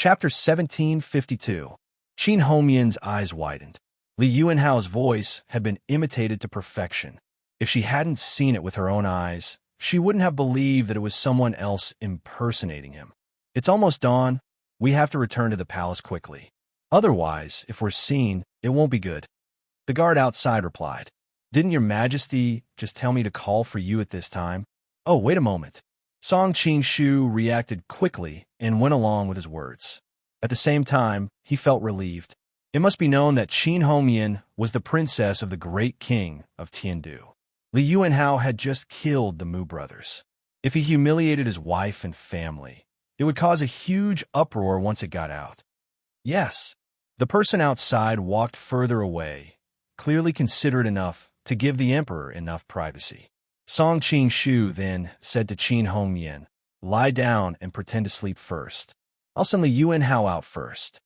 Chapter 1752. Qin Hongmian's eyes widened. Li Yuanhao's voice had been imitated to perfection. If she hadn't seen it with her own eyes, she wouldn't have believed that it was someone else impersonating him. It's almost dawn. We have to return to the palace quickly. Otherwise, if we're seen, it won't be good. The guard outside replied. Didn't your majesty just tell me to call for you at this time? Oh, wait a moment. Song Qingshu reacted quickly and went along with his words. At the same time, he felt relieved. It must be known that Qin Hongmian was the princess of the great king of Tiandu. Li Yuanhao had just killed the Mu brothers. If he humiliated his wife and family, it would cause a huge uproar once it got out. Yes, the person outside walked further away, clearly considerate enough to give the emperor enough privacy. Song Qingshu then said to Qin Hongmian, lie down and pretend to sleep first. I'll send Li Yuanhao out first.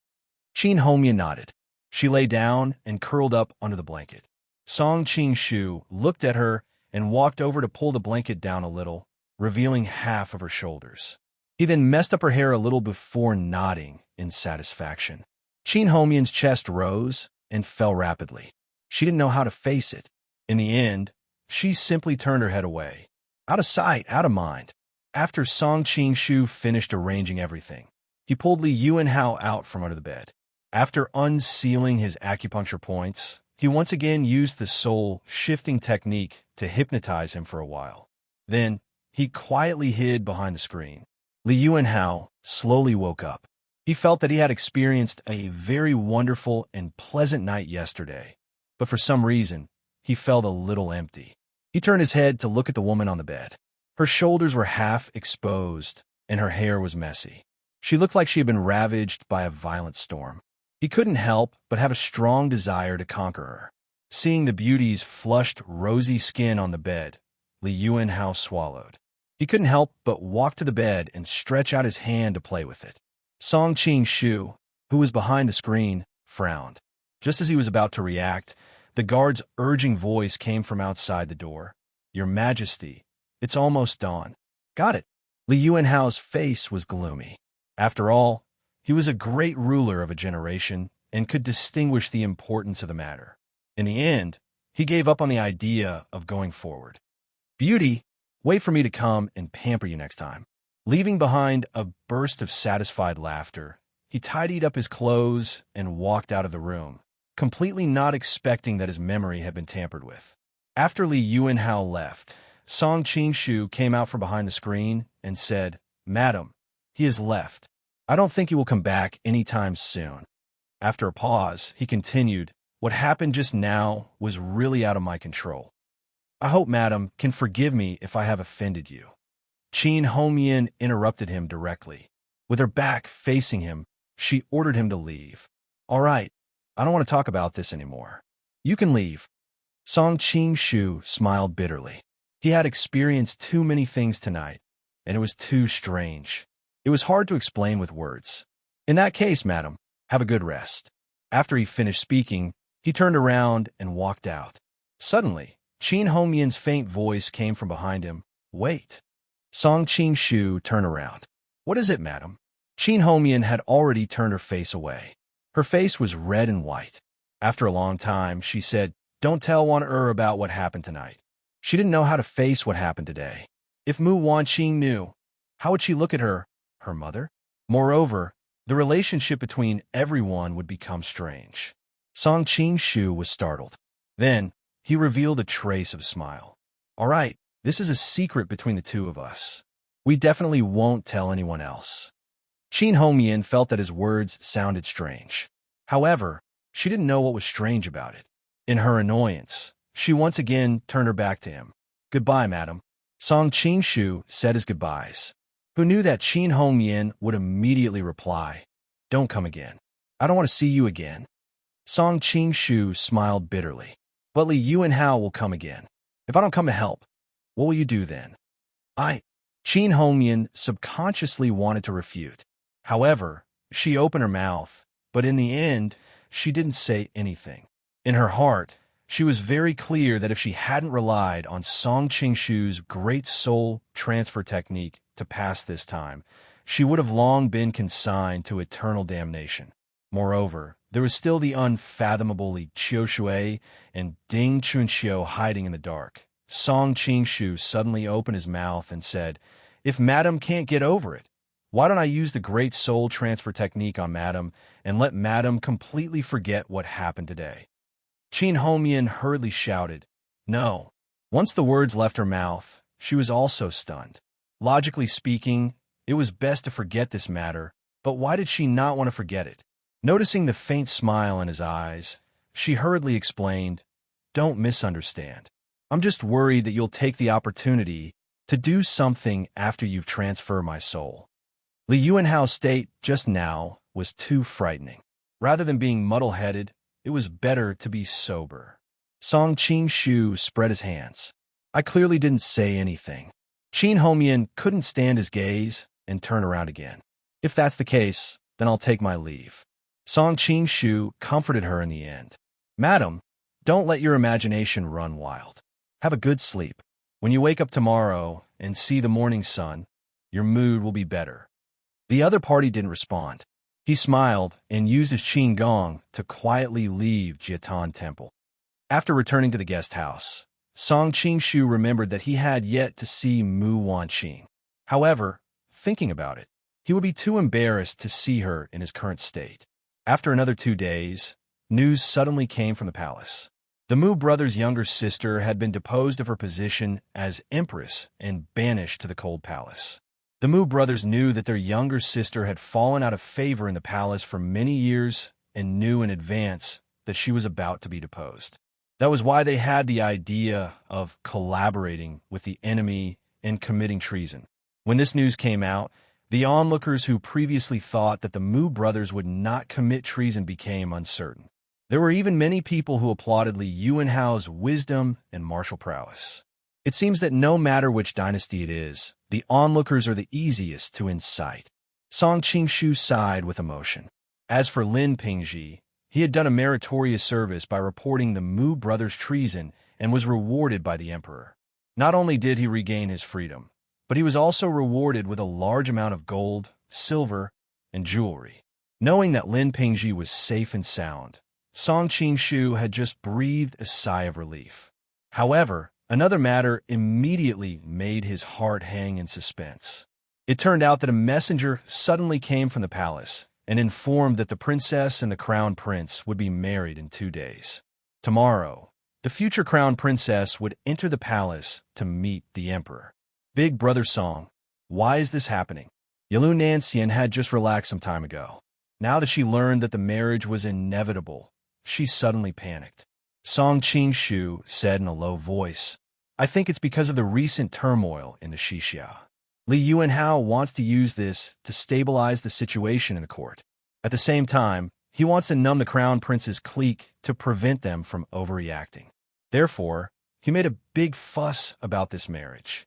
Qin Hongmian nodded. She lay down and curled up under the blanket. Song Qingshu looked at her and walked over to pull the blanket down a little, revealing half of her shoulders. He then messed up her hair a little before nodding in satisfaction. Qin Hongmian's chest rose and fell rapidly. She didn't know how to face it. In the end, she simply turned her head away. Out of sight, out of mind. After Song Qingshu finished arranging everything, he pulled Li Yuanhao out from under the bed. After unsealing his acupuncture points, he once again used the soul-shifting technique to hypnotize him for a while. Then, he quietly hid behind the screen. Li Yuanhao slowly woke up. He felt that he had experienced a very wonderful and pleasant night yesterday, but for some reason, he felt a little empty. He turned his head to look at the woman on the bed. Her shoulders were half exposed, and her hair was messy. She looked like she had been ravaged by a violent storm. He couldn't help but have a strong desire to conquer her. Seeing the beauty's flushed, rosy skin on the bed, Li Yuanhao swallowed. He couldn't help but walk to the bed and stretch out his hand to play with it. Song Qingshu, who was behind the screen, frowned. Just as he was about to react, the guard's urging voice came from outside the door. Your Majesty, it's almost dawn. Got it. Li Yuanhao's face was gloomy. After all, he was a great ruler of a generation and could distinguish the importance of the matter. In the end, he gave up on the idea of going forward. Beauty, wait for me to come and pamper you next time. Leaving behind a burst of satisfied laughter, he tidied up his clothes and walked out of the room, completely not expecting that his memory had been tampered with. After Li Yuanhao left, Song Qingshu came out from behind the screen and said, Madam, he has left. I don't think he will come back anytime soon. After a pause, he continued, what happened just now was really out of my control. I hope, madam, can forgive me if I have offended you. Qin Hongmian interrupted him directly. With her back facing him, she ordered him to leave. All right, I don't want to talk about this anymore. You can leave. Song Qingshu smiled bitterly. He had experienced too many things tonight, and it was too strange. It was hard to explain with words. In that case, madam, have a good rest. After he finished speaking, he turned around and walked out. Suddenly, Qin Hongmian's faint voice came from behind him. Wait. Song Qingshu turned around. What is it, madam? Qin Hongmian had already turned her face away. Her face was red and white. After a long time, she said, Don't tell Wan about what happened tonight. She didn't know how to face what happened today. If Mu Wanqing knew, how would she look at her mother? Moreover, the relationship between everyone would become strange. Song Qingshu was startled. Then, he revealed a trace of a smile. All right, this is a secret between the two of us. We definitely won't tell anyone else. Qin Hongmian felt that his words sounded strange. However, she didn't know what was strange about it. In her annoyance, she once again turned her back to him. Goodbye, madam. Song Qingshu said his goodbyes. Who knew that Qin Hongmian would immediately reply, Don't come again. I don't want to see you again. Song Qingshu smiled bitterly. But Li Yuanhao will come again. If I don't come to help, what will you do then? Qin Hongmian subconsciously wanted to refute. However, she opened her mouth, but in the end, she didn't say anything. In her heart, she was very clear that if she hadn't relied on Song Qingshu's great soul transfer technique to pass this time, she would have long been consigned to eternal damnation. Moreover, there was still the unfathomable Li Qiushui and Ding Chunxiu hiding in the dark. Song Qingshu suddenly opened his mouth and said, "If Madam can't get over it, why don't I use the great soul transfer technique on Madam and let Madam completely forget what happened today?" Qin Hongyan hurriedly shouted, "No." Once the words left her mouth, she was also stunned. Logically speaking, it was best to forget this matter, but why did she not want to forget it? Noticing the faint smile in his eyes, she hurriedly explained, "Don't misunderstand. I'm just worried that you'll take the opportunity to do something after you've transferred my soul." Li Yuanhao's state just now was too frightening. Rather than being muddle-headed, it was better to be sober. Song Qingshu spread his hands. "I clearly didn't say anything." Qin Hongyan couldn't stand his gaze and turned around again. "If that's the case, then I'll take my leave." Song Qingshu comforted her in the end. "Madam, don't let your imagination run wild. Have a good sleep. When you wake up tomorrow and see the morning sun, your mood will be better." The other party didn't respond. He smiled and used his Qin Gong to quietly leave Jiatan Temple. After returning to the guest house, Song Qingshu remembered that he had yet to see Mu Wanqing. However, thinking about it, he would be too embarrassed to see her in his current state. After another 2 days, news suddenly came from the palace. The Mu brothers' younger sister had been deposed of her position as empress and banished to the cold palace. The Mu brothers knew that their younger sister had fallen out of favor in the palace for many years and knew in advance that she was about to be deposed. That was why they had the idea of collaborating with the enemy and committing treason. When this news came out, the onlookers who previously thought that the Mu brothers would not commit treason became uncertain. There were even many people who applauded Li Yuanhao's wisdom and martial prowess. It seems that no matter which dynasty it is, the onlookers are the easiest to incite. Song Qingshu sighed with emotion. As for Lin Pingji, he had done a meritorious service by reporting the Mu brothers' treason and was rewarded by the emperor. Not only did he regain his freedom, but he was also rewarded with a large amount of gold, silver, and jewelry. Knowing that Lin Pingji was safe and sound, Song Qingshu had just breathed a sigh of relief. However, another matter immediately made his heart hang in suspense. It turned out that a messenger suddenly came from the palace and informed that the princess and the crown prince would be married in 2 days. Tomorrow, the future crown princess would enter the palace to meet the emperor. "Big brother Song, why is this happening?" Yalu Nancian had just relaxed some time ago. Now that she learned that the marriage was inevitable, she suddenly panicked. Song Qingshu said in a low voice, "I think it's because of the recent turmoil in the Xixia. Li Yuanhao wants to use this to stabilize the situation in the court. At the same time, he wants to numb the crown prince's clique to prevent them from overreacting. Therefore, he made a big fuss about this marriage."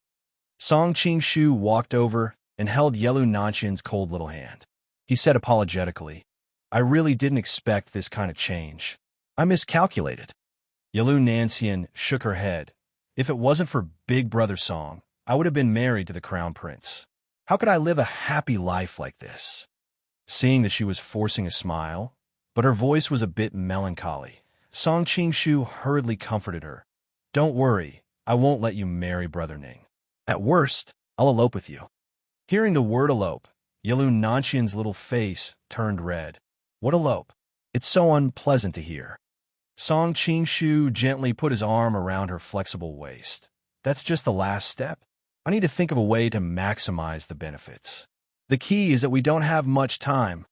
Song Qingshu walked over and held Yelu Nanqian's cold little hand. He said apologetically, "I really didn't expect this kind of change. I miscalculated." Yelu Nancian shook her head. "If it wasn't for Big Brother Song, I would have been married to the crown prince. How could I live a happy life like this?" Seeing that she was forcing a smile, but her voice was a bit melancholy, Song Qingshu hurriedly comforted her. "Don't worry, I won't let you marry Brother Ning. At worst, I'll elope with you." Hearing the word elope, Yelu Nanqian's little face turned red. "What elope? It's so unpleasant to hear." Song Qingshu gently put his arm around her flexible waist. "That's just the last step. I need to think of a way to maximize the benefits. The key is that we don't have much time."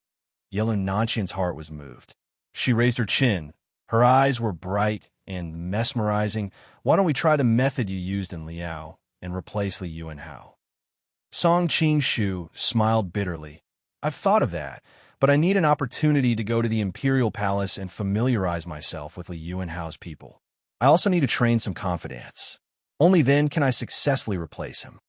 Yelu Nanqian's heart was moved. She raised her chin. Her eyes were bright and mesmerizing. "Why don't we try the method you used in Liao and replace Li Yuanhao?" Song Qingshu smiled bitterly. "I've thought of that, but I need an opportunity to go to the Imperial Palace and familiarize myself with Li Yuanhao's people. I also need to train some confidence. Only then can I successfully replace him."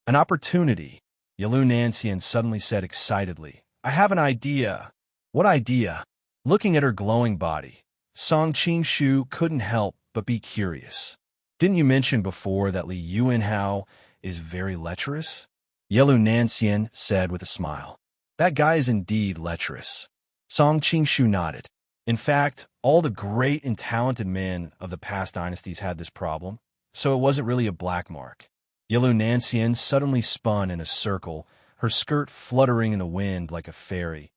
"An opportunity," Yelu Nancian suddenly said excitedly. "I have an idea." "What idea?" Looking at her glowing body, Song Qingshu couldn't help but be curious. "Didn't you mention before that Li Yuanhao is very lecherous?" Yelu Nanxian said with a smile. That guy is indeed lecherous. Song Qingshu nodded. In fact, all the great and talented men of the past dynasties had this problem, so it wasn't really a black mark. Yelu Nanxian suddenly spun in a circle, her skirt fluttering in the wind like a fairy.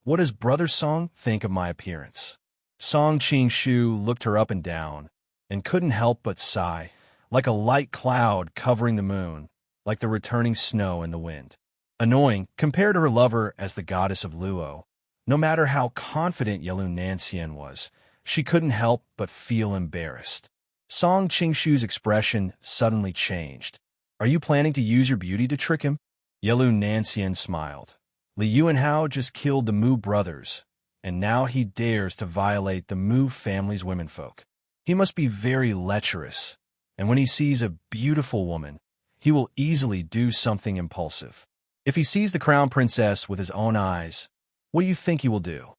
What does Brother Song think of my appearance? Song Qingshu looked her up and down, and couldn't help but sigh, like a light cloud covering the moon, like the returning snow in the wind. Annoying, compared to her lover as the goddess of Luo. No matter how confident Yelu Nanxian was, she couldn't help but feel embarrassed. Song Qingshu's expression suddenly changed. Are you planning to use your beauty to trick him? Yelu Nanxian smiled. Li Yuanhao just killed the Mu brothers, and now he dares to violate the Mu family's womenfolk. He must be very lecherous, and when he sees a beautiful woman, he will easily do something impulsive. If he sees the crown princess with his own eyes, what do you think he will do?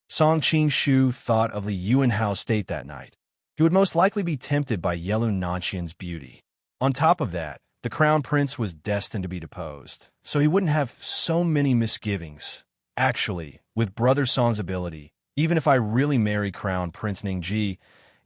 Song Qingshu thought of Li Yuanhao's state that night. He would most likely be tempted by Yelu Nanxian's beauty. On top of that, the crown prince was destined to be deposed, so he wouldn't have so many misgivings. Actually, with Brother Song's ability, even if I really marry Crown Prince Ningji,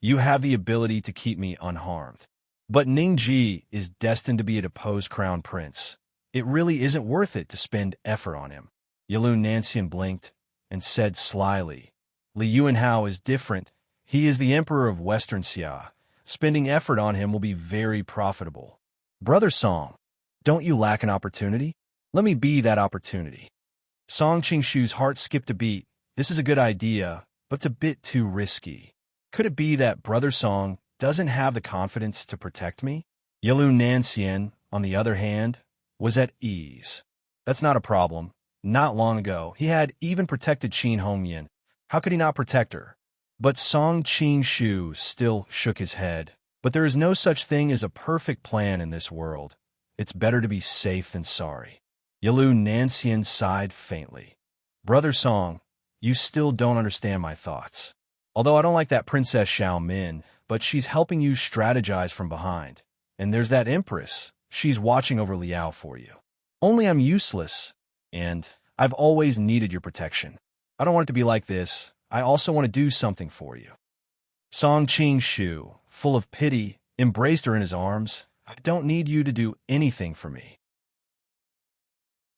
you have the ability to keep me unharmed. But Ningji is destined to be a deposed crown prince. It really isn't worth it to spend effort on him. Yelu Nanxian blinked and said slyly, Li Yuanhao is different. He is the emperor of Western Xia. Spending effort on him will be very profitable. Brother Song, don't you lack an opportunity? Let me be that opportunity. Song Qingshu's heart skipped a beat. This is a good idea, but it's a bit too risky. Could it be that Brother Song doesn't have the confidence to protect me? Yelu Nanxian, on the other hand, was at ease. That's not a problem. Not long ago, he had even protected Qin Hongyan. How could he not protect her? But Song Qingshu still shook his head. But there is no such thing as a perfect plan in this world. It's better to be safe than sorry. Yelu Nanxian sighed faintly. Brother Song, you still don't understand my thoughts. Although I don't like that Princess Xiao Min, but she's helping you strategize from behind. And there's that Empress. She's watching over Liao for you. Only I'm useless, and I've always needed your protection. I don't want it to be like this. I also want to do something for you. Song Qingshu, full of pity, embraced her in his arms. I don't need you to do anything for me.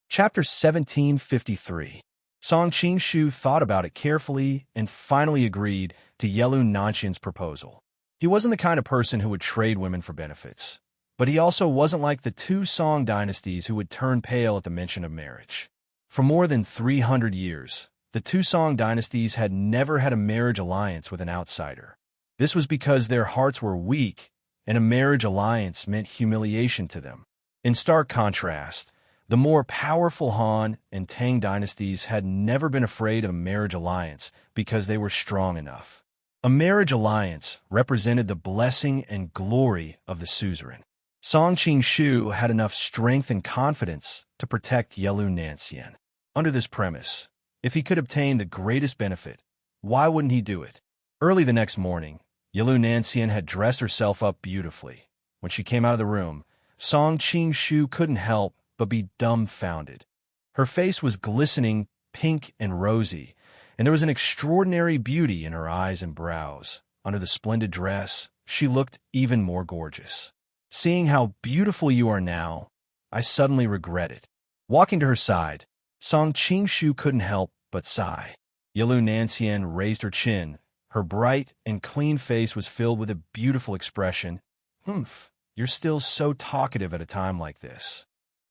Chapter 1753. Song Qingshu thought about it carefully and finally agreed to Yelu Nanxian's proposal. He wasn't the kind of person who would trade women for benefits, but he also wasn't like the two Song dynasties who would turn pale at the mention of marriage. For more than 300 years, the two Song dynasties had never had a marriage alliance with an outsider. This was because their hearts were weak, and a marriage alliance meant humiliation to them. In stark contrast, the more powerful Han and Tang dynasties had never been afraid of a marriage alliance because they were strong enough. A marriage alliance represented the blessing and glory of the suzerain. Song Qingshu had enough strength and confidence to protect Yelu Nanxian. Under this premise, if he could obtain the greatest benefit, why wouldn't he do it? Early the next morning, Yelu Nanxian had dressed herself up beautifully. When she came out of the room, Song Qingshu couldn't help but be dumbfounded. Her face was glistening pink and rosy, and there was an extraordinary beauty in her eyes and brows. Under the splendid dress, she looked even more gorgeous. Seeing how beautiful you are now, I suddenly regret it. Walking to her side, Song Qingshu couldn't help but sigh. Yelu Nanxian raised her chin. Her bright and clean face was filled with a beautiful expression. Humph, you're still so talkative at a time like this.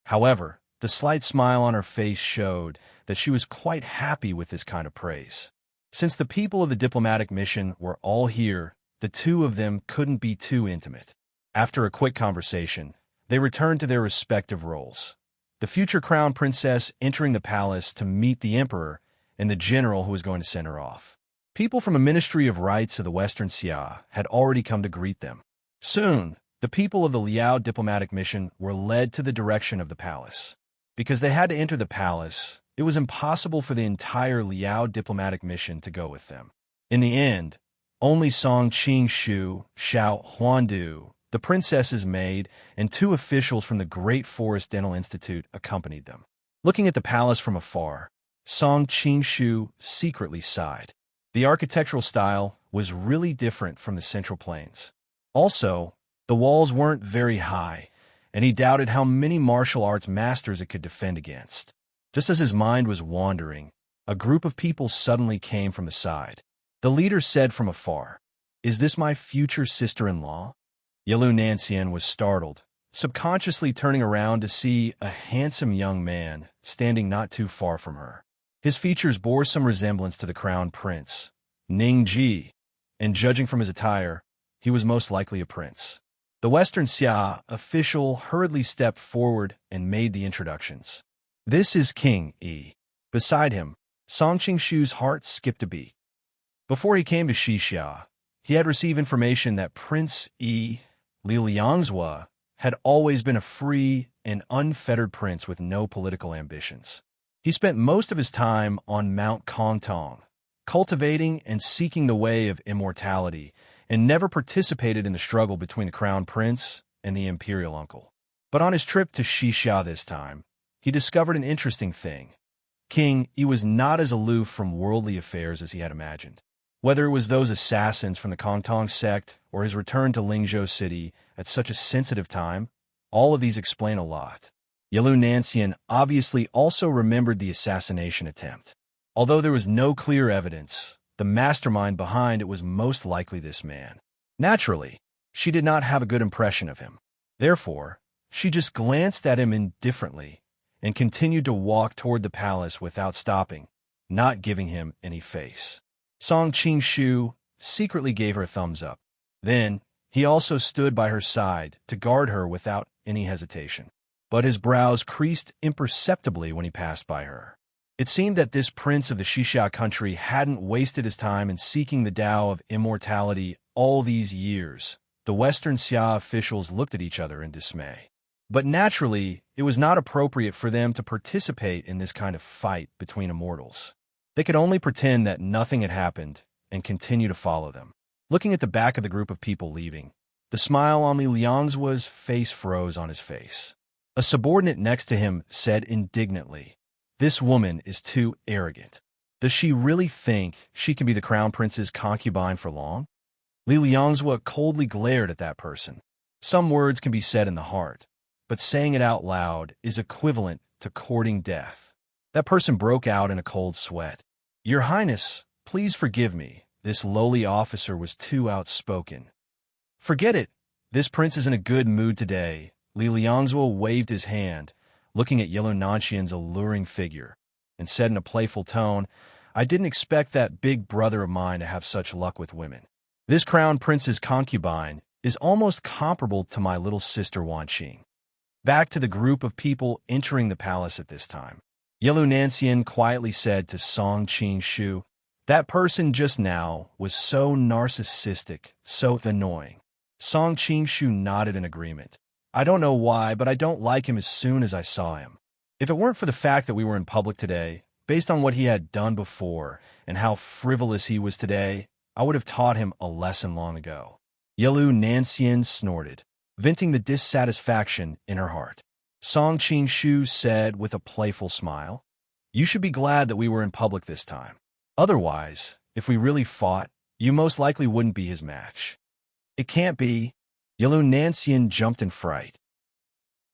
However, the slight smile on her face showed that she was quite happy with this kind of praise. Since the people of the diplomatic mission were all here, the two of them couldn't be too intimate. After a quick conversation, they returned to their respective roles. The future crown princess entering the palace to meet the emperor and the general who was going to send her off. People from a Ministry of Rights of the Western Xia had already come to greet them. Soon, the people of the Liao diplomatic mission were led to the direction of the palace. Because they had to enter the palace, it was impossible for the entire Liao diplomatic mission to go with them. In the end, only Song Qingshu, Xiao Huandu, The princess's maid and two officials from the Great Forest Dental Institute accompanied them. Looking at the palace from afar, Song Qingshu secretly sighed. The architectural style was really different from the Central Plains. Also, the walls weren't very high, and he doubted how many martial arts masters it could defend against. Just as his mind was wandering, a group of people suddenly came from the side. The leader said from afar, "Is this my future sister-in-law?" Yalu Nancian was startled, subconsciously turning around to see a handsome young man standing not too far from her. His features bore some resemblance to the crown prince, Ning Ji, and judging from his attire, he was most likely a prince. The Western Xia official hurriedly stepped forward and made the introductions. "This is King Yi." Beside him, Song Qingshu's heart skipped a beat. Before he came to Xixia, he had received information that Prince Yi Liangzhua had always been a free and unfettered prince with no political ambitions. He spent most of his time on Mount Kongtong, cultivating and seeking the way of immortality, and never participated in the struggle between the crown prince and the imperial uncle. But on his trip to Xixia this time, he discovered an interesting thing. King Yi was not as aloof from worldly affairs as he had imagined. Whether it was those assassins from the Kongtong sect or his return to Lingzhou City at such a sensitive time, all of these explain a lot. Yalu Nancian obviously also remembered the assassination attempt. Although there was no clear evidence, the mastermind behind it was most likely this man. Naturally, she did not have a good impression of him. Therefore, she just glanced at him indifferently and continued to walk toward the palace without stopping, not giving him any face. Song Qingshu secretly gave her a thumbs up. Then, he also stood by her side to guard her without any hesitation. But his brows creased imperceptibly when he passed by her. It seemed that this prince of the Xixia country hadn't wasted his time in seeking the Tao of immortality all these years. The Western Xia officials looked at each other in dismay. But naturally, it was not appropriate for them to participate in this kind of fight between immortals. They could only pretend that nothing had happened and continue to follow them. Looking at the back of the group of people leaving, the smile on Li Liangzuo's face froze on his face. A subordinate next to him said indignantly, "This woman is too arrogant. Does she really think she can be the crown prince's concubine for long?" Li Liangzuo coldly glared at that person. Some words can be said in the heart, but saying it out loud is equivalent to courting death. That person broke out in a cold sweat. "Your Highness, please forgive me. This lowly officer was too outspoken." "Forget it. This prince is in a good mood today." Li Liangzuo waved his hand, looking at Yalu Nancian's alluring figure, and said in a playful tone, "I didn't expect that big brother of mine to have such luck with women. This crown prince's concubine is almost comparable to my little sister Wanqing." Back to the group of people entering the palace at this time, Yalu Nancian quietly said to Song Qingshu, "That person just now was so narcissistic, so annoying." Song Qingshu nodded in agreement. "I don't know why, but I don't like him as soon as I saw him. If it weren't for the fact that we were in public today, based on what he had done before and how frivolous he was today, I would have taught him a lesson long ago." Yalu Nancian snorted, venting the dissatisfaction in her heart. Song Qingshu said with a playful smile, "You should be glad that we were in public this time. Otherwise, if we really fought, you most likely wouldn't be his match." "It can't be." Yalu Nancian jumped in fright.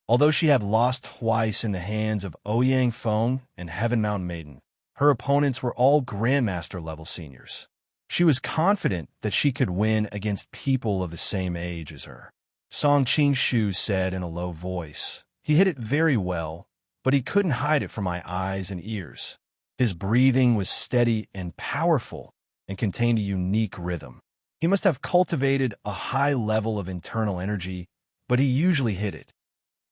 Although she had lost twice in the hands of Ouyang Feng and Heaven Mountain Maiden, her opponents were all Grandmaster-level seniors. She was confident that she could win against people of the same age as her. Song Qingshu said in a low voice, "He hit it very well, but he couldn't hide it from my eyes and ears. His breathing was steady and powerful and contained a unique rhythm. He must have cultivated a high level of internal energy, but he usually hit it.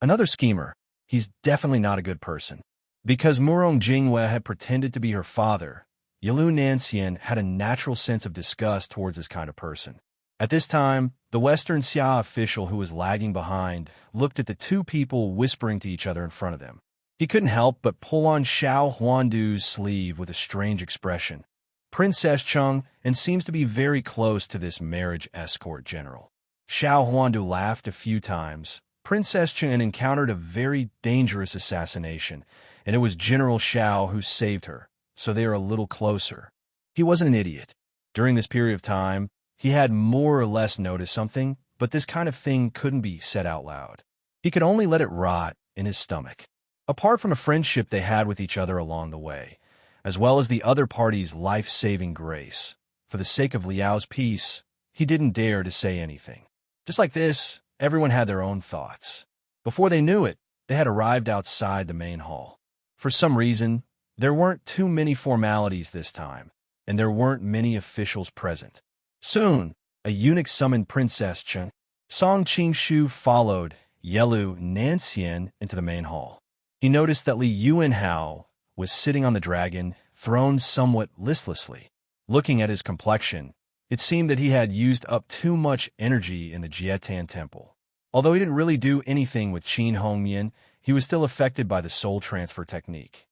Another schemer. He's definitely not a good person." Because Murong Jingwe had pretended to be her father, Yalu Nancian had a natural sense of disgust towards this kind of person. At this time, the Western Xia official who was lagging behind looked at the two people whispering to each other in front of them. He couldn't help but pull on Xiao Huandu's sleeve with a strange expression. Princess Chung, and seems to be very close to this marriage escort general. Xiao Huandu laughed a few times. Princess Chen encountered a very dangerous assassination, and it was General Xiao who saved her, so they are a little closer. He wasn't an idiot. During this period of time, he had more or less noticed something, but this kind of thing couldn't be said out loud. He could only let it rot in his stomach. Apart from a friendship they had with each other along the way, as well as the other party's life-saving grace, for the sake of Liao's peace, he didn't dare to say anything. Just like this, everyone had their own thoughts. Before they knew it, they had arrived outside the main hall. For some reason, there weren't too many formalities this time, and there weren't many officials present. Soon, a eunuch summoned Princess Chen. Song Qingshu followed Yelu Nanxian into the main hall. He noticed that Li Yuanhao was sitting on the dragon, thrown somewhat listlessly. Looking at his complexion, it seemed that he had used up too much energy in the Jietan Temple. Although he didn't really do anything with Qin Hongmian, he was still affected by the soul transfer technique.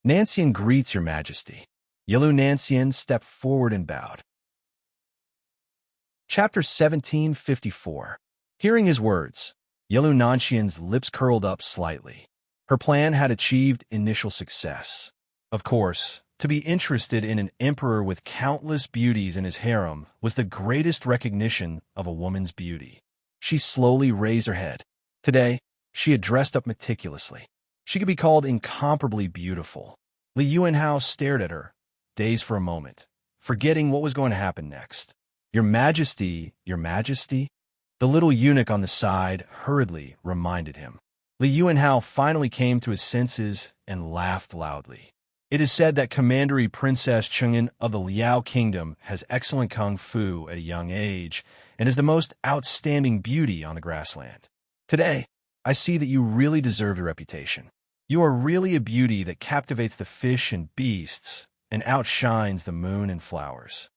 Nanxian greets your majesty. Yelu Nanxian stepped forward and bowed. Chapter 1754. Hearing his words, Yelu Nanxian's lips curled up slightly. Her plan had achieved initial success. Of course, to be interested in an emperor with countless beauties in his harem was the greatest recognition of a woman's beauty. She slowly raised her head. Today, she had dressed up meticulously. She could be called incomparably beautiful. Li Yuanhao stared at her, dazed for a moment, forgetting what was going to happen next. Your Majesty, your Majesty? The little eunuch on the side hurriedly reminded him. Li Yuanhao finally came to his senses and laughed loudly. It is said that Commandery Princess Cheng'an of the Liao Kingdom has excellent kung fu at a young age and is the most outstanding beauty on the grassland. Today, I see that you really deserve your reputation. You are really a beauty that captivates the fish and beasts and outshines the moon and flowers.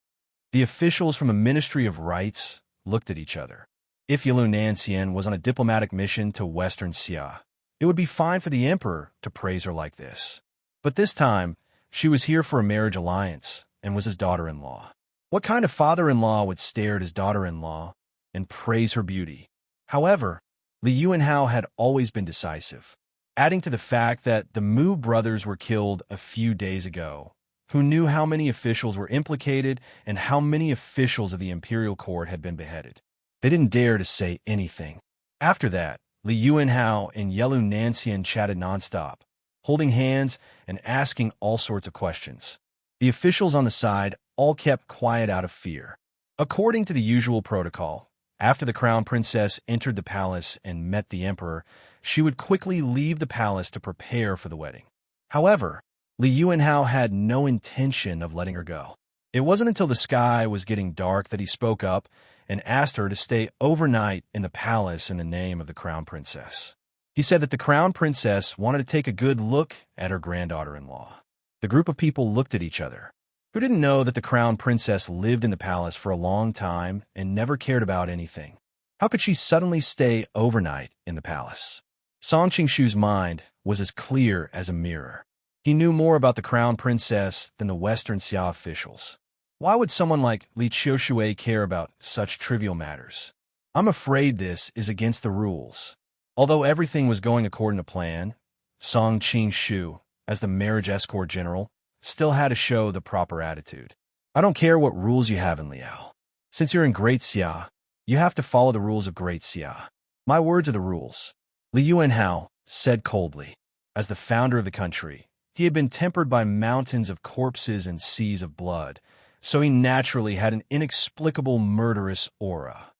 The officials from the Ministry of Rites looked at each other. If Yelu Nanxian was on a diplomatic mission to Western Xia, it would be fine for the emperor to praise her like this. But this time, she was here for a marriage alliance and was his daughter-in-law. What kind of father-in-law would stare at his daughter-in-law and praise her beauty? However, Li Yuanhao had always been decisive. Adding to the fact that the Mu brothers were killed a few days ago, who knew how many officials were implicated and how many officials of the imperial court had been beheaded. They didn't dare to say anything. After that, Li Yuanhao and Yelu Nanxian chatted nonstop, holding hands and asking all sorts of questions. The officials on the side all kept quiet out of fear. According to the usual protocol, after the crown princess entered the palace and met the emperor, she would quickly leave the palace to prepare for the wedding. However, Li Yuanhao had no intention of letting her go. It wasn't until the sky was getting dark that he spoke up and asked her to stay overnight in the palace in the name of the crown princess. He said that the crown princess wanted to take a good look at her granddaughter-in-law. The group of people looked at each other. Who didn't know that the crown princess lived in the palace for a long time and never cared about anything? How could she suddenly stay overnight in the palace? Song Qingshu's mind was as clear as a mirror. He knew more about the crown princess than the Western Xia officials. Why would someone like Li Qiushui care about such trivial matters? I'm afraid this is against the rules. Although everything was going according to plan, Song Qingshu, as the marriage escort general, still had to show the proper attitude. I don't care what rules you have in Liao. Since you're in Great Xia, you have to follow the rules of Great Xia. My words are the rules. Li Yuanhao said coldly. As the founder of the country, he had been tempered by mountains of corpses and seas of blood, so he naturally had an inexplicable murderous aura.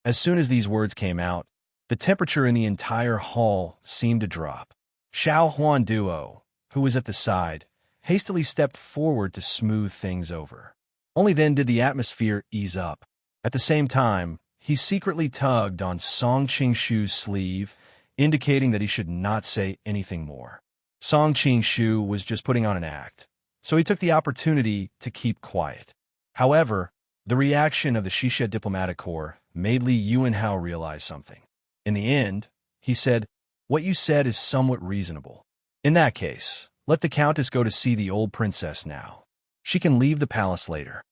As soon as these words came out, the temperature in the entire hall seemed to drop. Xiao Huan Duo, who was at the side, hastily stepped forward to smooth things over. Only then did the atmosphere ease up. At the same time, he secretly tugged on Song Qingshu's sleeve, indicating that he should not say anything more. Song Qingshu was just putting on an act, so he took the opportunity to keep quiet. However, the reaction of the Shisha diplomatic corps made Li Yuanhao realize something. In the end, he said, "What you said is somewhat reasonable. In that case, let the Countess go to see the old princess now. She can leave the palace later."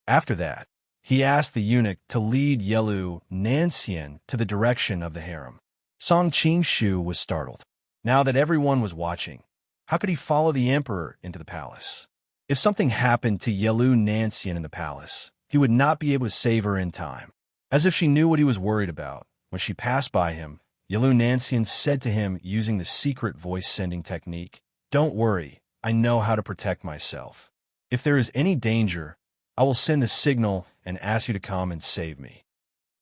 After that, He asked the eunuch to lead Yelu Nanxian to the direction of the harem. Song Qingshu was startled. Now that everyone was watching, how could he follow the emperor into the palace? If something happened to Yelu Nanxian in the palace, he would not be able to save her in time. As if she knew what he was worried about, when she passed by him, Yelu Nanxian said to him using the secret voice-sending technique, "Don't worry, I know how to protect myself. If there is any danger, I will send the signal and ask you to come and save me."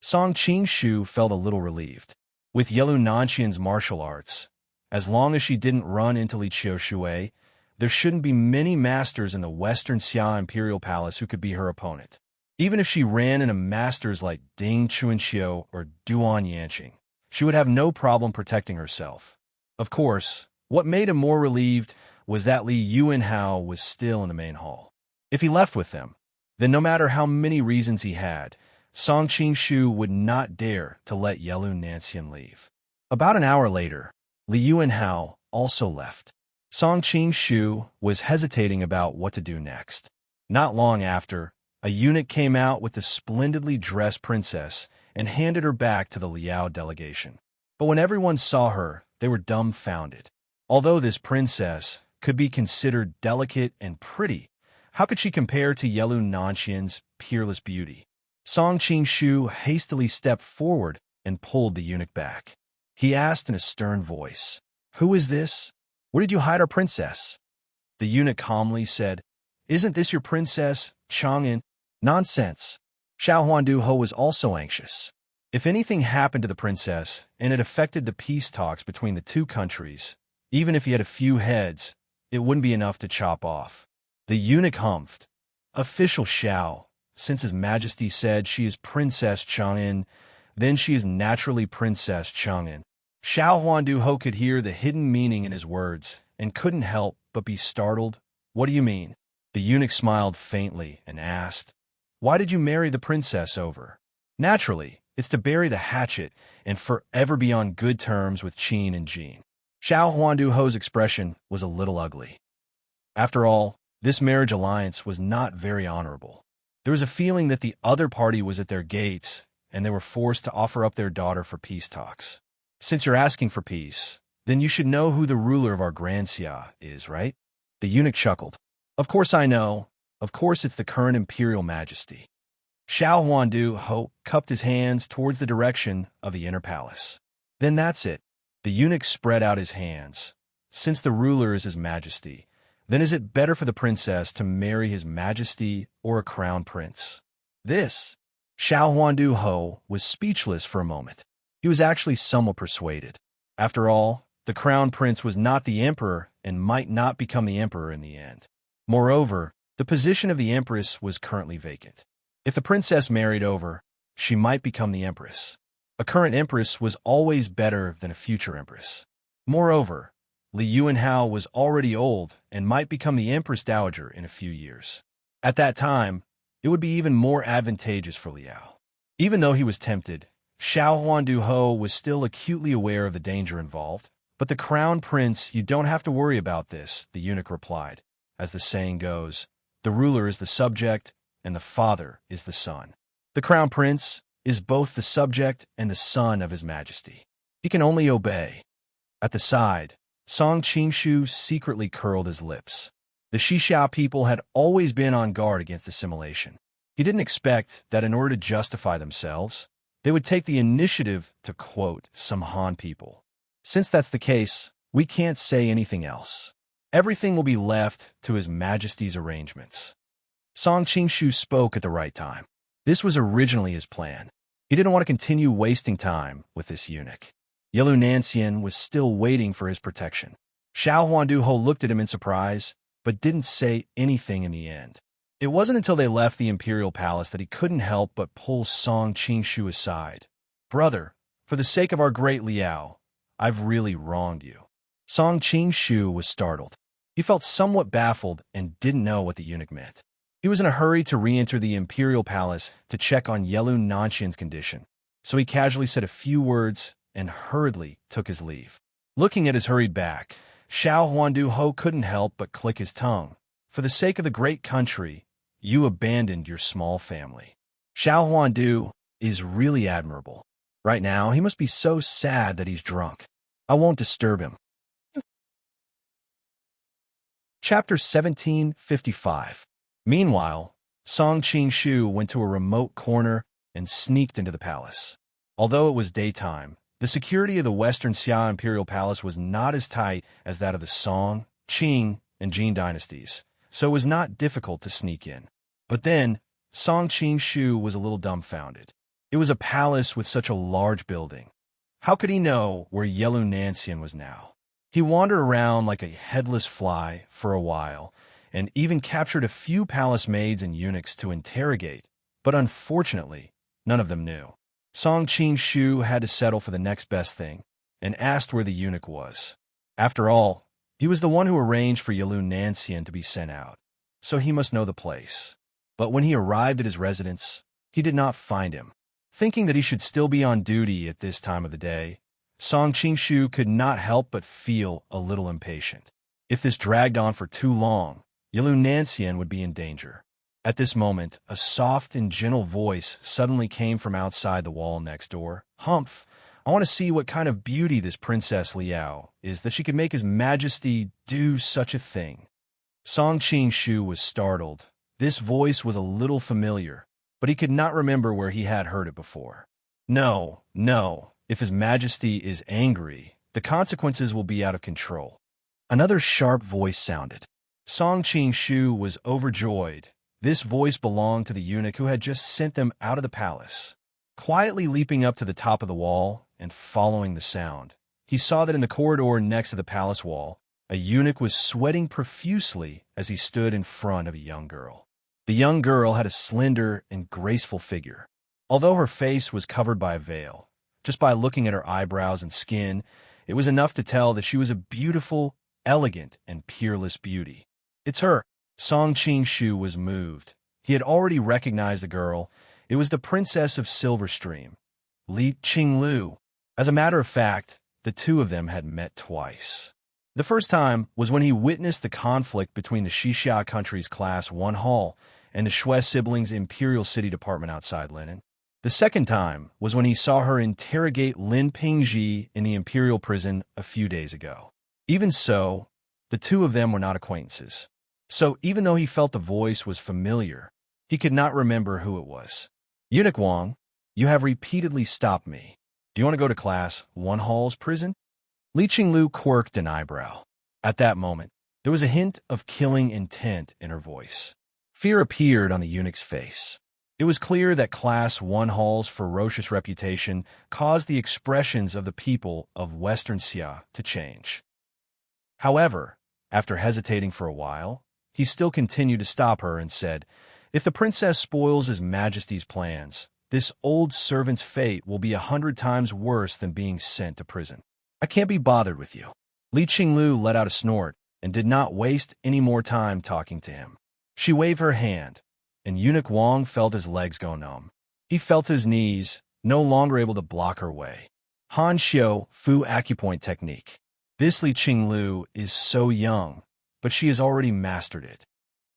Song Qingshu felt a little relieved. With Yelu Nanxian's martial arts, as long as she didn't run into Li Qiushui, there shouldn't be many masters in the Western Xia Imperial Palace who could be her opponent. Even if she ran into masters like Ding Chuanxiu or Duan Yanqing, she would have no problem protecting herself. Of course, what made him more relieved was that Li Yuanhao was still in the main hall. If he left with them, then no matter how many reasons he had, Song Qingshu would not dare to let Yelu Nanxian leave. About an hour later, Li Yuanhao also left. Song Qingshu was hesitating about what to do next. Not long after, a eunuch came out with the splendidly dressed princess and handed her back to the Liao delegation. But when everyone saw her, they were dumbfounded. Although this princess could be considered delicate and pretty, how could she compare to Yelu Nanxian's peerless beauty? Song Qingshu hastily stepped forward and pulled the eunuch back. He asked in a stern voice, "Who is this? Where did you hide our princess?" The eunuch calmly said, "Isn't this your princess, Chang'an?" "Nonsense." Xiao Huanduho was also anxious. If anything happened to the princess and it affected the peace talks between the two countries, even if he had a few heads, it wouldn't be enough to chop off. The eunuch humphed. "Official Xiao, since His Majesty said she is Princess Chang'an, then she is naturally Princess Chang'an." Xiao Huanduho could hear the hidden meaning in his words and couldn't help but be startled. "What do you mean?" The eunuch smiled faintly and asked, "Why did you marry the princess over?" "Naturally, it's to bury the hatchet and forever be on good terms with Qin and Jean." Xiao Huanduho's expression was a little ugly. After all, this marriage alliance was not very honorable. There was a feeling that the other party was at their gates, and they were forced to offer up their daughter for peace talks. "Since you're asking for peace, then you should know who the ruler of our Grand Xia is, right?" The eunuch chuckled. "Of course I know. Of course it's the current imperial majesty." Xiao Huanduho cupped his hands towards the direction of the inner palace. "Then that's it." The eunuch spread out his hands. "Since the ruler is His Majesty, then is it better for the princess to marry His Majesty or a crown prince?" This, Xiao Huanduho was speechless for a moment. He was actually somewhat persuaded. After all, the crown prince was not the emperor and might not become the emperor in the end. Moreover, the position of the empress was currently vacant. If the princess married over, she might become the empress. A current empress was always better than a future empress. Moreover, Li Yuanhao was already old and might become the empress dowager in a few years. At that time, it would be even more advantageous for Liao. Even though he was tempted, Xiao Huanduho was still acutely aware of the danger involved. "But the crown prince, you don't have to worry about this," the eunuch replied. "As the saying goes, the ruler is the subject and the father is the son. The crown prince is both the subject and the son of His Majesty. He can only obey." At the side, Song Qingshu secretly curled his lips. The Xixia people had always been on guard against assimilation. He didn't expect that in order to justify themselves, they would take the initiative to quote some Han people. "Since that's the case, we can't say anything else. Everything will be left to His Majesty's arrangements." Song Qingshu spoke at the right time. This was originally his plan. He didn't want to continue wasting time with this eunuch. Yelu Nanxian was still waiting for his protection. Xiao Huanduho looked at him in surprise, but didn't say anything in the end. It wasn't until they left the imperial palace that he couldn't help but pull Song Qingshu aside. "Brother, for the sake of our great Liao, I've really wronged you." Song Qingshu was startled. He felt somewhat baffled and didn't know what the eunuch meant. He was in a hurry to re-enter the imperial palace to check on Yelu Nanxian's condition, so he casually said a few words and hurriedly took his leave. Looking at his hurried back, Xiao Huanduho couldn't help but click his tongue. "For the sake of the great country, you abandoned your small family." Xiao Huandu is really admirable. Right now, he must be so sad that he's drunk. I won't disturb him. Chapter 1755. Meanwhile, Song Qing-shu went to a remote corner and sneaked into the palace. Although it was daytime, the security of the Western Xia Imperial Palace was not as tight as that of the Song, Qing, and Jin dynasties, so it was not difficult to sneak in. But then, Song Qing-shu was a little dumbfounded. It was a palace with such a large building. How could he know where Yelu Nancian was now? He wandered around like a headless fly for a while, and even captured a few palace maids and eunuchs to interrogate, but unfortunately, none of them knew. Song Qing-shu had to settle for the next best thing, and asked where the eunuch was. After all, he was the one who arranged for Yelu Nancian to be sent out, so he must know the place. But when he arrived at his residence, he did not find him. Thinking that he should still be on duty at this time of the day, Song Qing-shu could not help but feel a little impatient. If this dragged on for too long, Yelu Nancian would be in danger. At this moment, a soft and gentle voice suddenly came from outside the wall next door. "Humph! I want to see what kind of beauty this Princess Liao is that she could make His Majesty do such a thing." Song Qing-shu was startled. This voice was a little familiar, but he could not remember where he had heard it before. No. If His Majesty is angry, the consequences will be out of control. Another sharp voice sounded. Song Qing-shu was overjoyed. This voice belonged to the eunuch who had just sent them out of the palace. Quietly leaping up to the top of the wall and following the sound, he saw that in the corridor next to the palace wall, a eunuch was sweating profusely as he stood in front of a young girl. The young girl had a slender and graceful figure. Although her face was covered by a veil, just by looking at her eyebrows and skin, it was enough to tell that she was a beautiful, elegant, and peerless beauty. "It's her." Song Qing-shu was moved. He had already recognized the girl. It was the Princess of Silverstream, Li Qinglu. As a matter of fact, the two of them had met twice. The first time was when he witnessed the conflict between the Xixia country's Class 1 Hall and the Shui siblings' Imperial City Department outside Linen. The second time was when he saw her interrogate Lin Pingji in the Imperial prison a few days ago. Even so, the two of them were not acquaintances. So even though he felt the voice was familiar, he could not remember who it was. "Eunuch Wang, you have repeatedly stopped me. Do you want to go to Class 1 Hall's prison?" Li Qinglu quirked an eyebrow. At that moment, there was a hint of killing intent in her voice. Fear appeared on the eunuch's face. It was clear that Class 1 Hall's ferocious reputation caused the expressions of the people of Western Xia to change. However, after hesitating for a while, he still continued to stop her and said, "If the princess spoils His Majesty's plans, this old servant's fate will be 100 times worse than being sent to prison. I can't be bothered with you." Li Qinglu let out a snort and did not waste any more time talking to him. She waved her hand, and Eunuch Wang felt his legs go numb. He felt his knees, no longer able to block her way. Han Xiu Fu Acupoint Technique. This Li Qinglu is so young, but she has already mastered it.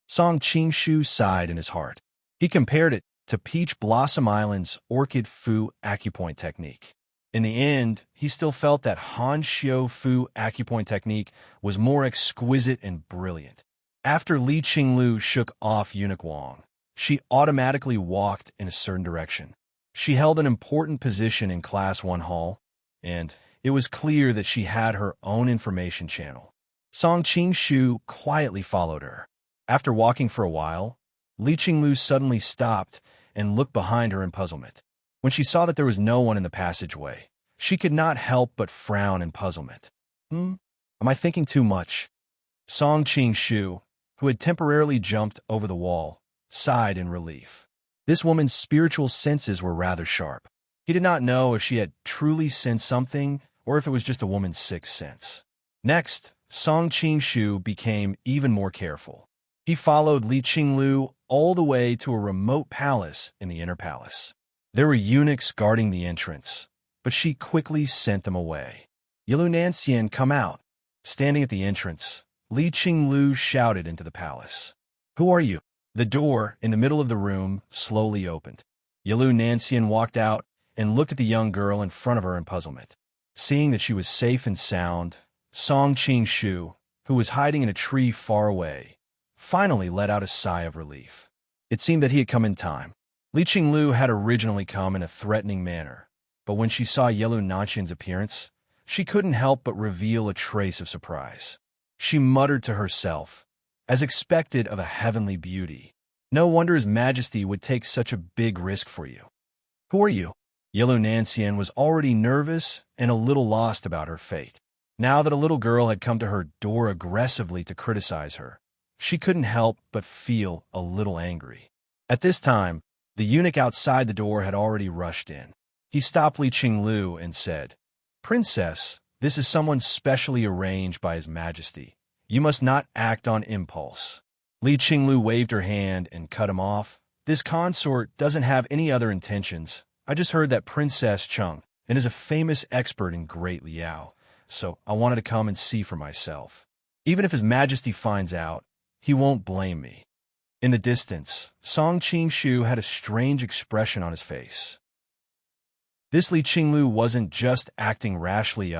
Song Qing-shu sighed in his heart. He compared it to Peach Blossom Island's Orchid Fu Acupoint Technique. In the end, he still felt that Han Xiu Fu Acupoint Technique was more exquisite and brilliant. After Li Qinglu shook off Eunuch Wang, she automatically walked in a certain direction. She held an important position in Class 1 Hall, and it was clear that she had her own information channel. Song Qing-shu quietly followed her. After walking for a while, Li Qinglu suddenly stopped and looked behind her in puzzlement. When she saw that there was no one in the passageway, she could not help but frown in puzzlement. Am I thinking too much? Song Qing-shu, who had temporarily jumped over the wall, sighed in relief. This woman's spiritual senses were rather sharp. He did not know if she had truly sensed something or if it was just a woman's sixth sense. Next, Song Qing-shu became even more careful. He followed Li Qinglu all the way to a remote palace in the inner palace. There were eunuchs guarding the entrance, but she quickly sent them away. "Yelu Nancian, come out." Standing at the entrance, Li Qinglu shouted into the palace. "Who are you?" The door in the middle of the room slowly opened. Yalu Nancian walked out and looked at the young girl in front of her in puzzlement. Seeing that she was safe and sound, Song Qing-shu, who was hiding in a tree far away, finally let out a sigh of relief. It seemed that he had come in time. Li Qinglu had originally come in a threatening manner, but when she saw Yalu Nancian's appearance, she couldn't help but reveal a trace of surprise. She muttered to herself, as expected of a heavenly beauty, "No wonder His Majesty would take such a big risk for you." "Who are you?" Yalu Nancian was already nervous and a little lost about her fate. Now that a little girl had come to her door aggressively to criticize her, she couldn't help but feel a little angry. At this time, the eunuch outside the door had already rushed in. He stopped Li Qinglu and said, "Princess, this is someone specially arranged by His Majesty. You must not act on impulse." Li Qinglu waved her hand and cut him off. "This consort doesn't have any other intentions. I just heard that Princess Chung and is a famous expert in Great Liao, so I wanted to come and see for myself. Even if His Majesty finds out, he won't blame me." In the distance, Song Qing-shu had a strange expression on his face. This Li Qinglu wasn't just acting rashly,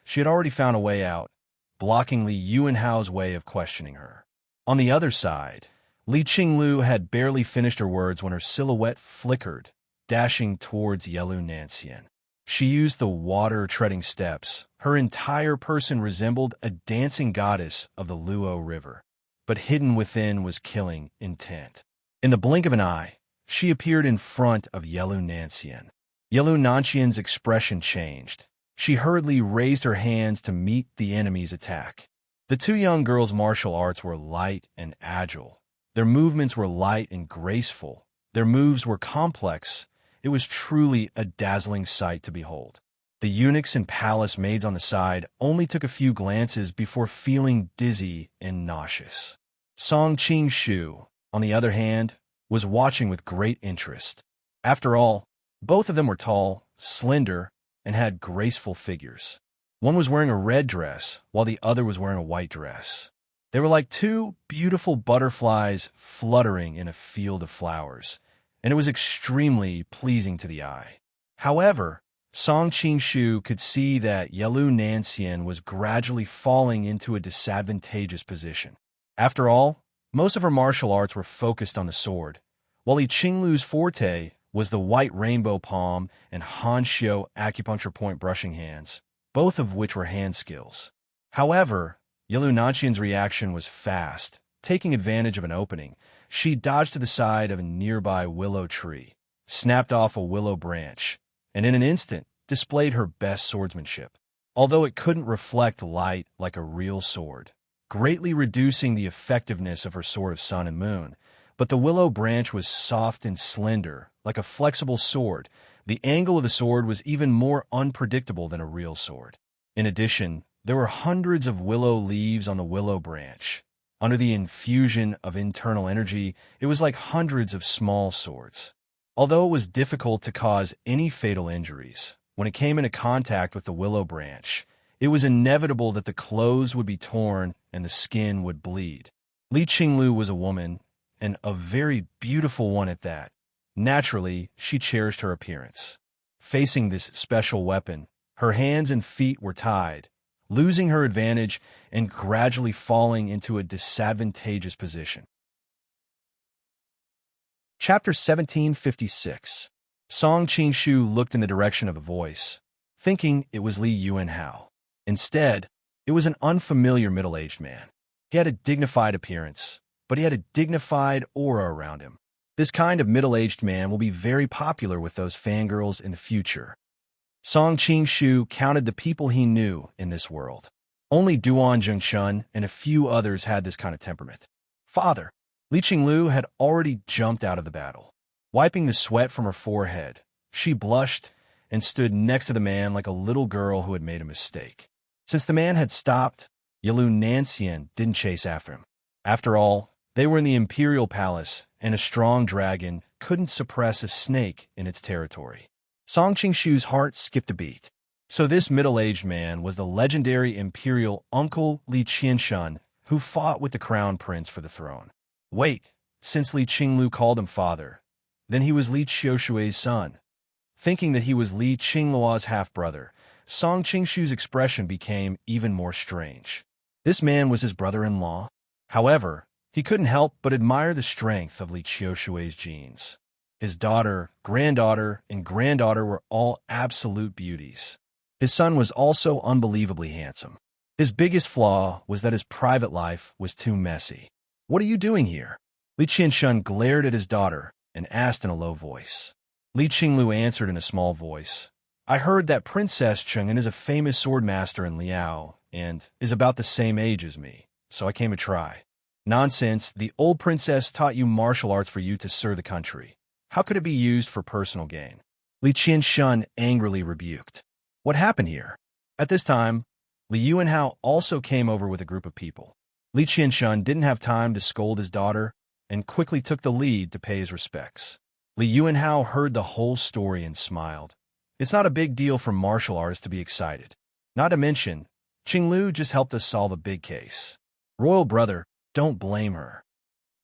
she had already found a way out, blocking Li Yuanhao's way of questioning her. On the other side, Li Qinglu had barely finished her words when her silhouette flickered, dashing towards Yalu Nancian. She used the water-treading steps. Her entire person resembled a dancing goddess of the Luo River, but hidden within was killing intent. In the blink of an eye, she appeared in front of Yalu Nancian. Yalu Nancian's expression changed. She hurriedly raised her hands to meet the enemy's attack. The two young girls' martial arts were light and agile. Their movements were light and graceful. Their moves were complex. It was truly a dazzling sight to behold. The eunuchs and palace maids on the side only took a few glances before feeling dizzy and nauseous. Song Qing-shu, on the other hand, was watching with great interest. After all, both of them were tall, slender, and had graceful figures. One was wearing a red dress, while the other was wearing a white dress. They were like two beautiful butterflies fluttering in a field of flowers, and it was extremely pleasing to the eye. However, Song Qing-shu could see that Yalu Nancian was gradually falling into a disadvantageous position. After all, most of her martial arts were focused on the sword, while Li Qinglu's forte was the white rainbow palm and Hanxiu acupuncture point brushing hands, both of which were hand skills. However, Yalu Nancian's reaction was fast. Taking advantage of an opening, she dodged to the side of a nearby willow tree, snapped off a willow branch, and in an instant displayed her best swordsmanship, although it couldn't reflect light like a real sword, greatly reducing the effectiveness of her sword of sun and moon. But the willow branch was soft and slender, like a flexible sword. The angle of the sword was even more unpredictable than a real sword. In addition, there were hundreds of willow leaves on the willow branch. Under the infusion of internal energy, it was like hundreds of small swords. Although it was difficult to cause any fatal injuries, when it came into contact with the willow branch, it was inevitable that the clothes would be torn and the skin would bleed. Li Qinglu was a woman, and a very beautiful one at that. Naturally, she cherished her appearance. Facing this special weapon, her hands and feet were tied, losing her advantage and gradually falling into a disadvantageous position. Chapter 1756. Song Qing-shu looked in the direction of a voice, thinking it was Li Yuanhao. Instead, it was an unfamiliar middle-aged man. He had a dignified appearance, but he had a dignified aura around him. This kind of middle-aged man will be very popular with those fangirls in the future. Song Qing-shu counted the people he knew in this world. Only Duan Zhengshun and a few others had this kind of temperament. Father, Li Qinglu had already jumped out of the battle. Wiping the sweat from her forehead, she blushed and stood next to the man like a little girl who had made a mistake. Since the man had stopped, Yalu Nancian didn't chase after him. After all, they were in the imperial palace, and a strong dragon couldn't suppress a snake in its territory. Song Qing-shu's heart skipped a beat. So this middle-aged man was the legendary imperial uncle Li Qianshun, who fought with the crown prince for the throne. Wait, since Li Qinglu called him father, Then he was Li Qiushui's son. Thinking that he was Li Qingluo's half-brother, Song Qingshu's expression became even more strange. This man was his brother-in-law. However, he couldn't help but admire the strength of Li Qiushui's genes. His daughter, granddaughter, and granddaughter were all absolute beauties. His son was also unbelievably handsome. His biggest flaw was that his private life was too messy. "What are you doing here?" Li Qianshun glared at his daughter and asked in a low voice. Li Qinglu answered in a small voice, "I heard that Princess Cheng'an is a famous swordmaster in Liao and is about the same age as me, so I came to try." "Nonsense, the old princess taught you martial arts for you to serve the country. How could it be used for personal gain?" Li Qianshun angrily rebuked. "What happened here?" At this time, Li Yuanhao also came over with a group of people. Li Qianshun didn't have time to scold his daughter and quickly took the lead to pay his respects. Li Yuanhao heard the whole story and smiled. It's not a big deal for martial artists to be excited. Not to mention, Qinglu just helped us solve a big case. Royal brother, don't blame her.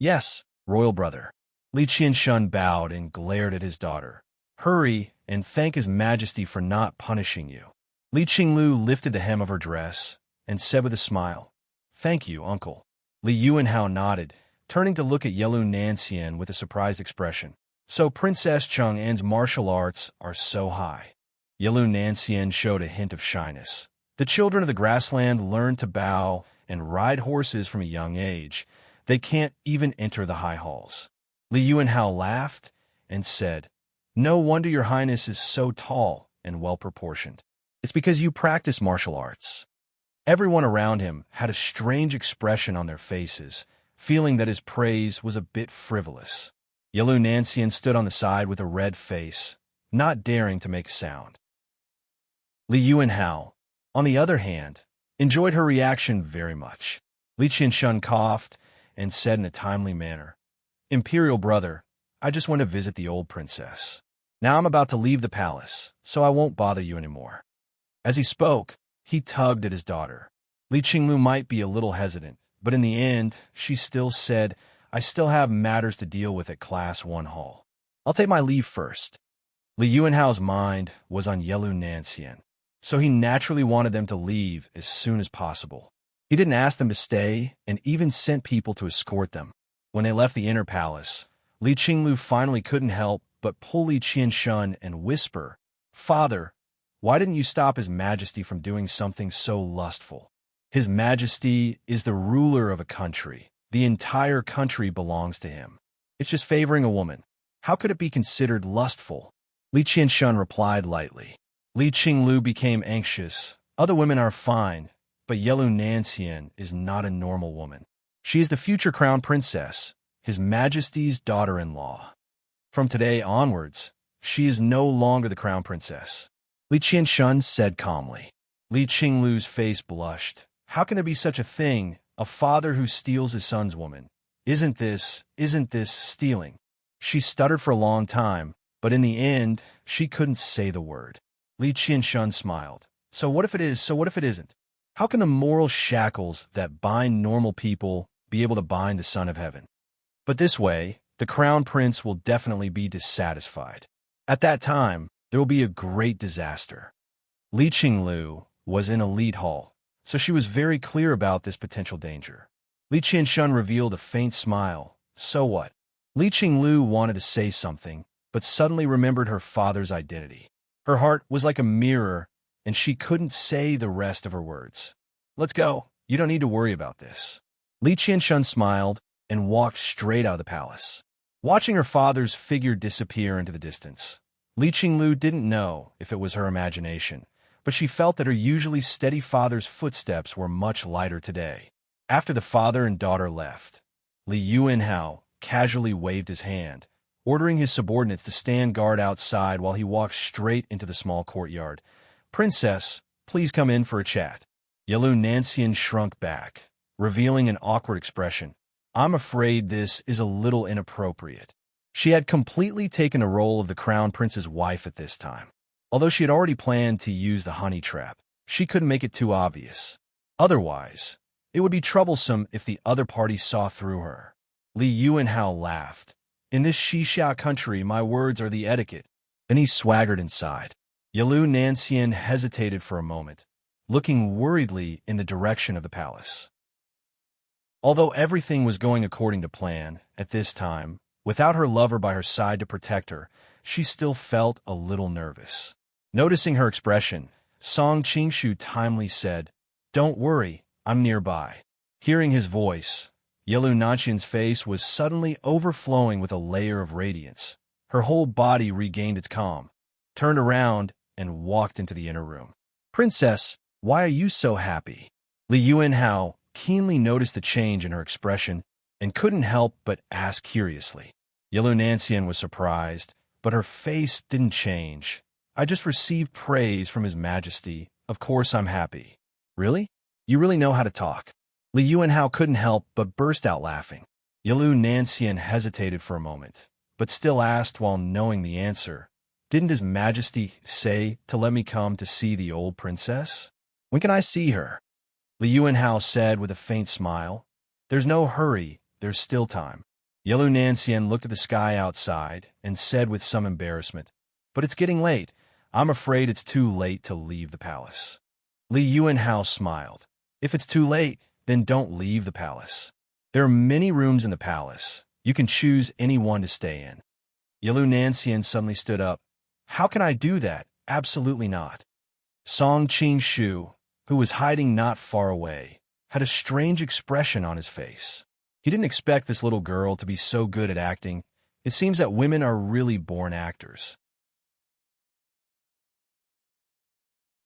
Yes, royal brother. Li Qianshun bowed and glared at his daughter. Hurry and thank His Majesty for not punishing you. Li Qinglu lifted the hem of her dress and said with a smile, "Thank you, uncle." Li Yuanhao nodded, turning to look at Yelu Nanxian with a surprised expression. "So Princess Chang'an's martial arts are so high." Yelu Nanxian showed a hint of shyness. The children of the grassland learn to bow and ride horses from a young age. They can't even enter the high halls. Li Yuanhao laughed and said, "No wonder your highness is so tall and well-proportioned. It's because you practice martial arts." Everyone around him had a strange expression on their faces, feeling that his praise was a bit frivolous. Yelu Nanxian stood on the side with a red face, not daring to make a sound. Li Yuanhao, on the other hand, enjoyed her reaction very much. Li Qianshun coughed and said in a timely manner, "Imperial brother, I just want to visit the old princess. Now I'm about to leave the palace, so I won't bother you anymore." As he spoke, he tugged at his daughter. Li Qinglu might be a little hesitant, but in the end, she still said, "I still have matters to deal with at Class 1 Hall. I'll take my leave first." Li Yuanhao's mind was on Yelu Nanxian, so he naturally wanted them to leave as soon as possible. He didn't ask them to stay and even sent people to escort them. When they left the inner palace, Li Qinglu finally couldn't help but pull Li Qianshun and whisper, "Father, why didn't you stop His Majesty from doing something so lustful? His Majesty is the ruler of a country. The entire country belongs to him. It's just favoring a woman. How could it be considered lustful?" Li Qianshun replied lightly. Li Qinglu became anxious. "Other women are fine, but Yelu Nanxian is not a normal woman. She is the future crown princess, His Majesty's daughter-in-law. From today onwards, she is no longer the crown princess." Li Qianshun said calmly. Li Qinglu's face blushed. How can there be such a thing, a father who steals his son's woman? Isn't this stealing?" She stuttered for a long time, but in the end, she couldn't say the word. Li Qianshun smiled. So what if it is? So what if it isn't? How can the moral shackles that bind normal people be able to bind the Son of Heaven? But this way, the crown prince will definitely be dissatisfied. At that time, there will be a great disaster. Li Qinglu was in elite hall, so she was very clear about this potential danger. Li Qianshun revealed a faint smile. So what? Li Qinglu wanted to say something, but suddenly remembered her father's identity. Her heart was like a mirror, and she couldn't say the rest of her words. "Let's go. You don't need to worry about this." Li Qianshun smiled and walked straight out of the palace. Watching her father's figure disappear into the distance, Li Qinglu didn't know if it was her imagination, but she felt that her usually steady father's footsteps were much lighter today. After the father and daughter left, Li Yuanhao casually waved his hand, ordering his subordinates to stand guard outside while he walked straight into the small courtyard. "Princess, please come in for a chat." Yelu Nanxian shrunk back, revealing an awkward expression. "I'm afraid this is a little inappropriate." She had completely taken the role of the crown prince's wife at this time. Although she had already planned to use the honey trap, she couldn't make it too obvious. Otherwise, it would be troublesome if the other party saw through her. Li Yuanhao laughed. In this Xixia country, my words are the etiquette. Then he swaggered inside. Yalu Nancian hesitated for a moment, looking worriedly in the direction of the palace. Although everything was going according to plan, at this time, without her lover by her side to protect her, she still felt a little nervous. Noticing her expression, Song Qingshu timely said, "Don't worry, I'm nearby." Hearing his voice, Yalu Nancian's face was suddenly overflowing with a layer of radiance. Her whole body regained its calm, turned around, and walked into the inner room. "Princess, why are you so happy?" Li Yuanhao keenly noticed the change in her expression and couldn't help but ask curiously. Yalu Nancian was surprised, but her face didn't change. "I just received praise from His Majesty. Of course I'm happy." "Really? You really know how to talk?" Li Yuanhao couldn't help but burst out laughing. Yalu Nancian hesitated for a moment, but still asked while knowing the answer, "Didn't His Majesty say to let me come to see the old princess? When can I see her?" Li Yuanhao said with a faint smile, "There's no hurry, there's still time." Yalu Nancian looked at the sky outside and said with some embarrassment, "But it's getting late. I'm afraid it's too late to leave the palace." Li Yuanhao smiled. "If it's too late, then don't leave the palace. There are many rooms in the palace. You can choose any one to stay in." Yalu Nancian suddenly stood up. "How can I do that? Absolutely not." Song Qingshu, who was hiding not far away, had a strange expression on his face. He didn't expect this little girl to be so good at acting. It seems that women are really born actors.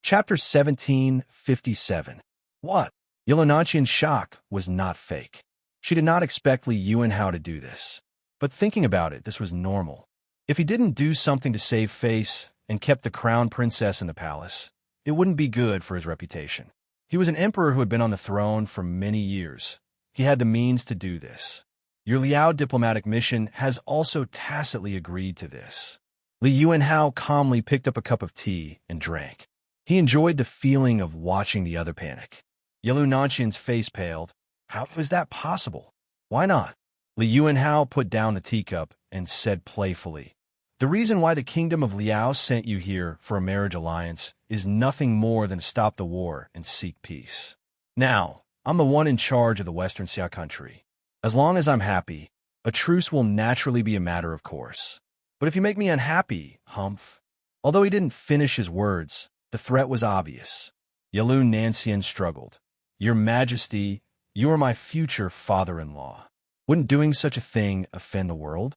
Chapter 1757. What? Yalu Nancian's shock was not fake. She did not expect Li Yuanhao to do this. But thinking about it, this was normal. If he didn't do something to save face and kept the crown princess in the palace, it wouldn't be good for his reputation. He was an emperor who had been on the throne for many years. He had the means to do this. Your Liao diplomatic mission has also tacitly agreed to this. Li Yuanhao calmly picked up a cup of tea and drank. He enjoyed the feeling of watching the other panic. Yalu Nancian's face paled. How was that possible? Why not? Li Yuanhao put down the teacup and said playfully, "The reason why the kingdom of Liao sent you here for a marriage alliance is nothing more than to stop the war and seek peace. Now, I'm the one in charge of the Western Xia country. As long as I'm happy, a truce will naturally be a matter of course. But if you make me unhappy, humph." Although he didn't finish his words, the threat was obvious. Yalu Nancian struggled. "Your Majesty, you are my future father-in-law. Wouldn't doing such a thing offend the world?"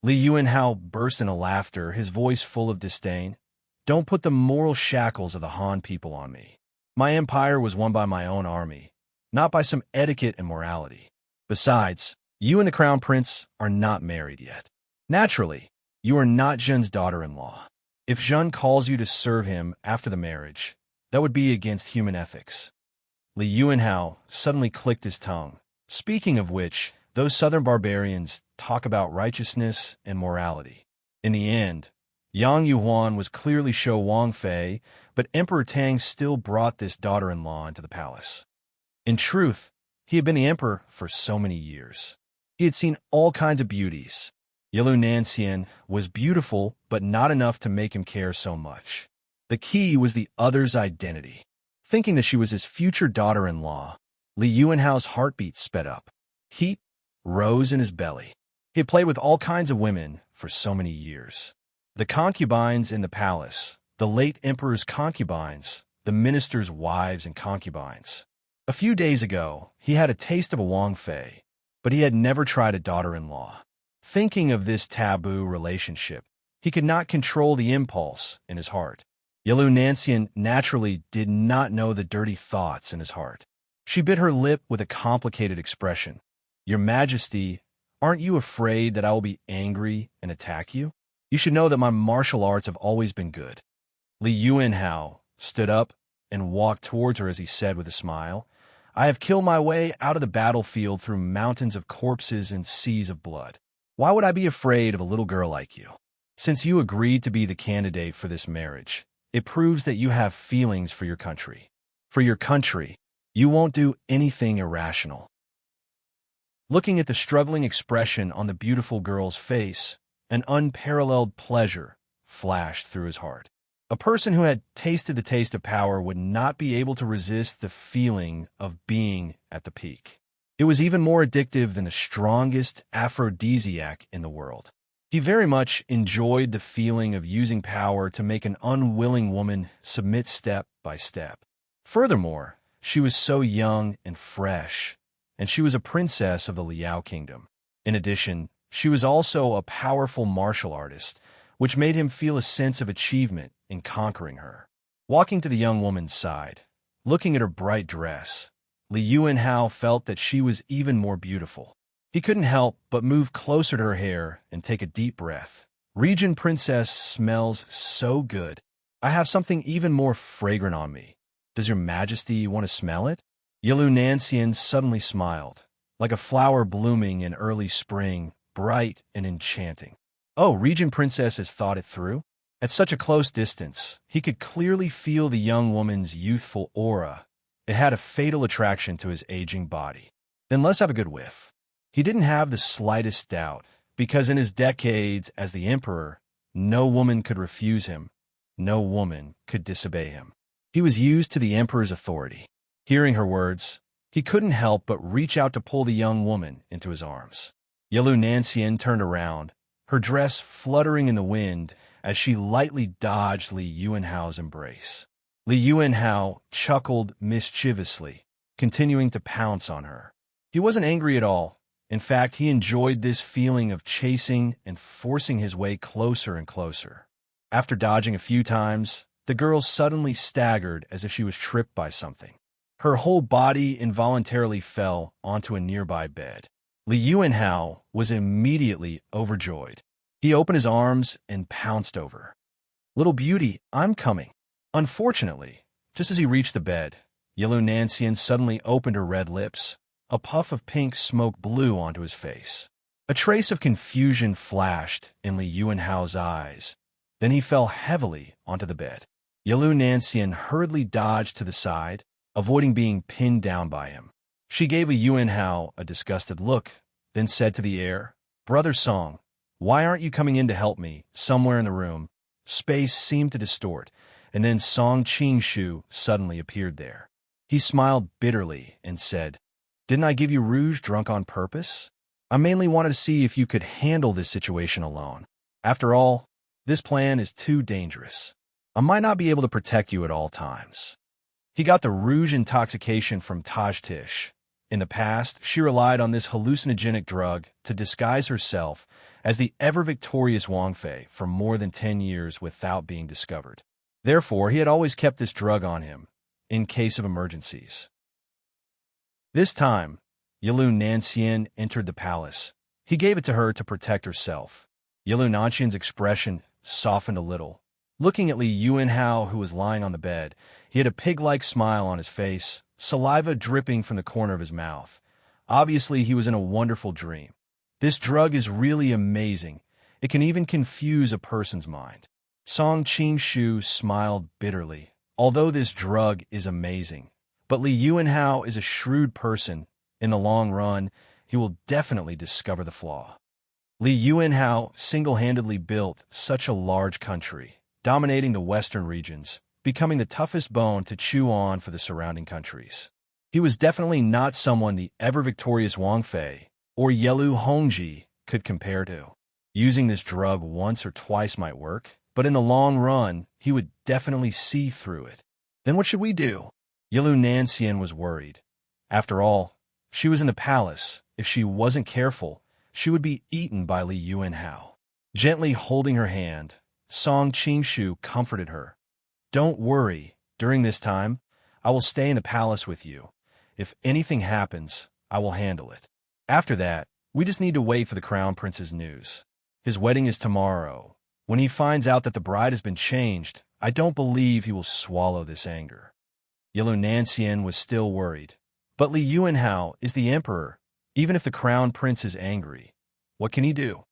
Li Yuanhao burst into laughter, his voice full of disdain. "Don't put the moral shackles of the Han people on me. My empire was won by my own army, not by some etiquette and morality. Besides, you and the crown prince are not married yet. Naturally, you are not Zhen's daughter-in-law. If Zhen calls you to serve him after the marriage, that would be against human ethics." Li Yuanhao suddenly clicked his tongue. Speaking of which, those southern barbarians talk about righteousness and morality. In the end, Yang Yuhuan was clearly Shou Wangfei, but Emperor Tang still brought this daughter-in-law into the palace. In truth, he had been the emperor for so many years. He had seen all kinds of beauties. Yalu Nancian was beautiful, but not enough to make him care so much. The key was the other's identity. Thinking that she was his future daughter-in-law, Li Yuanhao's heartbeat sped up. Heat rose in his belly. He had played with all kinds of women for so many years. The concubines in the palace, the late emperor's concubines, the minister's wives and concubines. A few days ago, he had a taste of a Wangfei, but he had never tried a daughter-in-law. Thinking of this taboo relationship, he could not control the impulse in his heart. Yalu Nancian naturally did not know the dirty thoughts in his heart. She bit her lip with a complicated expression. "Your Majesty, aren't you afraid that I will be angry and attack you? You should know that my martial arts have always been good." Li Yuanhao stood up and walked towards her as he said with a smile, "I have killed my way out of the battlefield through mountains of corpses and seas of blood. Why would I be afraid of a little girl like you? Since you agreed to be the candidate for this marriage, it proves that you have feelings for your country. For your country, you won't do anything irrational." Looking at the struggling expression on the beautiful girl's face, an unparalleled pleasure flashed through his heart. A person who had tasted the taste of power would not be able to resist the feeling of being at the peak. It was even more addictive than the strongest aphrodisiac in the world. He very much enjoyed the feeling of using power to make an unwilling woman submit step by step. Furthermore, she was so young and fresh, and she was a princess of the Liao kingdom. In addition, she was also a powerful martial artist, which made him feel a sense of achievement in conquering her. Walking to the young woman's side, looking at her bright dress, Li Yuanhao felt that she was even more beautiful. He couldn't help but move closer to her hair and take a deep breath. "Regent Princess smells so good. I have something even more fragrant on me. Does your majesty want to smell it?" Yilu Nanxian suddenly smiled, like a flower blooming in early spring, bright and enchanting. Oh, Regent Princess has thought it through? At such a close distance, he could clearly feel the young woman's youthful aura. It had a fatal attraction to his aging body. Then let's have a good whiff. He didn't have the slightest doubt, because in his decades as the emperor, no woman could refuse him. No woman could disobey him. He was used to the emperor's authority. Hearing her words, he couldn't help but reach out to pull the young woman into his arms. Yilu Nanxian turned around, her dress fluttering in the wind as she lightly dodged Li Yuanhao's embrace. Li Yuanhao chuckled mischievously, continuing to pounce on her. He wasn't angry at all. In fact, he enjoyed this feeling of chasing and forcing his way closer and closer. After dodging a few times, the girl suddenly staggered as if she was tripped by something. Her whole body involuntarily fell onto a nearby bed. Li Yuanhao was immediately overjoyed. He opened his arms and pounced over her. "Little beauty, I'm coming." Unfortunately, just as he reached the bed, Yilu Nanxian suddenly opened her red lips. A puff of pink smoke blew onto his face. A trace of confusion flashed in Li Yuanhao's eyes. Then he fell heavily onto the bed. Yilu Nanxian hurriedly dodged to the side, avoiding being pinned down by him. She gave Li Yuanhao a disgusted look, then said to the air, "Brother Song, why aren't you coming in to help me?" Somewhere in the room, space seemed to distort, and then Song Qingshu suddenly appeared there. He smiled bitterly and said, "Didn't I give you rouge drunk on purpose? I mainly wanted to see if you could handle this situation alone. After all, this plan is too dangerous. I might not be able to protect you at all times." He got the rouge intoxication from Taj Tish. In the past, she relied on this hallucinogenic drug to disguise herself as the ever-victorious Wang Fei for more than 10 years without being discovered. Therefore, he had always kept this drug on him, in case of emergencies. This time, Yilu Nanxian entered the palace. He gave it to her to protect herself. Yilu Nanxian's expression softened a little. Looking at Li Yuanhao, who was lying on the bed, he had a pig-like smile on his face, saliva dripping from the corner of his mouth. Obviously, he was in a wonderful dream. This drug is really amazing. It can even confuse a person's mind. Song Qingshu smiled bitterly. Although this drug is amazing, but Li Yuanhao is a shrewd person. In the long run, he will definitely discover the flaw. Li Yuanhao single-handedly built such a large country, dominating the western regions, becoming the toughest bone to chew on for the surrounding countries. He was definitely not someone the ever-victorious Wang Fei or Yelu Hongji could compare to. Using this drug once or twice might work, but in the long run, he would definitely see through it. Then what should we do? Yilu Nanxian was worried. After all, she was in the palace. If she wasn't careful, she would be eaten by Li Yuanhao. Gently holding her hand, Song Qingshu comforted her. "Don't worry. During this time, I will stay in the palace with you. If anything happens, I will handle it. After that, we just need to wait for the crown prince's news. His wedding is tomorrow. When he finds out that the bride has been changed, I don't believe he will swallow this anger." Yilu Nanxian was still worried. But Li Yuanhao is the emperor. Even if the crown prince is angry, what can he do?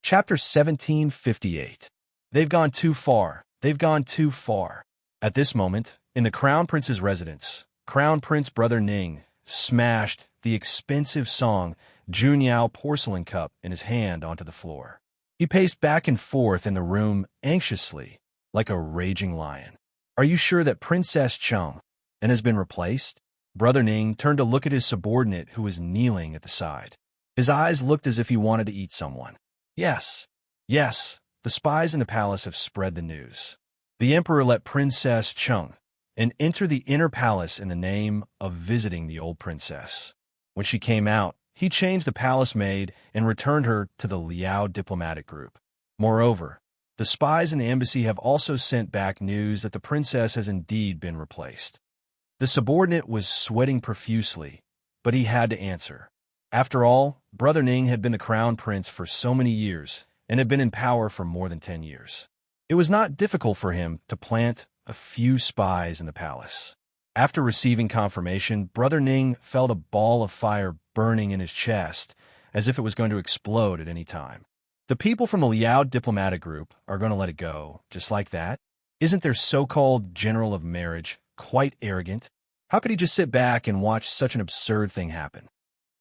Chapter 1758. They've gone too far. They've gone too far. At this moment, in the crown prince's residence, Crown Prince Brother Ning smashed the expensive Song Junyao porcelain cup in his hand onto the floor. He paced back and forth in the room anxiously, like a raging lion. "Are you sure that Princess Chung and has been replaced?" Brother Ning turned to look at his subordinate who was kneeling at the side. His eyes looked as if he wanted to eat someone. "Yes, yes, the spies in the palace have spread the news. The emperor let Princess Chung and enter the inner palace in the name of visiting the old princess. When she came out, he changed the palace maid and returned her to the Liao diplomatic group. Moreover, the spies in the embassy have also sent back news that the princess has indeed been replaced." The subordinate was sweating profusely, but he had to answer. After all, Brother Ning had been the crown prince for so many years and had been in power for more than 10 years. It was not difficult for him to plant a few spies in the palace. After receiving confirmation, Brother Ning felt a ball of fire burning in his chest, as if it was going to explode at any time. The people from the Liao diplomatic group are going to let it go, just like that? Isn't their so-called general of marriage quite arrogant? How could he just sit back and watch such an absurd thing happen?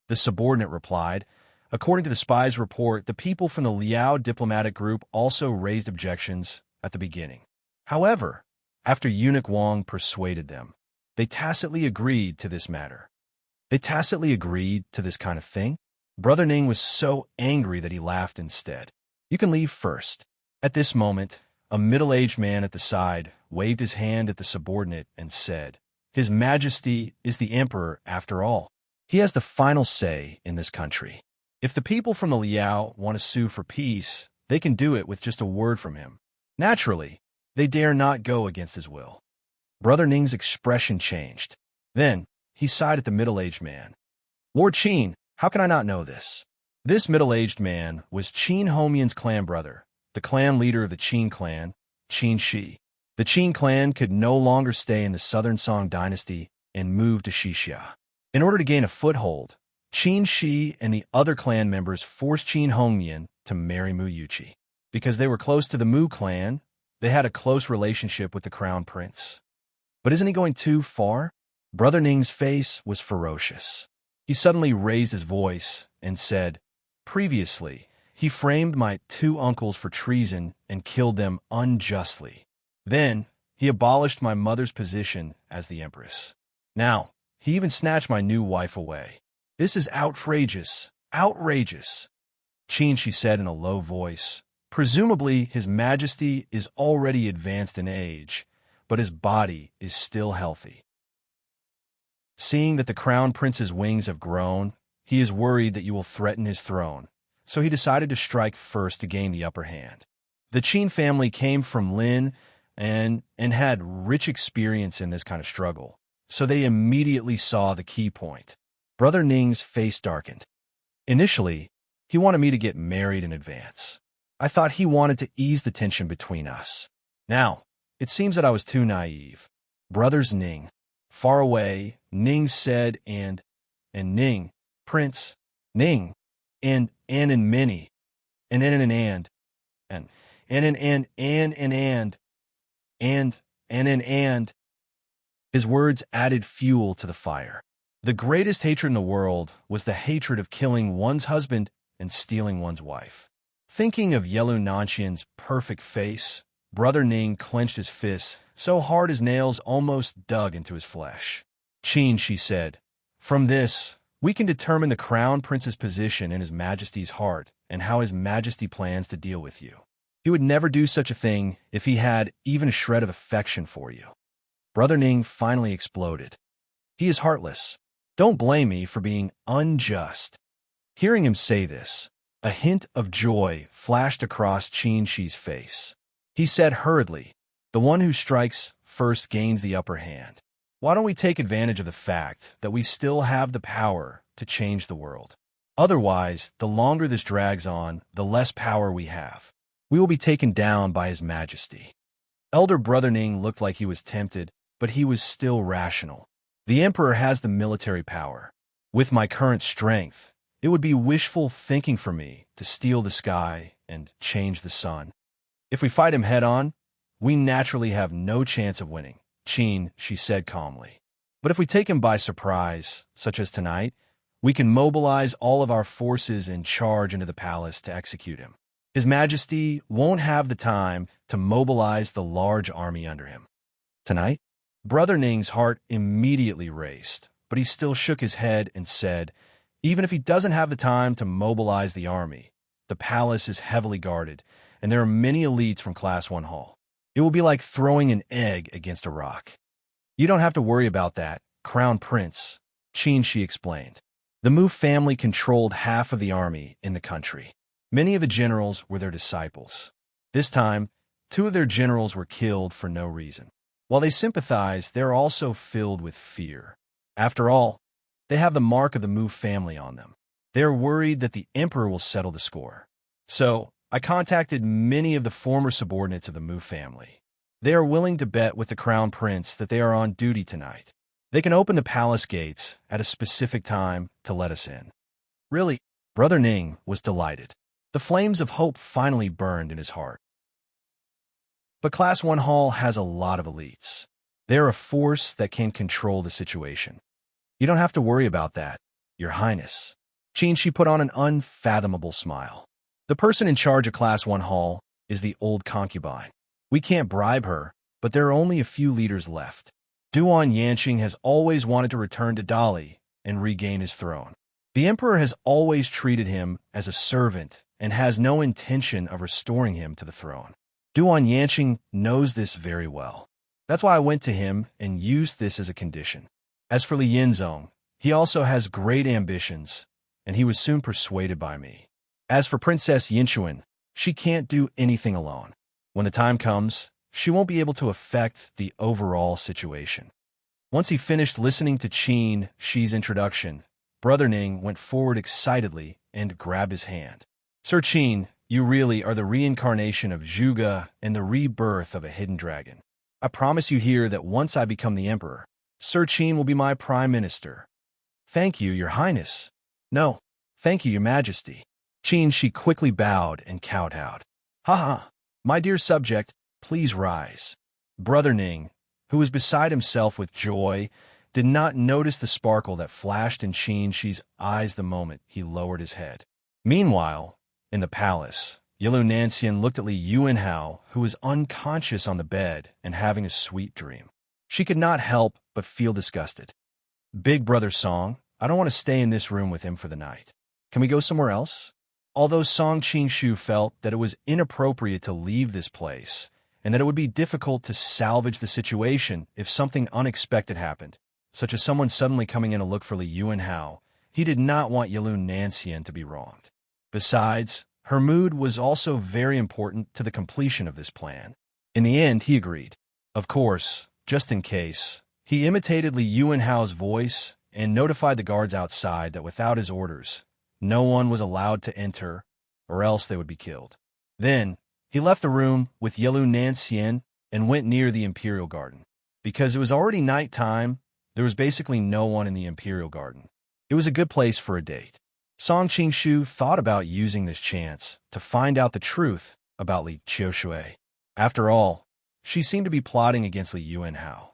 The subordinate replied, "According to the spy's report, the people from the Liao diplomatic group also raised objections at the beginning. However, after Eunuch Wang persuaded them, they tacitly agreed to this matter." They tacitly agreed to this kind of thing? Brother Ning was so angry that he laughed instead. "You can leave first." At this moment, a middle-aged man at the side waved his hand at the subordinate and said, "His Majesty is the emperor after all. He has the final say in this country. If the people from the Liao want to sue for peace, they can do it with just a word from him. Naturally, they dare not go against his will." Brother Ning's expression changed. Then, he sighed at the middle-aged man. "Lord Qin, how can I not know this?" This middle-aged man was Qin Homian's clan brother, the clan leader of the Qin clan, Qin Shi. The Qin clan could no longer stay in the southern Song dynasty and moved to Xixia. In order to gain a foothold, Qin Shi and the other clan members forced Qin Hongmian to marry Mu Yuqi. Because they were close to the Mu clan, they had a close relationship with the crown prince. But isn't he going too far? Brother Ning's face was ferocious. He suddenly raised his voice and said, "Previously, he framed my 2 uncles for treason and killed them unjustly. Then, he abolished my mother's position as the empress. Now, he even snatched my new wife away. This is outrageous, outrageous." "Qin," she said in a low voice, "presumably His Majesty is already advanced in age, but his body is still healthy. Seeing that the crown prince's wings have grown, he is worried that you will threaten his throne, so he decided to strike first to gain the upper hand. The Qin family came from Lin and had rich experience in this kind of struggle, so they immediately saw the key point." Brother Ning's face darkened. "Initially, he wanted me to get married in advance. I thought he wanted to ease the tension between us. Now, it seems that I was too naive." "Brothers Ning." Far away, Ning said, and Ning, Prince, Ning, and many, and. His words added fuel to the fire. The greatest hatred in the world was the hatred of killing one's husband and stealing one's wife. Thinking of Yelu Nanxian's perfect face, Brother Ning clenched his fists so hard his nails almost dug into his flesh. "Qin," she said, "from this, we can determine the crown prince's position in His Majesty's heart and how His Majesty plans to deal with you. He would never do such a thing if he had even a shred of affection for you." Brother Ning finally exploded. "He is heartless. Don't blame me for being unjust." Hearing him say this, a hint of joy flashed across Qin Shi's face. He said hurriedly, "The one who strikes first gains the upper hand. Why don't we take advantage of the fact that we still have the power to change the world? Otherwise, the longer this drags on, the less power we have. We will be taken down by His Majesty." Elder Brother Ning looked like he was tempted, but he was still rational. "The Emperor has the military power. With my current strength, it would be wishful thinking for me to steal the sky and change the sun. If we fight him head-on, we naturally have no chance of winning." "Qin," she said calmly, But if we take him by surprise, such as tonight, we can mobilize all of our forces and charge into the palace to execute him. His Majesty won't have the time to mobilize the large army under him. Tonight? Brother Ning's heart immediately raced, but he still shook his head and said, even if he doesn't have the time to mobilize the army, the palace is heavily guarded, and there are many elites from Class 1 Hall. It will be like throwing an egg against a rock. You don't have to worry about that, Crown Prince, Qin Shi explained. The Mu family controlled half of the army in the country. Many of the generals were their disciples. This time, 2 of their generals were killed for no reason. While they sympathize, they're also filled with fear. After all, they have the mark of the Mu family on them. They're worried that the emperor will settle the score. So, I contacted many of the former subordinates of the Mu family. They are willing to bet with the Crown Prince that they are on duty tonight. They can open the palace gates at a specific time to let us in. Really, Brother Ning was delighted. The flames of hope finally burned in his heart. But Class 1 Hall has a lot of elites. They're a force that can control the situation. You don't have to worry about that, Your Highness. Qin Shi put on an unfathomable smile. The person in charge of Class 1 Hall is the old concubine. We can't bribe her, but there are only a few leaders left. Duan Yanqing has always wanted to return to Dali and regain his throne. The emperor has always treated him as a servant and has no intention of restoring him to the throne. Duan Yanqing knows this very well. That's why I went to him and used this as a condition. As for Li Yinzong, he also has great ambitions, and he was soon persuaded by me. As for Princess Yinchuan, she can't do anything alone. When the time comes, she won't be able to affect the overall situation. Once he finished listening to Qin Shi's introduction, Brother Ning went forward excitedly and grabbed his hand. Sir Qin, you really are the reincarnation of Zhuge and the rebirth of a hidden dragon. I promise you here that once I become the emperor, Sir Qin will be my prime minister. Thank you, Your Highness. No, thank you, Your Majesty. Qin Shi quickly bowed and kowtowed. Ha! My dear subject, please rise. Brother Ning, who was beside himself with joy, did not notice the sparkle that flashed in Qin Shi's eyes the moment he lowered his head. Meanwhile, in the palace, Yilu Nanxian looked at Li Yuanhao, who was unconscious on the bed and having a sweet dream. She could not help but feel disgusted. Big Brother Song, I don't want to stay in this room with him for the night. Can we go somewhere else? Although Song Qinshu felt that it was inappropriate to leave this place, and that it would be difficult to salvage the situation if something unexpected happened, such as someone suddenly coming in to look for Li Yuanhao, he did not want Yilu Nanxian to be wronged. Besides, her mood was also very important to the completion of this plan. In the end, he agreed. Of course, just in case, he imitated Li Yuanhao's voice and notified the guards outside that without his orders, no one was allowed to enter, or else they would be killed. Then, he left the room with Yilu Nanxian and went near the Imperial Garden. Because it was already night time, there was basically no one in the Imperial Garden. It was a good place for a date. Song Qingshu thought about using this chance to find out the truth about Li Qiushui. After all, she seemed to be plotting against Li Yuanhao.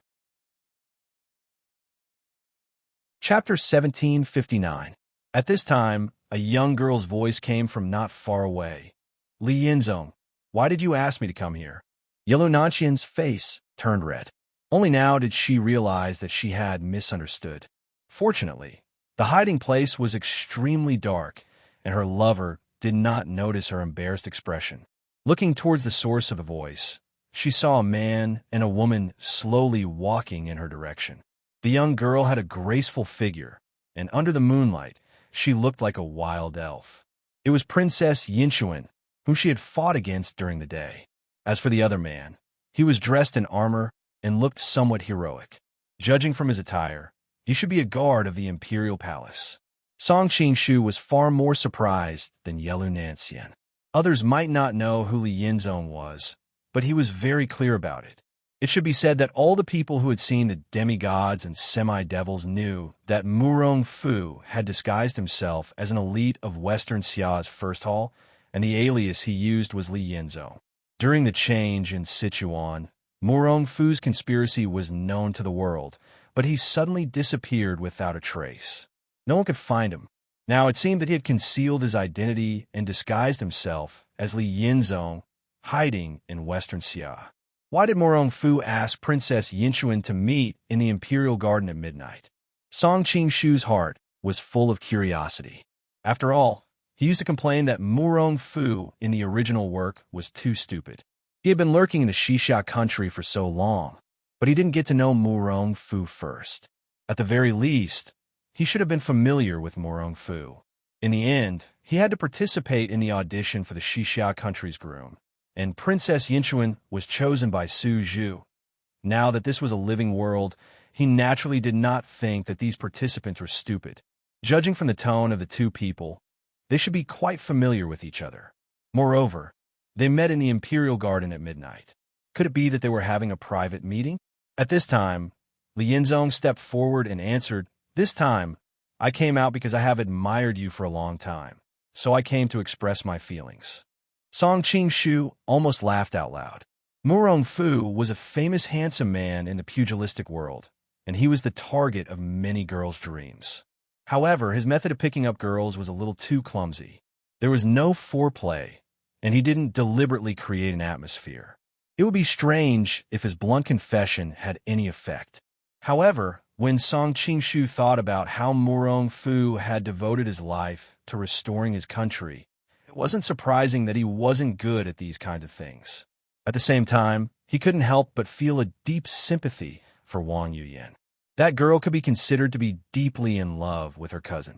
Chapter 1759. At this time, a young girl's voice came from not far away. Li Yinzong, why did you ask me to come here? Yilu Nanxian's face turned red. Only now did she realize that she had misunderstood. Fortunately, the hiding place was extremely dark, and her lover did not notice her embarrassed expression. Looking towards the source of the voice, she saw a man and a woman slowly walking in her direction. The young girl had a graceful figure, and under the moonlight, she looked like a wild elf. It was Princess Yinchuan, whom she had fought against during the day. As for the other man, he was dressed in armor and looked somewhat heroic. Judging from his attire, he should be a guard of the Imperial Palace. Song Qingshu was far more surprised than Yilu Nanxian. Others might not know who Li Yinzong was, but he was very clear about it. It should be said that all the people who had seen the demigods and semi-devils knew that Murong Fu had disguised himself as an elite of Western Xia's first hall, and the alias he used was Li Yinzong. During the change in Sichuan, Murong Fu's conspiracy was known to the world, but he suddenly disappeared without a trace. No one could find him. Now it seemed that he had concealed his identity and disguised himself as Li Yinzong, hiding in western Xia. Why did Morong Fu ask Princess Yinchuan to meet in the imperial garden at midnight? Song Qingshu's heart was full of curiosity. After all, he used to complain that Morong Fu in the original work was too stupid. He had been lurking in the Xixia country for so long, but he didn't get to know Morong Fu first. At the very least, he should have been familiar with Morong Fu. In the end, he had to participate in the audition for the Xixia country's groom, and Princess Yinchuan was chosen by Su Zhu. Now that this was a living world, he naturally did not think that these participants were stupid. Judging from the tone of the two people, they should be quite familiar with each other. Moreover, they met in the imperial garden at midnight. Could it be that they were having a private meeting? At this time, Li Yinzong stepped forward and answered, "This time, I came out because I have admired you for a long time, so I came to express my feelings." Song Qingshu almost laughed out loud. Morong Fu was a famous handsome man in the pugilistic world, and he was the target of many girls' dreams. However, his method of picking up girls was a little too clumsy. There was no foreplay, and he didn't deliberately create an atmosphere. It would be strange if his blunt confession had any effect. However, when Song Qingshu thought about how Morong Fu had devoted his life to restoring his country, it wasn't surprising that he wasn't good at these kinds of things. At the same time, he couldn't help but feel a deep sympathy for Wang Yuyan. That girl could be considered to be deeply in love with her cousin.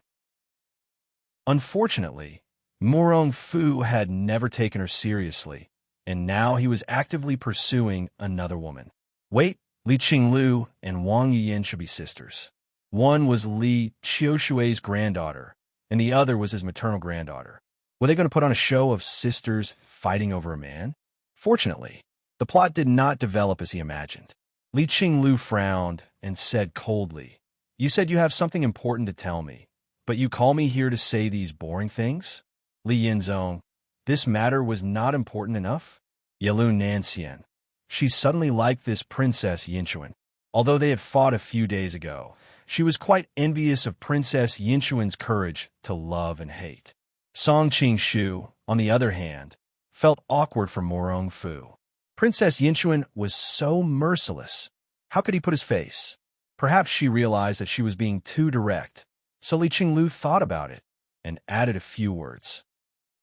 Unfortunately, Morong Fu had never taken her seriously, and now he was actively pursuing another woman. Wait, Li Qinglu and Wang Yuyan should be sisters. One was Li Qiushui's granddaughter, and the other was his maternal granddaughter. Were they going to put on a show of sisters fighting over a man? Fortunately, the plot did not develop as he imagined. Li Qinglu frowned and said coldly, "You said you have something important to tell me, but you call me here to say these boring things?" Li Yinzong, this matter was not important enough? Yalu Nanxian. She suddenly liked this Princess Yinchuan. Although they had fought a few days ago, she was quite envious of Princess Yinchuan's courage to love and hate. Song Qingshu, on the other hand, felt awkward for Morong Fu. Princess Yinchuan was so merciless. How could he put his face? Perhaps she realized that she was being too direct, so Li Qinglu thought about it and added a few words.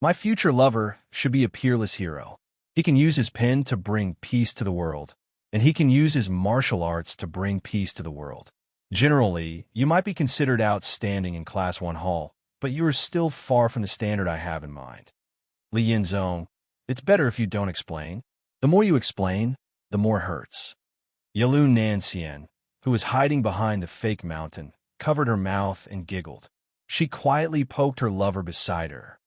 "My future lover should be a peerless hero. He can use his pen to bring peace to the world, and he can use his martial arts to bring peace to the world. Generally, you might be considered outstanding in Class 1 Hall, but you are still far from the standard I have in mind." Li Yinzong, it's better if you don't explain. The more you explain, the more it hurts. Yalu Nanxian, who was hiding behind the fake mountain, covered her mouth and giggled. She quietly poked her lover beside her.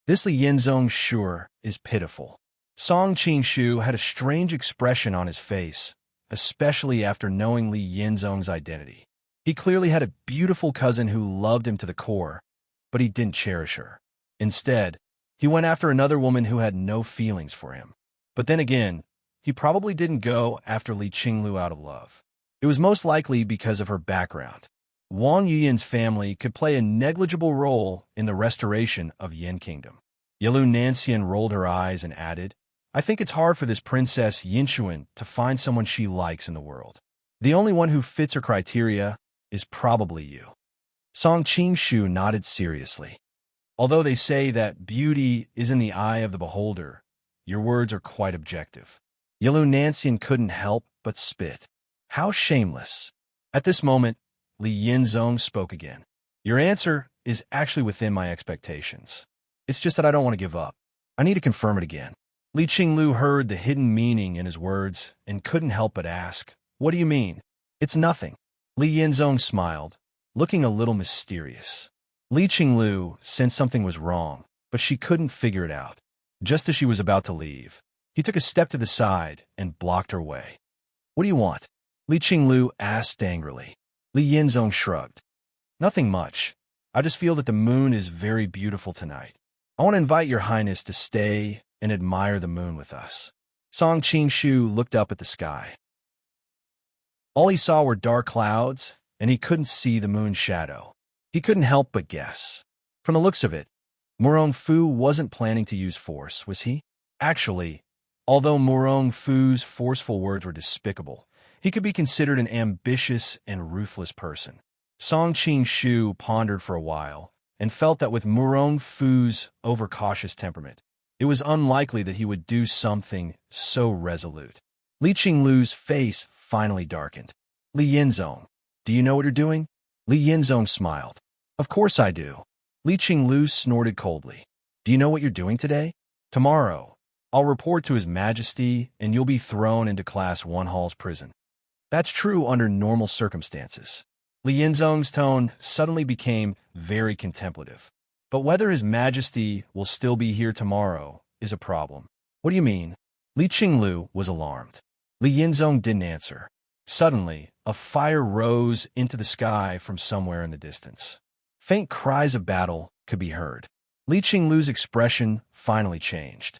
This Li Yinzong sure is pitiful. Song Qingshu had a strange expression on his face, especially after knowing Li Yinzong's identity. He clearly had a beautiful cousin who loved him to the core, but he didn't cherish her. Instead, he went after another woman who had no feelings for him. But then again, he probably didn't go after Li Qinglu out of love. It was most likely because of her background. Wang Yuyan's family could play a negligible role in the restoration of Yin Kingdom. Yalu Nanxian rolled her eyes and added, "I think it's hard for this Princess Yinchuan to find someone she likes in the world. The only one who fits her criteria is probably you." Song Qingshu nodded seriously. "Although they say that beauty is in the eye of the beholder, your words are quite objective." Yalu Nanxian couldn't help but spit. How shameless. At this moment, Li Yinzong spoke again. "Your answer is actually within my expectations. It's just that I don't want to give up. I need to confirm it again." Li Qinglu heard the hidden meaning in his words and couldn't help but ask, "What do you mean?" "It's nothing." Li Yinzong smiled, looking a little mysterious. Li Qinglu sensed something was wrong, but she couldn't figure it out. Just as she was about to leave, he took a step to the side and blocked her way. "What do you want?" Li Qinglu asked angrily. Li Yinzong shrugged. "Nothing much. I just feel that the moon is very beautiful tonight. I want to invite your highness to stay and admire the moon with us." Song Qingshu looked up at the sky. All he saw were dark clouds, and he couldn't see the moon's shadow. He couldn't help but guess. From the looks of it, Murong Fu wasn't planning to use force, was he? Actually, although Murong Fu's forceful words were despicable, he could be considered an ambitious and ruthless person. Song Qing-shu pondered for a while and felt that with Murong Fu's overcautious temperament, it was unlikely that he would do something so resolute. Li Qinglu's face finally darkened. Li Yinzong, do you know what you're doing? Li Yinzong smiled. Of course I do. Li Qinglu snorted coldly. Do you know what you're doing today? Tomorrow, I'll report to His Majesty and you'll be thrown into Class 1 Hall's prison. That's true under normal circumstances. Li Yinzong's tone suddenly became very contemplative. But whether His Majesty will still be here tomorrow is a problem. What do you mean? Li Qinglu was alarmed. Li Yinzong didn't answer. Suddenly, a fire rose into the sky from somewhere in the distance. Faint cries of battle could be heard. Li Qinglu's expression finally changed.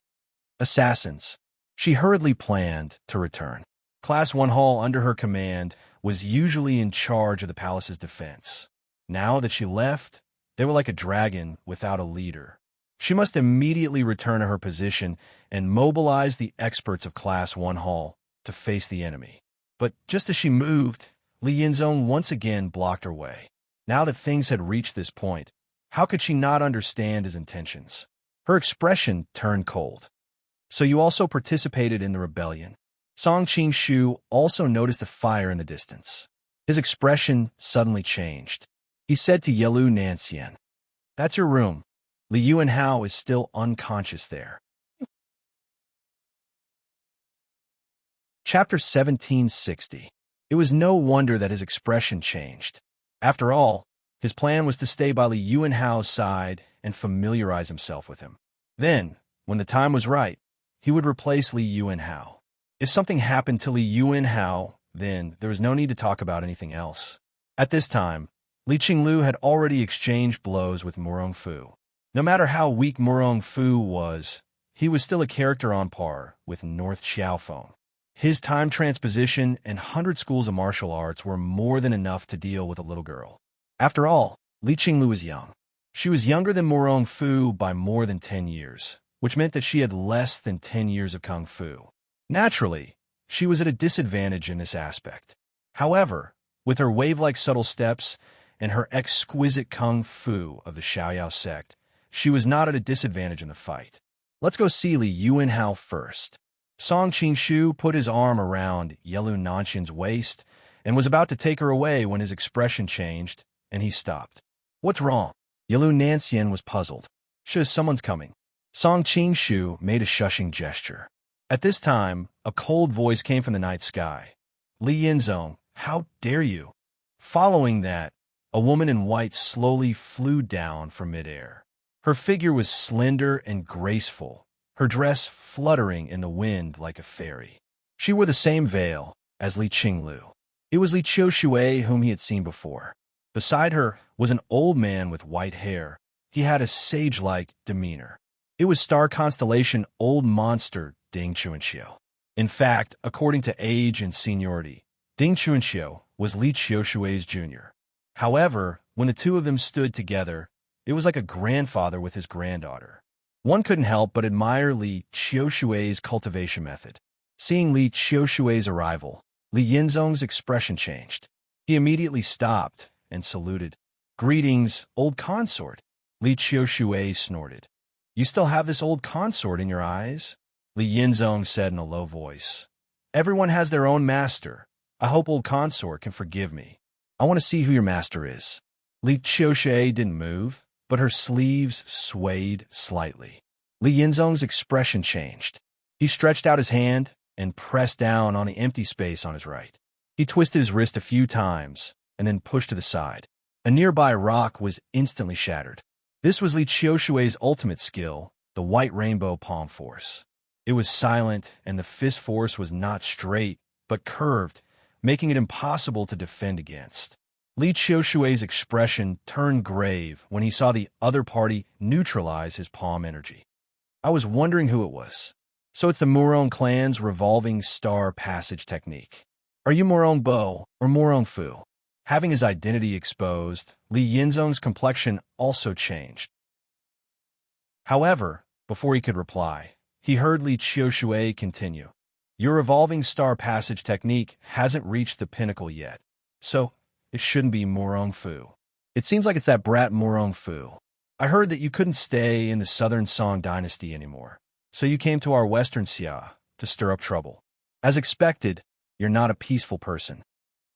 Assassins. She hurriedly planned to return. Class 1 Hall under her command was usually in charge of the palace's defense. Now that she left, they were like a dragon without a leader. She must immediately return to her position and mobilize the experts of Class 1 Hall to face the enemy. But just as she moved, Li Yinzong once again blocked her way. Now that things had reached this point, how could she not understand his intentions? Her expression turned cold. So you also participated in the rebellion? Song Qing-shu also noticed a fire in the distance. His expression suddenly changed. He said to Yelu Nanxian, "That's your room. Li Yuanhao is still unconscious there." Chapter 1760. It was no wonder that his expression changed. After all, his plan was to stay by Li Yuanhao's side and familiarize himself with him. Then, when the time was right, he would replace Li Yuanhao. If something happened to Li Yuanhao, then there was no need to talk about anything else. At this time, Li Qinglu had already exchanged blows with Murong Fu. No matter how weak Murong Fu was, he was still a character on par with North Xiaofeng. His time transposition and 100 schools of martial arts were more than enough to deal with a little girl. After all, Li Qinglu was young. She was younger than Murong Fu by more than 10 years, which meant that she had less than 10 years of kung fu. Naturally, she was at a disadvantage in this aspect. However, with her wave-like subtle steps and her exquisite kung fu of the Xiaoyao sect, she was not at a disadvantage in the fight. Let's go see Li Yuanhao first. Song Qing-shu put his arm around Yelu Nanxian's waist and was about to take her away when his expression changed, and he stopped. What's wrong? Yelu Nanxian was puzzled. Shush, someone's coming. Song Qing-shu made a shushing gesture. At this time, a cold voice came from the night sky. Li Yinzong, how dare you? Following that, a woman in white slowly flew down from midair. Her figure was slender and graceful, her dress fluttering in the wind like a fairy. She wore the same veil as Li Qinglu. It was Li Qiushui whom he had seen before. Beside her was an old man with white hair. He had a sage-like demeanor. It was star constellation Old Monster Ding Chuanxiu. In fact, according to age and seniority, Ding Chuanxiu was Li Qiushui's junior. However, when the two of them stood together, it was like a grandfather with his granddaughter. One couldn't help but admire Li Qiushui's cultivation method. Seeing Li Qiushui's arrival, Li Yinzong's expression changed. He immediately stopped and saluted. "Greetings, old consort." Li Qiushui snorted. "You still have this old consort in your eyes?" Li Yinzong said in a low voice. "Everyone has their own master. I hope old consort can forgive me. I want to see who your master is." Li Qiushui didn't move, but her sleeves swayed slightly. Li Yinzong's expression changed. He stretched out his hand and pressed down on the empty space on his right. He twisted his wrist a few times and then pushed to the side. A nearby rock was instantly shattered. This was Li Qiushui's ultimate skill, the White Rainbow Palm Force. It was silent, and the fist force was not straight, but curved, making it impossible to defend against. Li Qiushui's expression turned grave when he saw the other party neutralize his palm energy. I was wondering who it was. So it's the Murong clan's revolving star passage technique. Are you Morong Bo or Morong Fu? Having his identity exposed, Li Yinzong's complexion also changed. However, before he could reply, he heard Li Qiushui continue. Your evolving star passage technique hasn't reached the pinnacle yet, so it shouldn't be Morong Fu. It seems like it's that brat Morong Fu. I heard that you couldn't stay in the Southern Song dynasty anymore, so you came to our Western Xia to stir up trouble. As expected, you're not a peaceful person.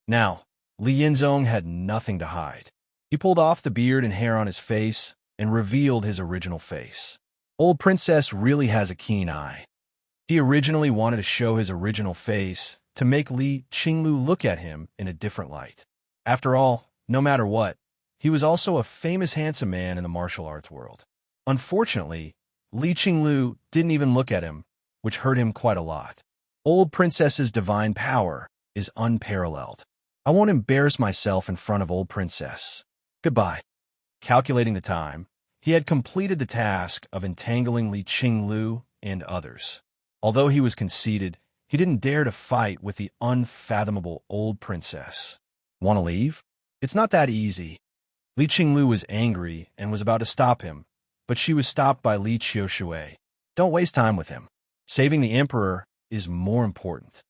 Now, Li Yinzong had nothing to hide. He pulled off the beard and hair on his face and revealed his original face. Old Princess really has a keen eye. He originally wanted to show his original face to make Li Qinglu look at him in a different light. After all, no matter what, he was also a famous handsome man in the martial arts world. Unfortunately, Li Qinglu didn't even look at him, which hurt him quite a lot. Old Princess's divine power is unparalleled. I won't embarrass myself in front of Old Princess. Goodbye. Calculating the time, he had completed the task of entangling Li Qinglu and others. Although he was conceited, he didn't dare to fight with the unfathomable Old Princess. Want to leave? It's not that easy. Li Qinglu was angry and was about to stop him, but she was stopped by Li Qiushui. Don't waste time with him. Saving the emperor is more important.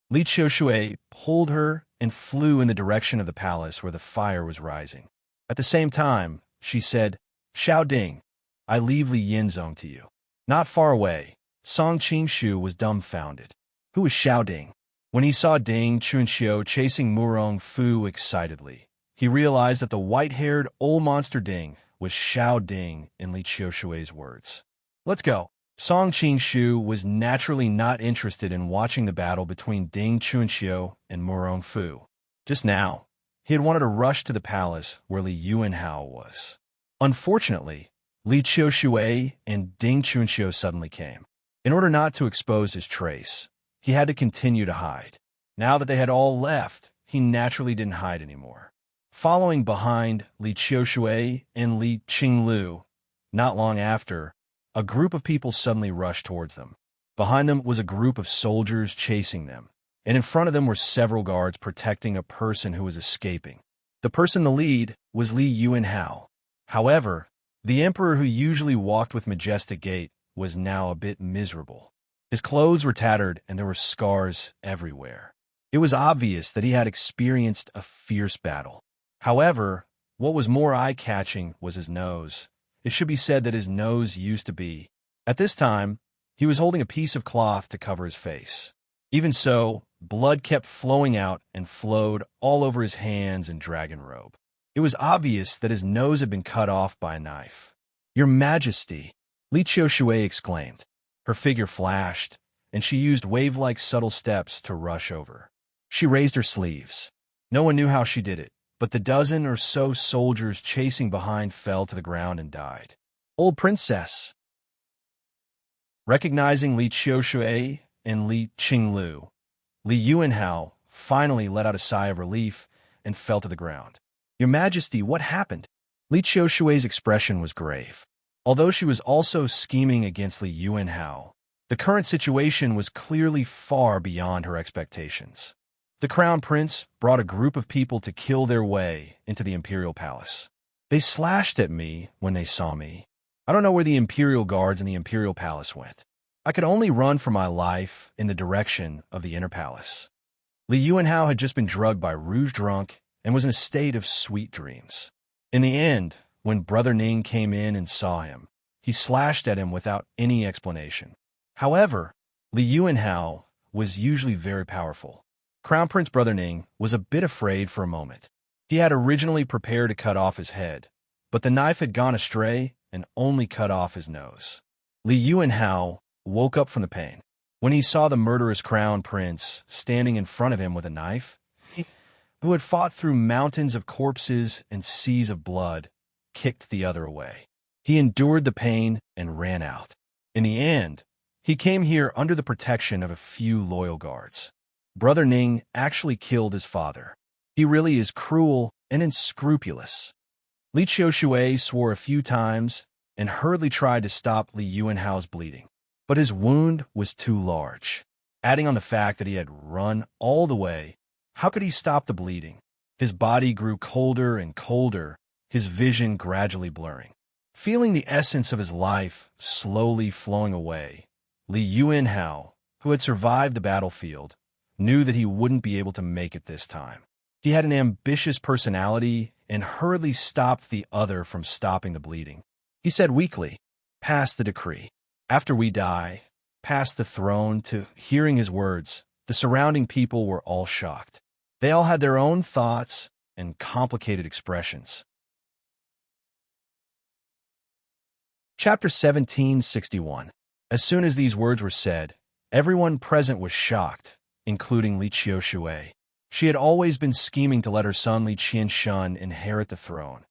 Li Qiushui pulled her and flew in the direction of the palace where the fire was rising. At the same time, she said, Xiao Ding, I leave Li Yinzong to you. Not far away, Song Qingshu was dumbfounded. Who was Xiao Ding? When he saw Ding Chunxiu chasing Murong Fu excitedly, he realized that the white-haired old monster Ding was Xiao Ding in Li Qiushui's words. Let's go. Song Qingshu was naturally not interested in watching the battle between Ding Chunxiu and Murong Fu. Just now, he had wanted to rush to the palace where Li Yuanhao was. Unfortunately, Li Qiushui and Ding Chunxiu suddenly came. In order not to expose his trace, he had to continue to hide. Now that they had all left, he naturally didn't hide anymore. Following behind Li Qiushui and Li Qinglu, not long after, a group of people suddenly rushed towards them. Behind them was a group of soldiers chasing them, and in front of them were several guards protecting a person who was escaping. The person in the lead was Li Yuanhao. However, the emperor who usually walked with majestic gait was now a bit miserable. His clothes were tattered and there were scars everywhere. It was obvious that he had experienced a fierce battle. However, what was more eye-catching was his nose. It should be said that his nose used to be. At this time, he was holding a piece of cloth to cover his face. Even so, blood kept flowing out and flowed all over his hands and dragon robe. It was obvious that his nose had been cut off by a knife. Your Majesty, Li Qiushui exclaimed. Her figure flashed, and she used wave-like subtle steps to rush over. She raised her sleeves. No one knew how she did it, but the dozen or so soldiers chasing behind fell to the ground and died. Old Princess. Recognizing Li Qiushui and Li Qinglu, Li Yuanhao finally let out a sigh of relief and fell to the ground. Your Majesty, what happened? Li Qiushui's expression was grave. Although she was also scheming against Li Yuanhao, the current situation was clearly far beyond her expectations. The crown prince brought a group of people to kill their way into the imperial palace. They slashed at me when they saw me. I don't know where the imperial guards in the imperial palace went. I could only run for my life in the direction of the inner palace. Li Yuanhao had just been drugged by Rouge Drunk and was in a state of sweet dreams. In the end, when Brother Ning came in and saw him, he slashed at him without any explanation. However, Li Yuanhao was usually very powerful. Crown Prince Brother Ning was a bit afraid for a moment. He had originally prepared to cut off his head, but the knife had gone astray and only cut off his nose. Li Yuanhao woke up from the pain. When he saw the murderous crown prince standing in front of him with a knife, who had fought through mountains of corpses and seas of blood, kicked the other away. He endured the pain and ran out. In the end, he came here under the protection of a few loyal guards. Brother Ning actually killed his father. He really is cruel and unscrupulous. Li Qiushui swore a few times and hurriedly tried to stop Li Yuanhao's bleeding, but his wound was too large. Adding on the fact that he had run all the way How could he stop the bleeding? His body grew colder and colder, his vision gradually blurring. Feeling the essence of his life slowly flowing away, Li Yuanhao, who had survived the battlefield, knew that he wouldn't be able to make it this time. He had an ambitious personality and hurriedly stopped the other from stopping the bleeding. He said weakly, "Pass the decree. After we die, pass the throne." To hearing his words, the surrounding people were all shocked. They all had their own thoughts and complicated expressions. Chapter 1761. As soon as these words were said, everyone present was shocked, including Li Qiushui. She had always been scheming to let her son Li Qianshun inherit the throne,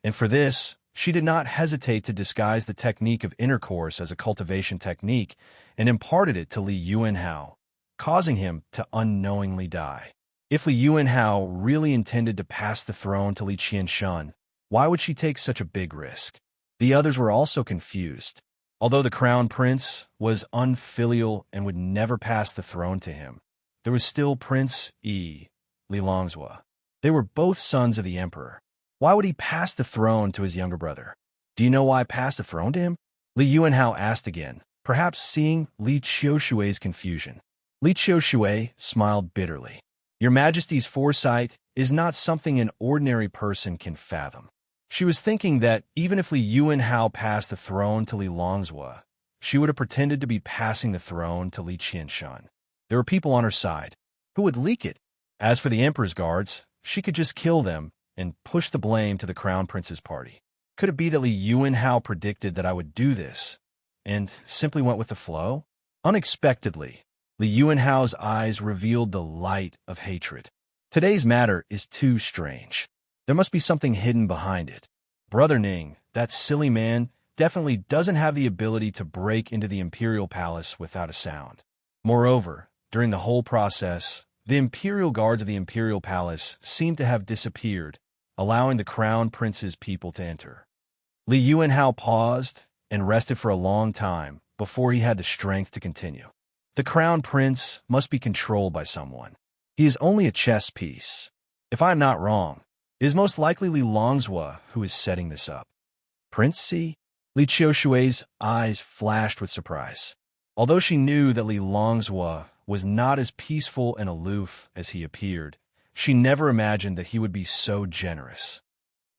and for this, she did not hesitate to disguise the technique of intercourse as a cultivation technique and imparted it to Li Yuanhao, causing him to unknowingly die. If Li Yuanhao really intended to pass the throne to Li Qianshun, why would she take such a big risk? The others were also confused. Although the crown prince was unfilial and would never pass the throne to him, there was still Prince Li Longzhua. They were both sons of the emperor. Why would he pass the throne to his younger brother? Do you know why pass the throne to him? Li Yuanhao asked again, perhaps seeing Li Qiushui's confusion. Li Qiushui smiled bitterly. Your Majesty's foresight is not something an ordinary person can fathom. She was thinking that even if Li Yuanhao passed the throne to Li Longzhua, she would have pretended to be passing the throne to Li Qianshun. There were people on her side who would leak it. As for the emperor's guards, she could just kill them and push the blame to the crown prince's party. Could it be that Li Yuanhao predicted that I would do this and simply went with the flow? Unexpectedly, Li Yuanhao's eyes revealed the light of hatred. Today's matter is too strange. There must be something hidden behind it. Brother Ning, that silly man, definitely doesn't have the ability to break into the imperial palace without a sound. Moreover, during the whole process, the imperial guards of the imperial palace seemed to have disappeared, allowing the crown prince's people to enter. Li Yuanhao paused and rested for a long time before he had the strength to continue. The crown prince must be controlled by someone. He is only a chess piece. If I am not wrong, it is most likely Li Longzhua who is setting this up. Prince C? Li Qiushui's eyes flashed with surprise. Although she knew that Li Longzhua was not as peaceful and aloof as he appeared, she never imagined that he would be so generous.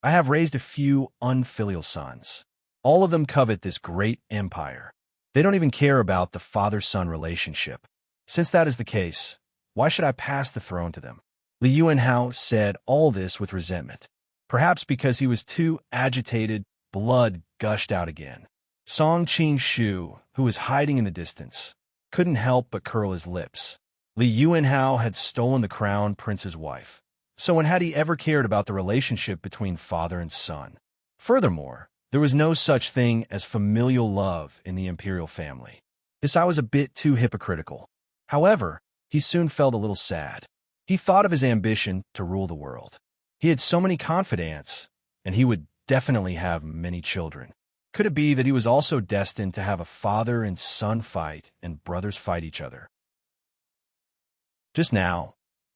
I have raised a few unfilial sons. All of them covet this great empire. They don't even care about the father-son relationship. Since that is the case, why should I pass the throne to them? Li Yuanhao said all this with resentment. Perhaps because he was too agitated, blood gushed out again. Song Qing-shu, who was hiding in the distance, couldn't help but curl his lips. Li Yuanhao had stolen the crown prince's wife. So when had he ever cared about the relationship between father and son? Furthermore, there was no such thing as familial love in the imperial family. This I was a bit too hypocritical. However, he soon felt a little sad. He thought of his ambition to rule the world. He had so many confidants, and he would definitely have many children. Could it be that he was also destined to have a father and son fight and brothers fight each other? Just now,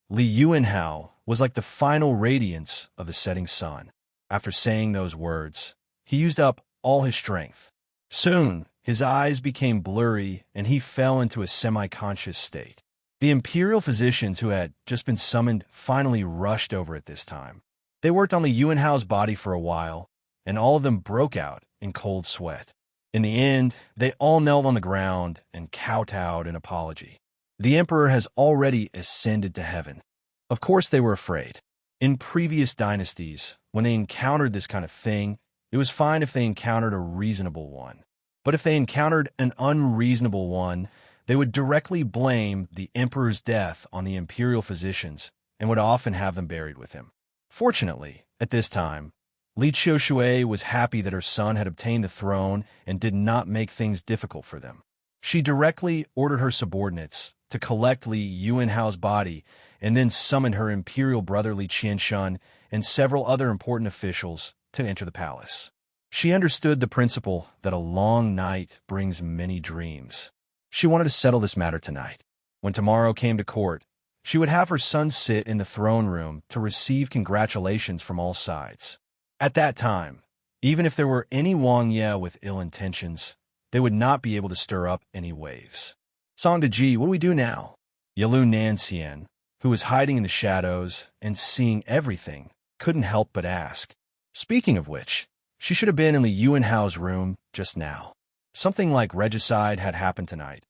Li Yuanhao was like the final radiance of the setting sun. After saying those words, he used up all his strength. Soon, his eyes became blurry and he fell into a semi-conscious state. The imperial physicians who had just been summoned finally rushed over at this time. They worked on Li Yuanhao's body for a while, and all of them broke out in cold sweat. In the end, they all knelt on the ground and kowtowed in apology. The emperor has already ascended to heaven. Of course they were afraid. In previous dynasties, when they encountered this kind of thing, it was fine if they encountered a reasonable one. But if they encountered an unreasonable one, they would directly blame the emperor's death on the imperial physicians and would often have them buried with him. Fortunately, at this time, Li Qiushui was happy that her son had obtained the throne and did not make things difficult for them. She directly ordered her subordinates to collect Li Yuanhao's body and then summoned her imperial brother Li Qianshun and several other important officials to enter the palace. She understood the principle that a long night brings many dreams. She wanted to settle this matter tonight. When tomorrow came to court, She would have her son sit in the throne room to receive congratulations from all sides. At that time, even if there were any Wang Ye with ill intentions, they would not be able to stir up any waves. Song de Ji, what do we do now? Yalu Nanxian, who was hiding in the shadows and seeing everything, couldn't help but ask. Speaking of which, she should have been in Li Yuanhao's room just now. Something like regicide had happened tonight.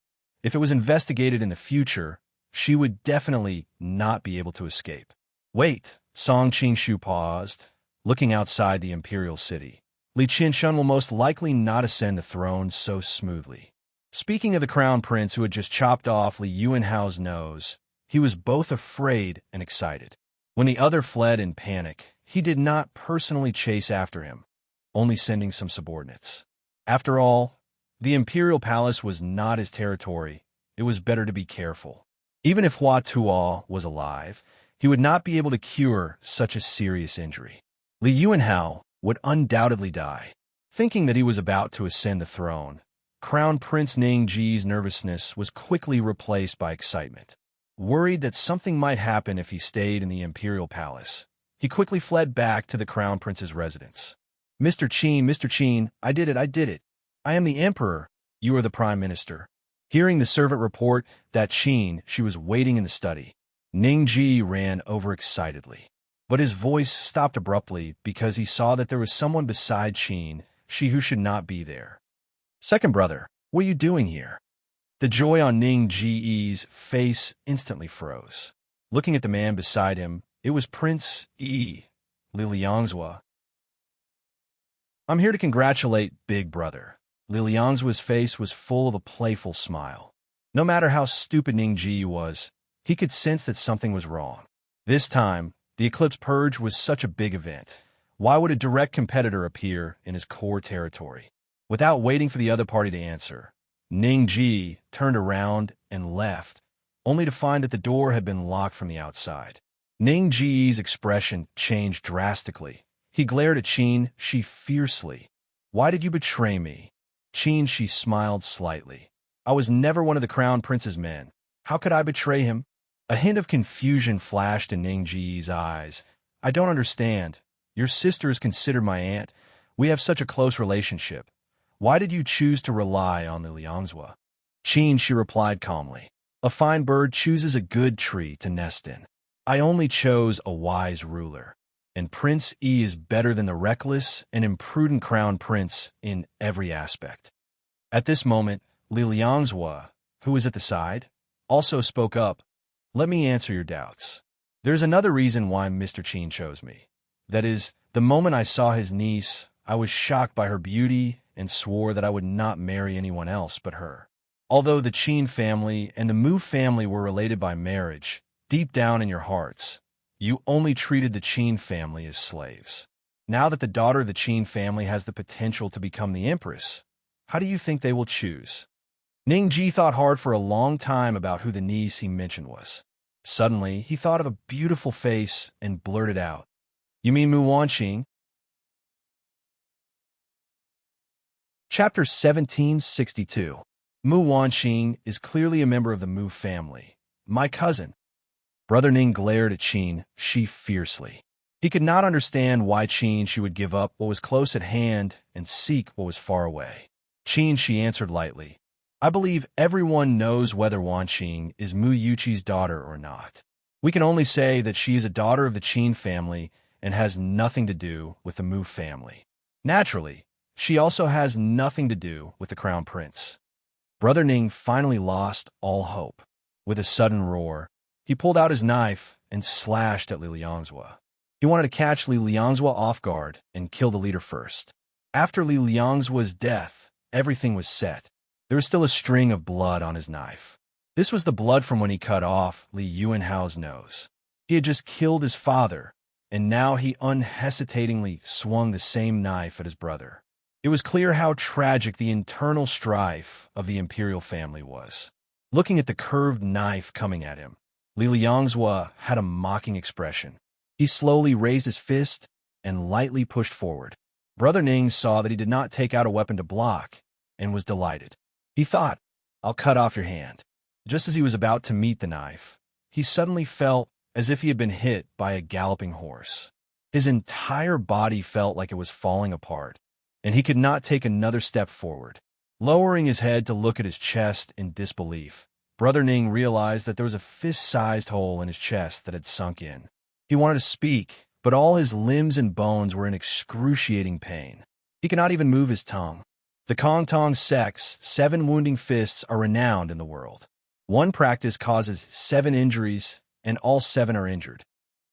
If it was investigated in the future, she would definitely not be able to escape. Wait, Song Qingshu paused, looking outside the imperial city. Li Qinshan will most likely not ascend the throne so smoothly. Speaking of the crown prince who had just chopped off Li Yuanhao's nose, he was both afraid and excited. When the other fled in panic, he did not personally chase after him, only sending some subordinates. After all, the imperial palace was not his territory. It was better to be careful. Even if Hua Tuo was alive, he would not be able to cure such a serious injury. Li Yuanhao would undoubtedly die. Thinking that he was about to ascend the throne, Crown Prince Ning Ji's nervousness was quickly replaced by excitement. Worried that something might happen if he stayed in the imperial palace, he quickly fled back to the Crown Prince's residence. Mr. Qin, I did it. I am the emperor. You are the prime minister. Hearing the servant report that she was waiting in the study, Ning Ji ran over excitedly. But his voice stopped abruptly because he saw that there was someone beside Qin, she who should not be there. Second brother, what are you doing here? The joy on Ning Ji's face instantly froze. Looking at the man beside him, it was Prince Li Liangzhua. I'm here to congratulate Big Brother. Li Liangzhua's face was full of a playful smile. No matter how stupid Ning Ji was, he could sense that something was wrong. This time, the Eclipse Purge was such a big event. Why would a direct competitor appear in his core territory? Without waiting for the other party to answer, Ning Ji turned around and left, only to find that the door had been locked from the outside. Ning Ji's expression changed drastically. He glared at Qin Shi fiercely. Why did you betray me? Qin Shi smiled slightly. I was never one of the Crown Prince's men. How could I betray him? A hint of confusion flashed in Ning Ji's eyes. I don't understand. Your sister is considered my aunt. We have such a close relationship. Why did you choose to rely on the Liangzhua? Qin Shi replied calmly. A fine bird chooses a good tree to nest in. I only chose a wise ruler. And Prince Yi is better than the reckless and imprudent crown prince in every aspect. At this moment, Li Liangzhua, who was at the side, also spoke up. Let me answer your doubts. There's another reason why Mr. Qin chose me. That is, the moment I saw his niece, I was shocked by her beauty and swore that I would not marry anyone else but her. Although the Qin family and the Mu family were related by marriage, deep down in your hearts, you only treated the Qin family as slaves. Now that the daughter of the Qin family has the potential to become the empress, how do you think they will choose? Ning Ji thought hard for a long time about who the niece he mentioned was. Suddenly, he thought of a beautiful face and blurted out, You mean Mu Wanqing? Chapter 1762. Mu Wanqing is clearly a member of the Mu family. My cousin. Brother Ning glared at Qin Shi fiercely. He could not understand why Qin Shi would give up what was close at hand and seek what was far away. Qin Shi answered lightly, I believe everyone knows whether Wanqing is Mu Yuqi's daughter or not. We can only say that she is a daughter of the Qin family and has nothing to do with the Mu family. Naturally, she also has nothing to do with the Crown Prince. Brother Ning finally lost all hope. With a sudden roar, he pulled out his knife and slashed at Li Liangzhua. He wanted to catch Li Liangzhua off guard and kill the leader first. After Li Liangzhua's death, everything was set. There was still a string of blood on his knife. This was the blood from when he cut off Li Yuanhao's nose. He had just killed his father, and now he unhesitatingly swung the same knife at his brother. It was clear how tragic the internal strife of the imperial family was. Looking at the curved knife coming at him, Li Liangzhua had a mocking expression. He slowly raised his fist and lightly pushed forward. Brother Ning saw that he did not take out a weapon to block and was delighted. He thought, I'll cut off your hand. Just as he was about to meet the knife, he suddenly felt as if he had been hit by a galloping horse. His entire body felt like it was falling apart, and he could not take another step forward. Lowering his head to look at his chest in disbelief, Brother Ning realized that there was a fist-sized hole in his chest that had sunk in. He wanted to speak, but all his limbs and bones were in excruciating pain. He could not even move his tongue. The Kong Tong sect's 7 wounding fists are renowned in the world. One practice causes 7 injuries, and all 7 are injured.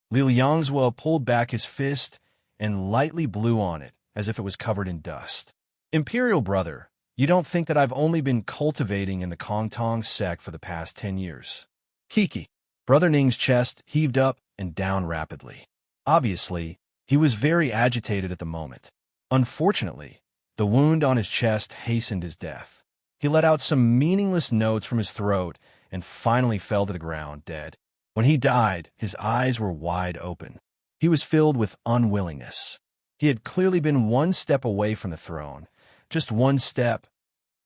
Liu Yangzhou pulled back his fist and lightly blew on it, as if it was covered in dust. Imperial brother, you don't think that I've only been cultivating in the Kong Tong sect for the past 10 years? Kiki. Brother Ning's chest heaved up and down rapidly. Obviously, he was very agitated at the moment. Unfortunately, the wound on his chest hastened his death. He let out some meaningless notes from his throat and finally fell to the ground, dead. When he died, his eyes were wide open. He was filled with unwillingness. He had clearly been one step away from the throne, just one step.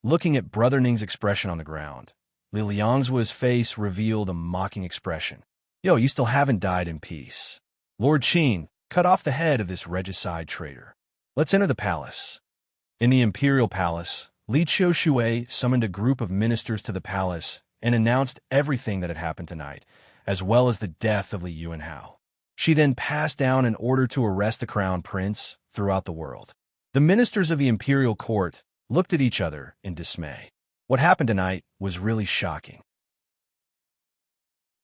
Looking at Brother Ning's expression on the ground, Li Liangzuo's face revealed a mocking expression. Yo, you still haven't died in peace. Lord Qin, cut off the head of this regicide traitor. Let's enter the palace. In the imperial palace, Li Qiushui summoned a group of ministers to the palace and announced everything that had happened tonight, as well as the death of Li Yuanhao. She then passed down an order to arrest the crown prince throughout the world. The ministers of the imperial court looked at each other in dismay. What happened tonight was really shocking.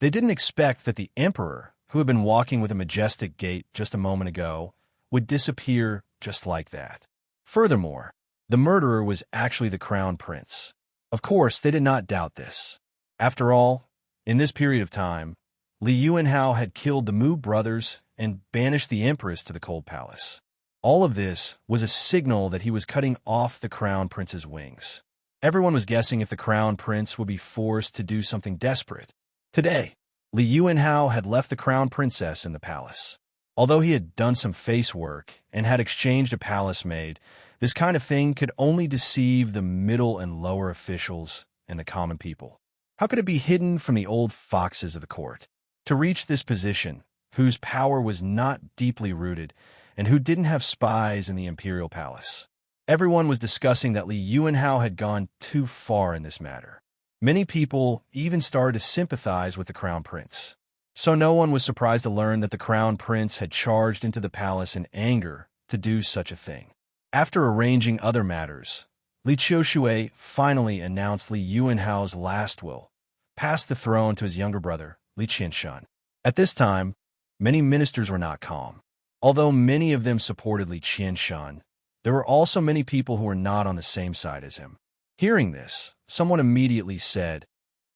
They didn't expect that the emperor, who had been walking with a majestic gait just a moment ago, would disappear just like that. Furthermore, the murderer was actually the crown prince. Of course, they did not doubt this. After all, in this period of time, Li Yuanhao had killed the Mu brothers and banished the empress to the cold palace. All of this was a signal that he was cutting off the crown prince's wings. Everyone was guessing if the crown prince would be forced to do something desperate. Today, Li Yuanhao had left the crown princess in the palace. Although he had done some face work and had exchanged a palace maid, this kind of thing could only deceive the middle and lower officials and the common people. How could it be hidden from the old foxes of the court? To reach this position, whose power was not deeply rooted and who didn't have spies in the imperial palace. Everyone was discussing that Li Yuanhao had gone too far in this matter. Many people even started to sympathize with the crown prince. So no one was surprised to learn that the crown prince had charged into the palace in anger to do such a thing. After arranging other matters, Li Qiushui finally announced Li Yuanhao's last will, passed the throne to his younger brother, Li Qianshan. At this time, many ministers were not calm. Although many of them supported Li Qianshan, there were also many people who were not on the same side as him. Hearing this, someone immediately said,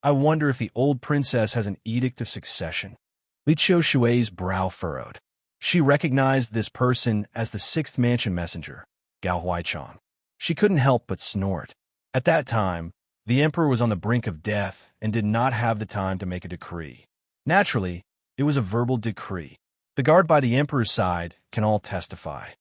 I wonder if the old princess has an edict of succession. Li Qiushui's brow furrowed. She recognized this person as the 6th mansion messenger, Gao Huaichang. She couldn't help but snort. At that time, the emperor was on the brink of death and did not have the time to make a decree. Naturally, it was a verbal decree. The guard by the emperor's side can all testify.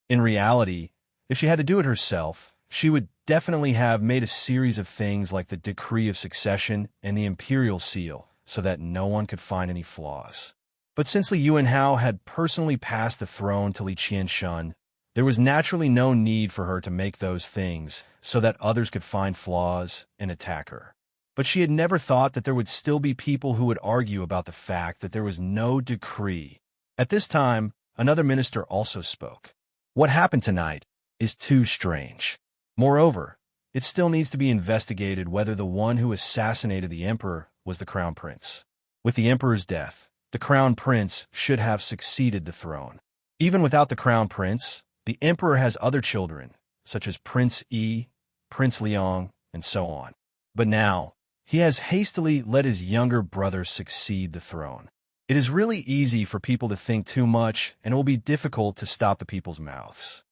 In reality, if she had to do it herself, she would definitely have made a series of things like the decree of succession and the imperial seal so that no one could find any flaws. But since Li Yuanhao had personally passed the throne to Li Qianshan, there was naturally no need for her to make those things so that others could find flaws and attack her. But she had never thought that there would still be people who would argue about the fact that there was no decree. At this time, another minister also spoke. What happened tonight is too strange. Moreover, it still needs to be investigated whether the one who assassinated the emperor was the crown prince. With the emperor's death, the crown prince should have succeeded the throne. Even without the crown prince, the emperor has other children, such as Prince Yi, Prince Liang, and so on. But now, he has hastily let his younger brother succeed the throne. It is really easy for people to think too much, and it will be difficult to stop the people's mouths.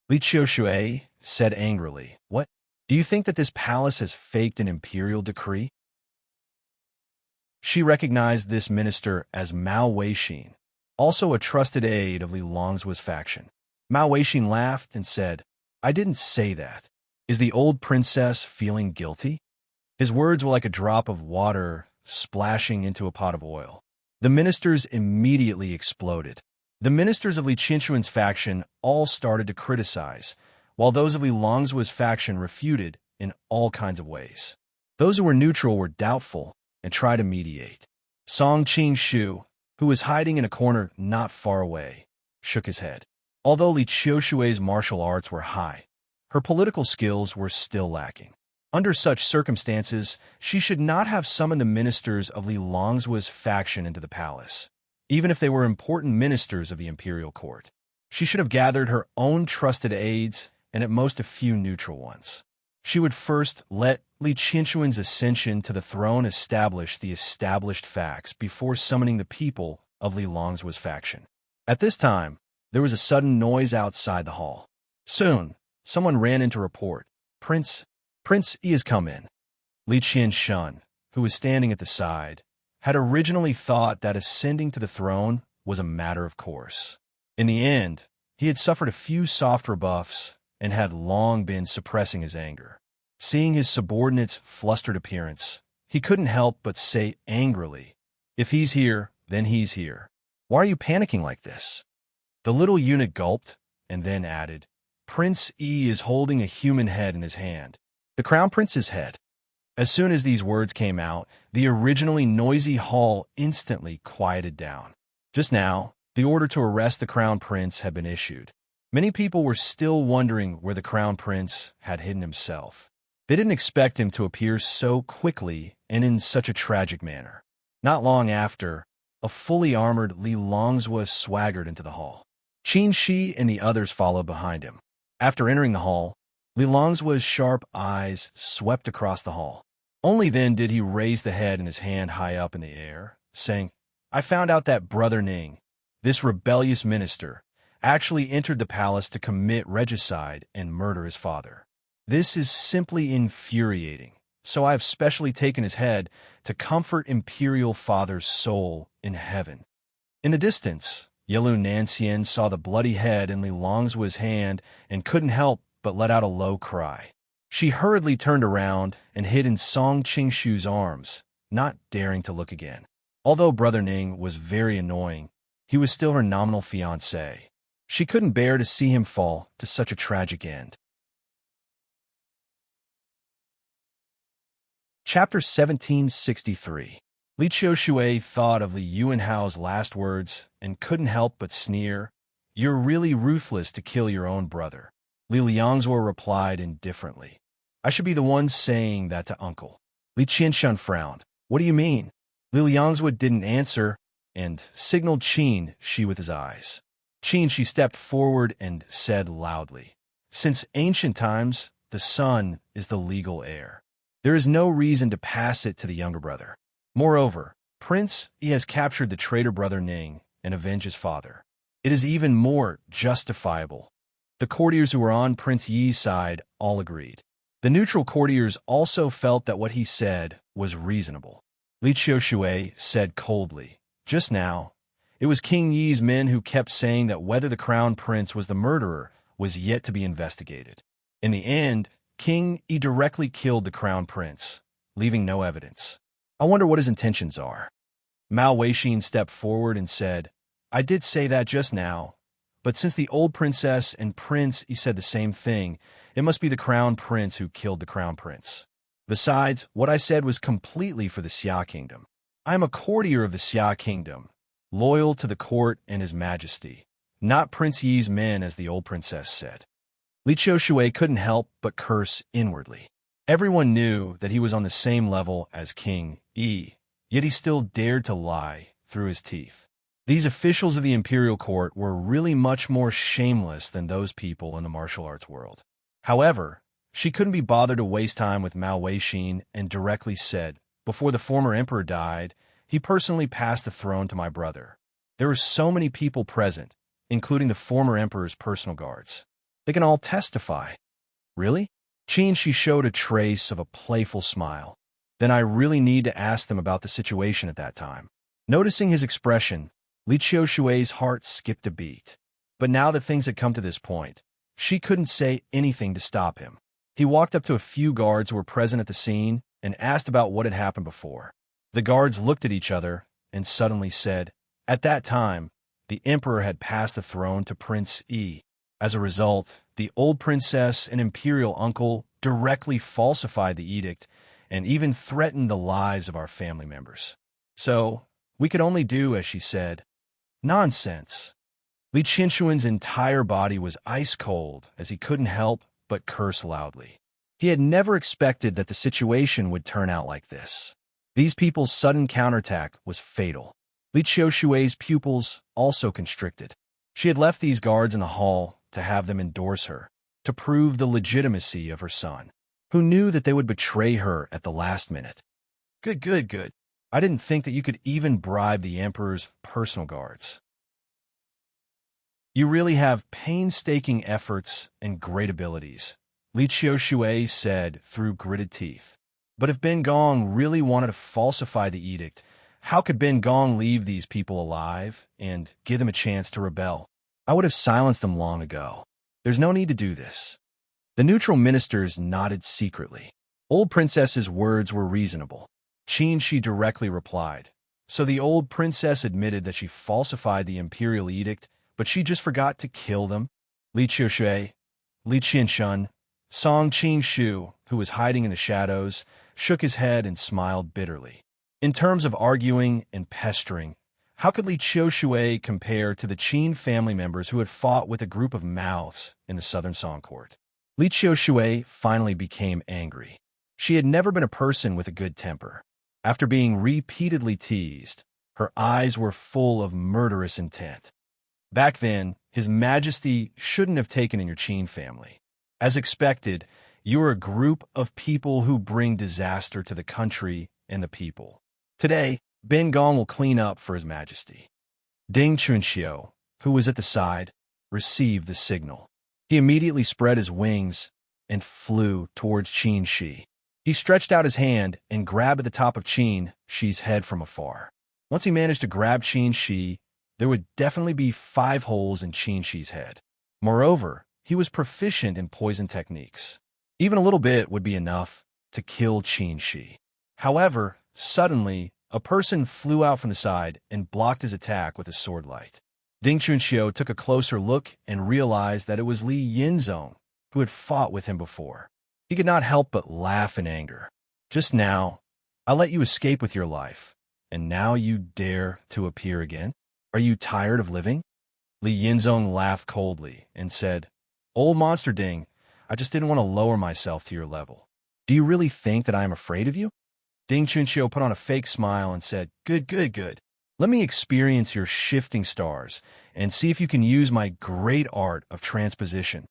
Li Qiushui said angrily, What? Do you think that this palace has faked an imperial decree? She recognized this minister as Mao Weixin, also a trusted aide of Li Longzuo's faction. Mao Weixin laughed and said, I didn't say that. Is the old princess feeling guilty? His words were like a drop of water splashing into a pot of oil. The ministers immediately exploded. The ministers of Li Qinshuan's faction all started to criticize, while those of Li Longzuo's faction refuted in all kinds of ways. Those who were neutral were doubtful and tried to mediate. Song Qingshu, who was hiding in a corner not far away, shook his head. Although Li Qiushui's martial arts were high, her political skills were still lacking. Under such circumstances, she should not have summoned the ministers of Li Longzuo's faction into the palace, even if they were important ministers of the imperial court. She should have gathered her own trusted aides and at most a few neutral ones. She would first let Li Qinshuan's ascension to the throne establish the established facts before summoning the people of Li Longzuo's faction. At this time, there was a sudden noise outside the hall. Soon, someone ran in to report, Prince Yi has come in. Li Qinshan, who was standing at the side, had originally thought that ascending to the throne was a matter of course. In the end, he had suffered a few soft rebuffs and had long been suppressing his anger. Seeing his subordinate's flustered appearance, he couldn't help but say angrily, "If he's here, then he's here. Why are you panicking like this?" The little eunuch gulped and then added, "Prince Yi is holding a human head in his hand. The crown prince's head." As soon as these words came out, the originally noisy hall instantly quieted down. Just now, the order to arrest the crown prince had been issued. Many people were still wondering where the crown prince had hidden himself. They didn't expect him to appear so quickly and in such a tragic manner. Not long after, a fully armored Li Longzuo swaggered into the hall. Qin Shi and the others followed behind him. After entering the hall, Li Longzuo's sharp eyes swept across the hall. Only then did he raise the head in his hand high up in the air, saying, "I found out that Brother Ning, this rebellious minister, actually entered the palace to commit regicide and murder his father. This is simply infuriating, so I have specially taken his head to comfort Imperial Father's soul in heaven." In the distance, Yelu Nanxian saw the bloody head in Li Longzuo's hand and couldn't help but let out a low cry. She hurriedly turned around and hid in Song Qingshu's arms, not daring to look again. Although Brother Ning was very annoying, he was still her nominal fiancé. She couldn't bear to see him fall to such a tragic end. Chapter 1763. Li Qiushui thought of Li Yuanhao's last words and couldn't help but sneer, "You're really ruthless to kill your own brother." Li Liangzuo replied indifferently, "I should be the one saying that to uncle." Li Qinshan frowned. "What do you mean?" Li Liangzuo didn't answer and signaled Qin Shi with his eyes. Qin Shi stepped forward and said loudly, "Since ancient times, the son is the legal heir. There is no reason to pass it to the younger brother. Moreover, Prince Yi has captured the traitor Brother Ning and avenged his father. It is even more justifiable." The courtiers who were on Prince Yi's side all agreed. The neutral courtiers also felt that what he said was reasonable. Li Qiushui said coldly, "Just now, it was King Yi's men who kept saying that whether the crown prince was the murderer was yet to be investigated. In the end, King Yi directly killed the crown prince, leaving no evidence. I wonder what his intentions are." Mao Weixin stepped forward and said, "I did say that just now, but since the old princess and Prince Yi said the same thing, it must be the crown prince who killed the crown prince. Besides, what I said was completely for the Xia kingdom. I am a courtier of the Xia kingdom, loyal to the court and his majesty, not Prince Yi's men as the old princess said." Li Qiushui couldn't help but curse inwardly. Everyone knew that he was on the same level as King Yi, yet he still dared to lie through his teeth. These officials of the imperial court were really much more shameless than those people in the martial arts world. However, she couldn't be bothered to waste time with Mao Weixin and directly said, "Before the former emperor died, he personally passed the throne to my brother. There were so many people present, including the former emperor's personal guards. They can all testify." "Really?" Qin Shi showed a trace of a playful smile. "Then I really need to ask them about the situation at that time." Noticing his expression, Li Qiushui's heart skipped a beat. But now that things had come to this point, she couldn't say anything to stop him. He walked up to a few guards who were present at the scene and asked about what had happened before. The guards looked at each other and suddenly said, at that time, the emperor had passed the throne to Prince E. As a result, the old princess and imperial uncle directly falsified the edict and even threatened the lives of our family members. So, we could only do as she said. Nonsense. Li Qinshuan's entire body was ice cold as he couldn't help but curse loudly. He had never expected that the situation would turn out like this. These people's sudden counterattack was fatal. Li Qiushui's pupils also constricted. She had left these guards in the hall to have them endorse her, to prove the legitimacy of her son, who knew that they would betray her at the last minute. Good. I didn't think that you could even bribe the emperor's personal guards. You really have painstaking efforts and great abilities, Li Qiushui said through gritted teeth. But if Ben Gong really wanted to falsify the edict, how could Ben Gong leave these people alive and give them a chance to rebel? I would have silenced them long ago. There's no need to do this. The neutral ministers nodded secretly. Old princess's words were reasonable. Qin Shi directly replied. So the old princess admitted that she falsified the imperial edict, but she just forgot to kill them? Li Qiushui, Li Qinshan, Song Qinshu, who was hiding in the shadows, shook his head and smiled bitterly. In terms of arguing and pestering, how could Li Qiushui compare to the Qin family members who had fought with a group of mouths in the southern Song court? Li Qiushui finally became angry. She had never been a person with a good temper. After being repeatedly teased, her eyes were full of murderous intent. Back then, His Majesty shouldn't have taken in your Qin family. As expected, you are a group of people who bring disaster to the country and the people. Today, Ben Gong will clean up for His Majesty. Ding Chunxiu, who was at the side, received the signal. He immediately spread his wings and flew towards Qin Shi. He stretched out his hand and grabbed at the top of Qin Shi's head from afar. Once he managed to grab Qin Shi, there would definitely be 5 holes in Qin Shi's head. Moreover, he was proficient in poison techniques. Even a little bit would be enough to kill Qin Shi. However, suddenly, a person flew out from the side and blocked his attack with a sword light. Ding Chunxiu took a closer look and realized that it was Li Yinzong, who had fought with him before. He could not help but laugh in anger. Just now, I let you escape with your life, and now you dare to appear again? Are you tired of living? Li Yinzong laughed coldly and said, Old Monster Ding, I just didn't want to lower myself to your level. Do you really think that I am afraid of you? Ding Chunxiu put on a fake smile and said, Good. Let me experience your shifting stars and see if you can use my great art of transposition.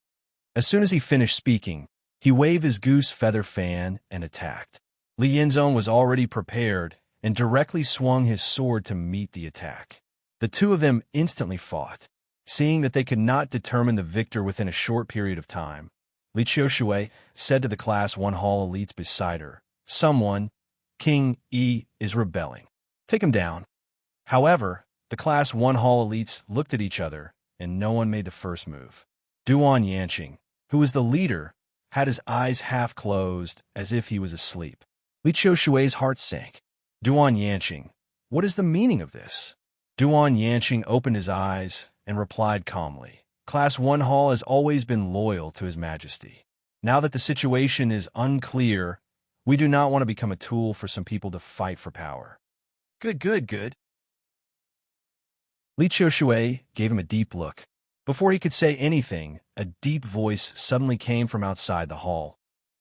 As soon as he finished speaking, he waved his goose feather fan and attacked. Li Yinzong was already prepared and directly swung his sword to meet the attack. The two of them instantly fought. Seeing that they could not determine the victor within a short period of time, Li Qiushui said to the Class 1 Hall elites beside her, Someone, King E, is rebelling. Take him down. However, the Class 1 Hall elites looked at each other, and no one made the first move. Duan Yanqing, who was the leader, had his eyes half closed as if he was asleep. Li Qiushui's heart sank. Duan Yanqing, what is the meaning of this? Duan Yanqing opened his eyes and replied calmly, Class 1 Hall has always been loyal to His Majesty. Now that the situation is unclear, we do not want to become a tool for some people to fight for power. Good. Li Qiushui gave him a deep look. Before he could say anything, a deep voice suddenly came from outside the hall.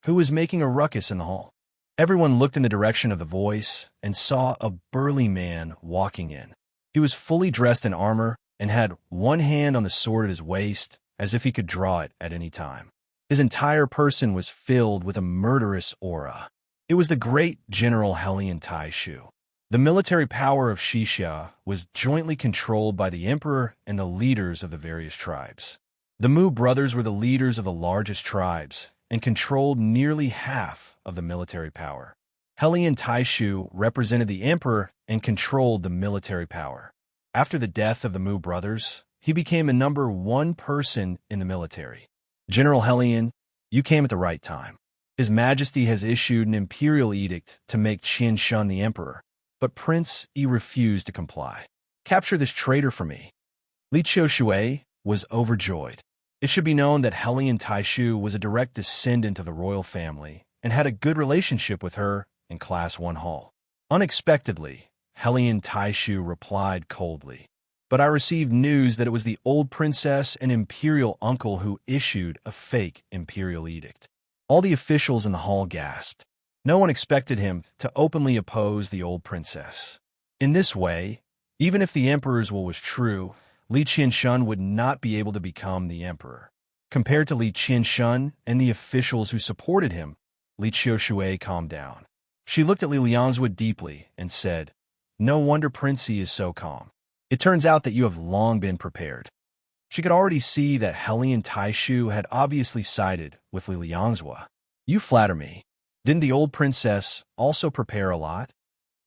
Who was making a ruckus in the hall? Everyone looked in the direction of the voice and saw a burly man walking in. He was fully dressed in armor and had one hand on the sword at his waist, as if he could draw it at any time. His entire person was filled with a murderous aura. It was the great General Helian Taishu. The military power of Xixia was jointly controlled by the emperor and the leaders of the various tribes. The Mu brothers were the leaders of the largest tribes and controlled nearly half of the military power. Helian Taishu represented the emperor and controlled the military power. After the death of the Mu brothers, he became the number 1 person in the military. General Helian, you came at the right time. His Majesty has issued an imperial edict to make Qinshan the emperor. But Prince Yi refused to comply. "Capture this traitor for me." Li Qiushui was overjoyed. It should be known that Helian Taishu was a direct descendant of the royal family and had a good relationship with her in Class 1 Hall. Unexpectedly, Helian Taishu replied coldly, "But I received news that it was the old princess and imperial uncle who issued a fake imperial edict." All the officials in the hall gasped. No one expected him to openly oppose the old princess. In this way, even if the emperor's will was true, Li Qianshun would not be able to become the emperor. Compared to Li Qianshun and the officials who supported him, Li Qiushui calmed down. She looked at Li Liangzhu deeply and said, "No wonder Prince Yi is so calm. It turns out that you have long been prepared." She could already see that Helian Taishu had obviously sided with Li Liangzhu. "You flatter me. Didn't the old princess also prepare a lot?"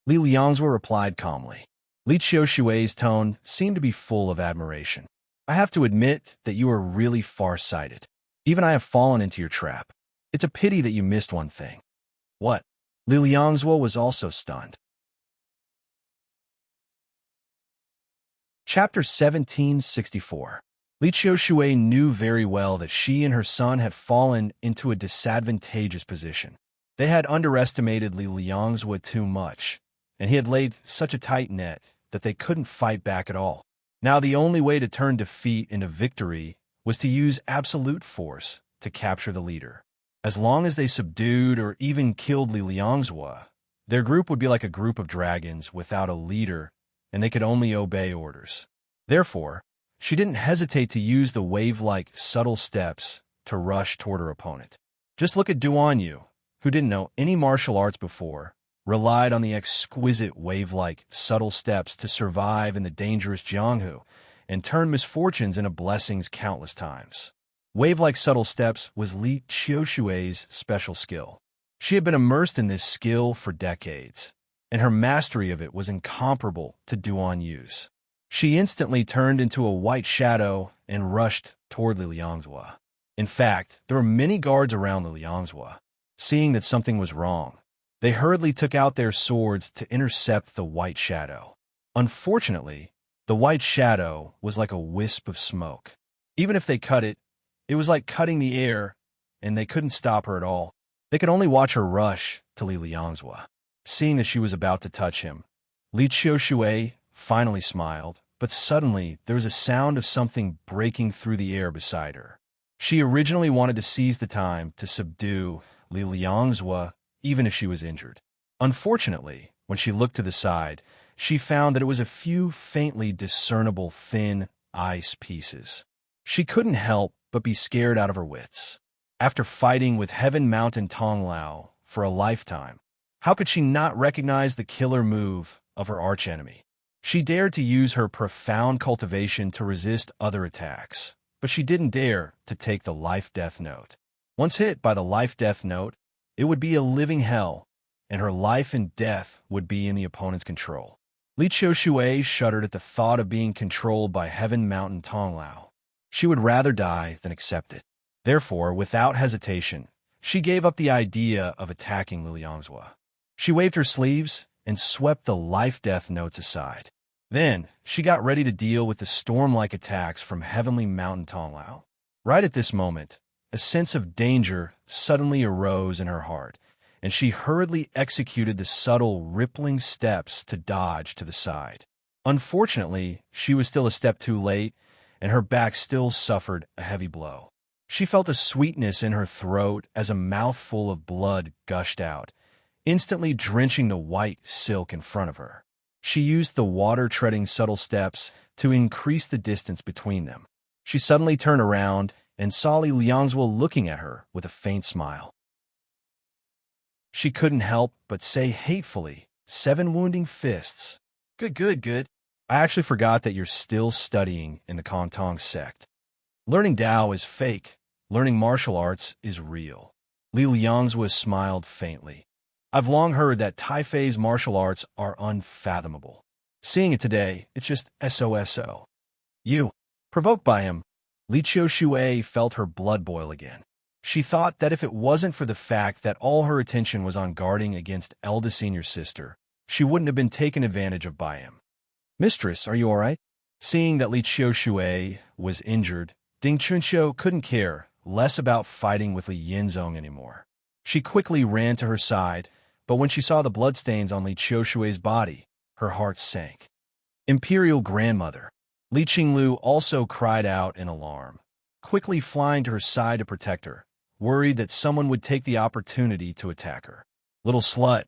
Li Liangzhu replied calmly. Li Qiushui's tone seemed to be full of admiration. "I have to admit that you are really far-sighted. Even I have fallen into your trap. It's a pity that you missed one thing." "What?" Li Liangzhu was also stunned. Chapter 1764. Li Qiushui knew very well that she and her son had fallen into a disadvantageous position. They had underestimated Li Liangzhu too much, and he had laid such a tight net that they couldn't fight back at all. Now the only way to turn defeat into victory was to use absolute force to capture the leader. As long as they subdued or even killed Li Liangzhu, their group would be like a group of dragons without a leader, and they could only obey orders. Therefore, she didn't hesitate to use the wave-like subtle steps to rush toward her opponent. Just look at Duan Yu, who didn't know any martial arts before, relied on the exquisite wave-like subtle steps to survive in the dangerous Jianghu, and turned misfortunes into blessings countless times. Wave-like subtle steps was Li Qiushui's special skill. She had been immersed in this skill for decades, and her mastery of it was incomparable to Duan Yu's. She instantly turned into a white shadow and rushed toward Li Liangzhu. In fact, there were many guards around Li Liangzhu. Seeing that something was wrong, they hurriedly took out their swords to intercept the white shadow. Unfortunately, the white shadow was like a wisp of smoke. Even if they cut it, it was like cutting the air, and they couldn't stop her at all. They could only watch her rush to Li Liangzhu. Seeing that she was about to touch him, Li Qiushui finally smiled, but suddenly there was a sound of something breaking through the air beside her. She originally wanted to seize the time to subdue Li Liangzhu, even if she was injured. Unfortunately, when she looked to the side, she found that it was a few faintly discernible thin ice pieces. She couldn't help but be scared out of her wits. After fighting with Heaven Mountain Tonglao for a lifetime, how could she not recognize the killer move of her archenemy? She dared to use her profound cultivation to resist other attacks, but she didn't dare to take the life-death note. Once hit by the life-death note, it would be a living hell, and her life and death would be in the opponent's control. Li Qiushui shuddered at the thought of being controlled by Heaven Mountain Tonglao. She would rather die than accept it. Therefore, without hesitation, she gave up the idea of attacking Li Liangzhu. She waved her sleeves and swept the life-death notes aside. Then, she got ready to deal with the storm-like attacks from Heavenly Mountain Tonglao. Right at this moment, a sense of danger suddenly arose in her heart, and she hurriedly executed the subtle, rippling steps to dodge to the side. Unfortunately, she was still a step too late, and her back still suffered a heavy blow. She felt a sweetness in her throat as a mouthful of blood gushed out, instantly drenching the white silk in front of her. She used the water-treading subtle steps to increase the distance between them. She suddenly turned around and saw Li Liangzhu looking at her with a faint smile. She couldn't help but say hatefully, "7 wounding fists. Good. I actually forgot that you're still studying in the Kontong sect. Learning Tao is fake. Learning martial arts is real." Li Liangzhu smiled faintly. "I've long heard that Taifei's martial arts are unfathomable. Seeing it today, it's just SOSO. You." Provoked by him, Li Qiushui felt her blood boil again. She thought that if it wasn't for the fact that all her attention was on guarding against eldest senior sister, she wouldn't have been taken advantage of by him. "Mistress, are you all right?" Seeing that Li Qiushui was injured, Ding Chunxiu couldn't care less about fighting with Li Yinzong anymore. She quickly ran to her side, but when she saw the bloodstains on Li Qiushui's body, her heart sank. "Imperial Grandmother." Li Qinglu also cried out in alarm, quickly flying to her side to protect her, worried that someone would take the opportunity to attack her. "Little slut,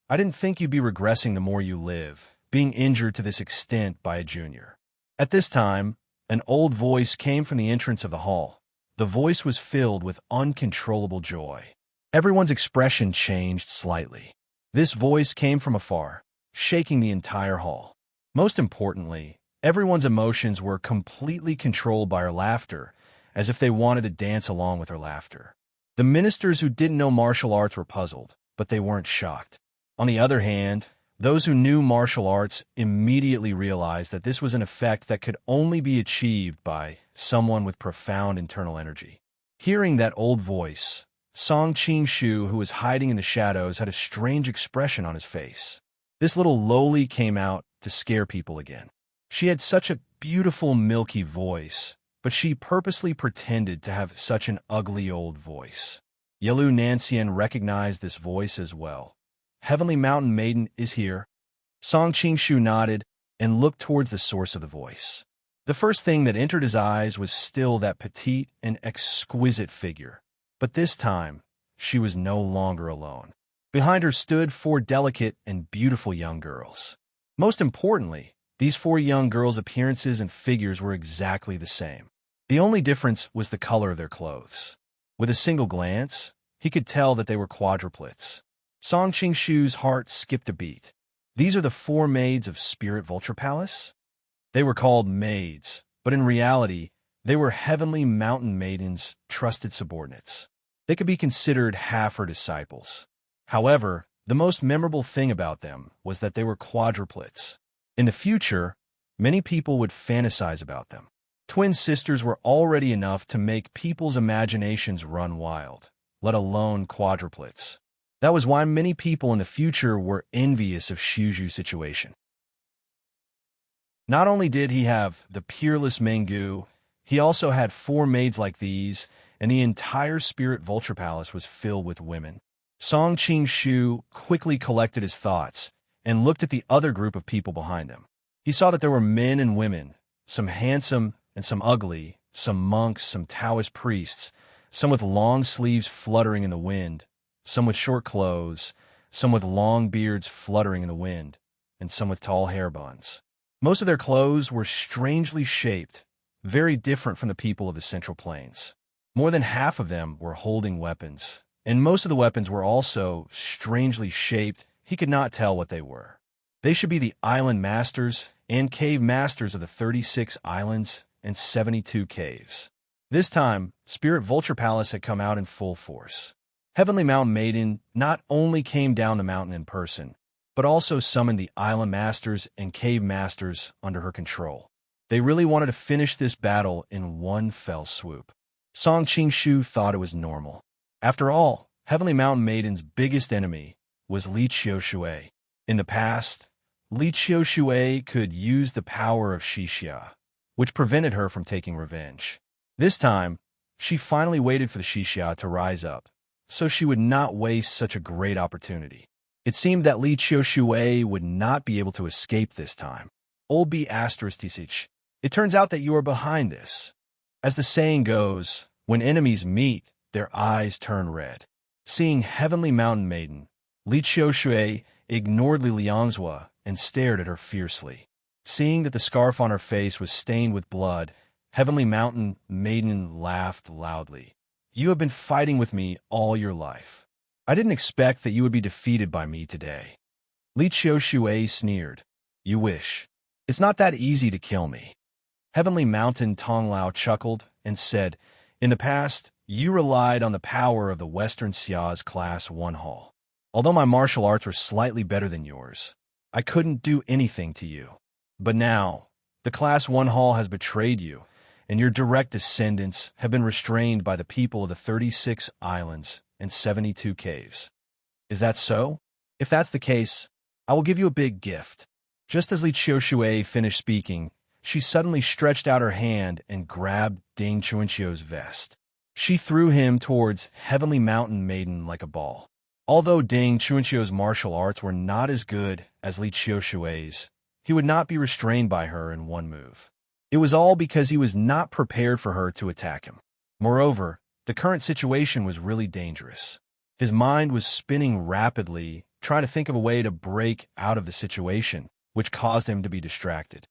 I didn't think you'd be regressing the more you live, being injured to this extent by a junior." At this time, an old voice came from the entrance of the hall. The voice was filled with uncontrollable joy. Everyone's expression changed slightly. This voice came from afar, shaking the entire hall. Most importantly, everyone's emotions were completely controlled by her laughter, as if they wanted to dance along with her laughter. The ministers who didn't know martial arts were puzzled, but they weren't shocked. On the other hand, those who knew martial arts immediately realized that this was an effect that could only be achieved by someone with profound internal energy. Hearing that old voice, Song Qingshu, who was hiding in the shadows, had a strange expression on his face. This little loli came out to scare people again. She had such a beautiful, milky voice, but she purposely pretended to have such an ugly old voice. Yelu Nancian recognized this voice as well. "Heavenly Mountain Maiden is here." Song Qingshu nodded and looked towards the source of the voice. The first thing that entered his eyes was still that petite and exquisite figure. But this time, she was no longer alone. Behind her stood 4 delicate and beautiful young girls. Most importantly, these 4 young girls' appearances and figures were exactly the same. The only difference was the color of their clothes. With a single glance, he could tell that they were quadruplets. Song Qingshu's heart skipped a beat. These are the 4 maids of Spirit Vulture Palace? They were called maids, but in reality, they were Heavenly Mountain Maiden's trusted subordinates. They could be considered half her disciples. However, the most memorable thing about them was that they were quadruplets. In the future, many people would fantasize about them. Twin sisters were already enough to make people's imaginations run wild, let alone quadruplets. That was why many people in the future were envious of Shuju's situation. Not only did he have the peerless Mengu, he also had 4 maids like these, and the entire Spirit Vulture Palace was filled with women. Song Qingshu quickly collected his thoughts and looked at the other group of people behind him. He saw that there were men and women, some handsome and some ugly, some monks, some Taoist priests, some with long sleeves fluttering in the wind, some with short clothes, some with long beards fluttering in the wind, and some with tall hair buns. Most of their clothes were strangely shaped, very different from the people of the Central Plains. More than half of them were holding weapons, and most of the weapons were also strangely shaped. He could not tell what they were. They should be the island masters and cave masters of the 36 islands and 72 caves. This time, Spirit Vulture Palace had come out in full force. Heavenly Mountain Maiden not only came down the mountain in person, but also summoned the island masters and cave masters under her control. They really wanted to finish this battle in one fell swoop. Song Qingshu thought it was normal. After all, Heavenly Mountain Maiden's biggest enemy was Li Qiushui. In the past, Li Qiushui could use the power of Xixia, which prevented her from taking revenge. This time, she finally waited for the Xixia to rise up, so she would not waste such a great opportunity. It seemed that Li Qiushui would not be able to escape this time. Old B***, it turns out that you are behind this. As the saying goes, when enemies meet, their eyes turn red. Seeing Heavenly Mountain Maiden, Li Qiushui ignored Li Liangzhua and stared at her fiercely. Seeing that the scarf on her face was stained with blood, Heavenly Mountain Maiden laughed loudly. "You have been fighting with me all your life. I didn't expect that you would be defeated by me today." Li Qiushui sneered. "You wish. It's not that easy to kill me." Heavenly Mountain Tonglao chuckled and said, "In the past, you relied on the power of the Western Xia's Class 1 Hall. Although my martial arts were slightly better than yours, I couldn't do anything to you. But now, the Class 1 Hall has betrayed you, and your direct descendants have been restrained by the people of the 36 islands and 72 caves. Is that so? If that's the case, I will give you a big gift." Just as Li Qiushui finished speaking, she suddenly stretched out her hand and grabbed Ding Chuanqiu's vest. She threw him towards Heavenly Mountain Maiden like a ball. Although Ding Chuanqiu's martial arts were not as good as Li Qiushui's, he would not be restrained by her in one move. It was all because he was not prepared for her to attack him. Moreover, the current situation was really dangerous. His mind was spinning rapidly, trying to think of a way to break out of the situation, which caused him to be distracted.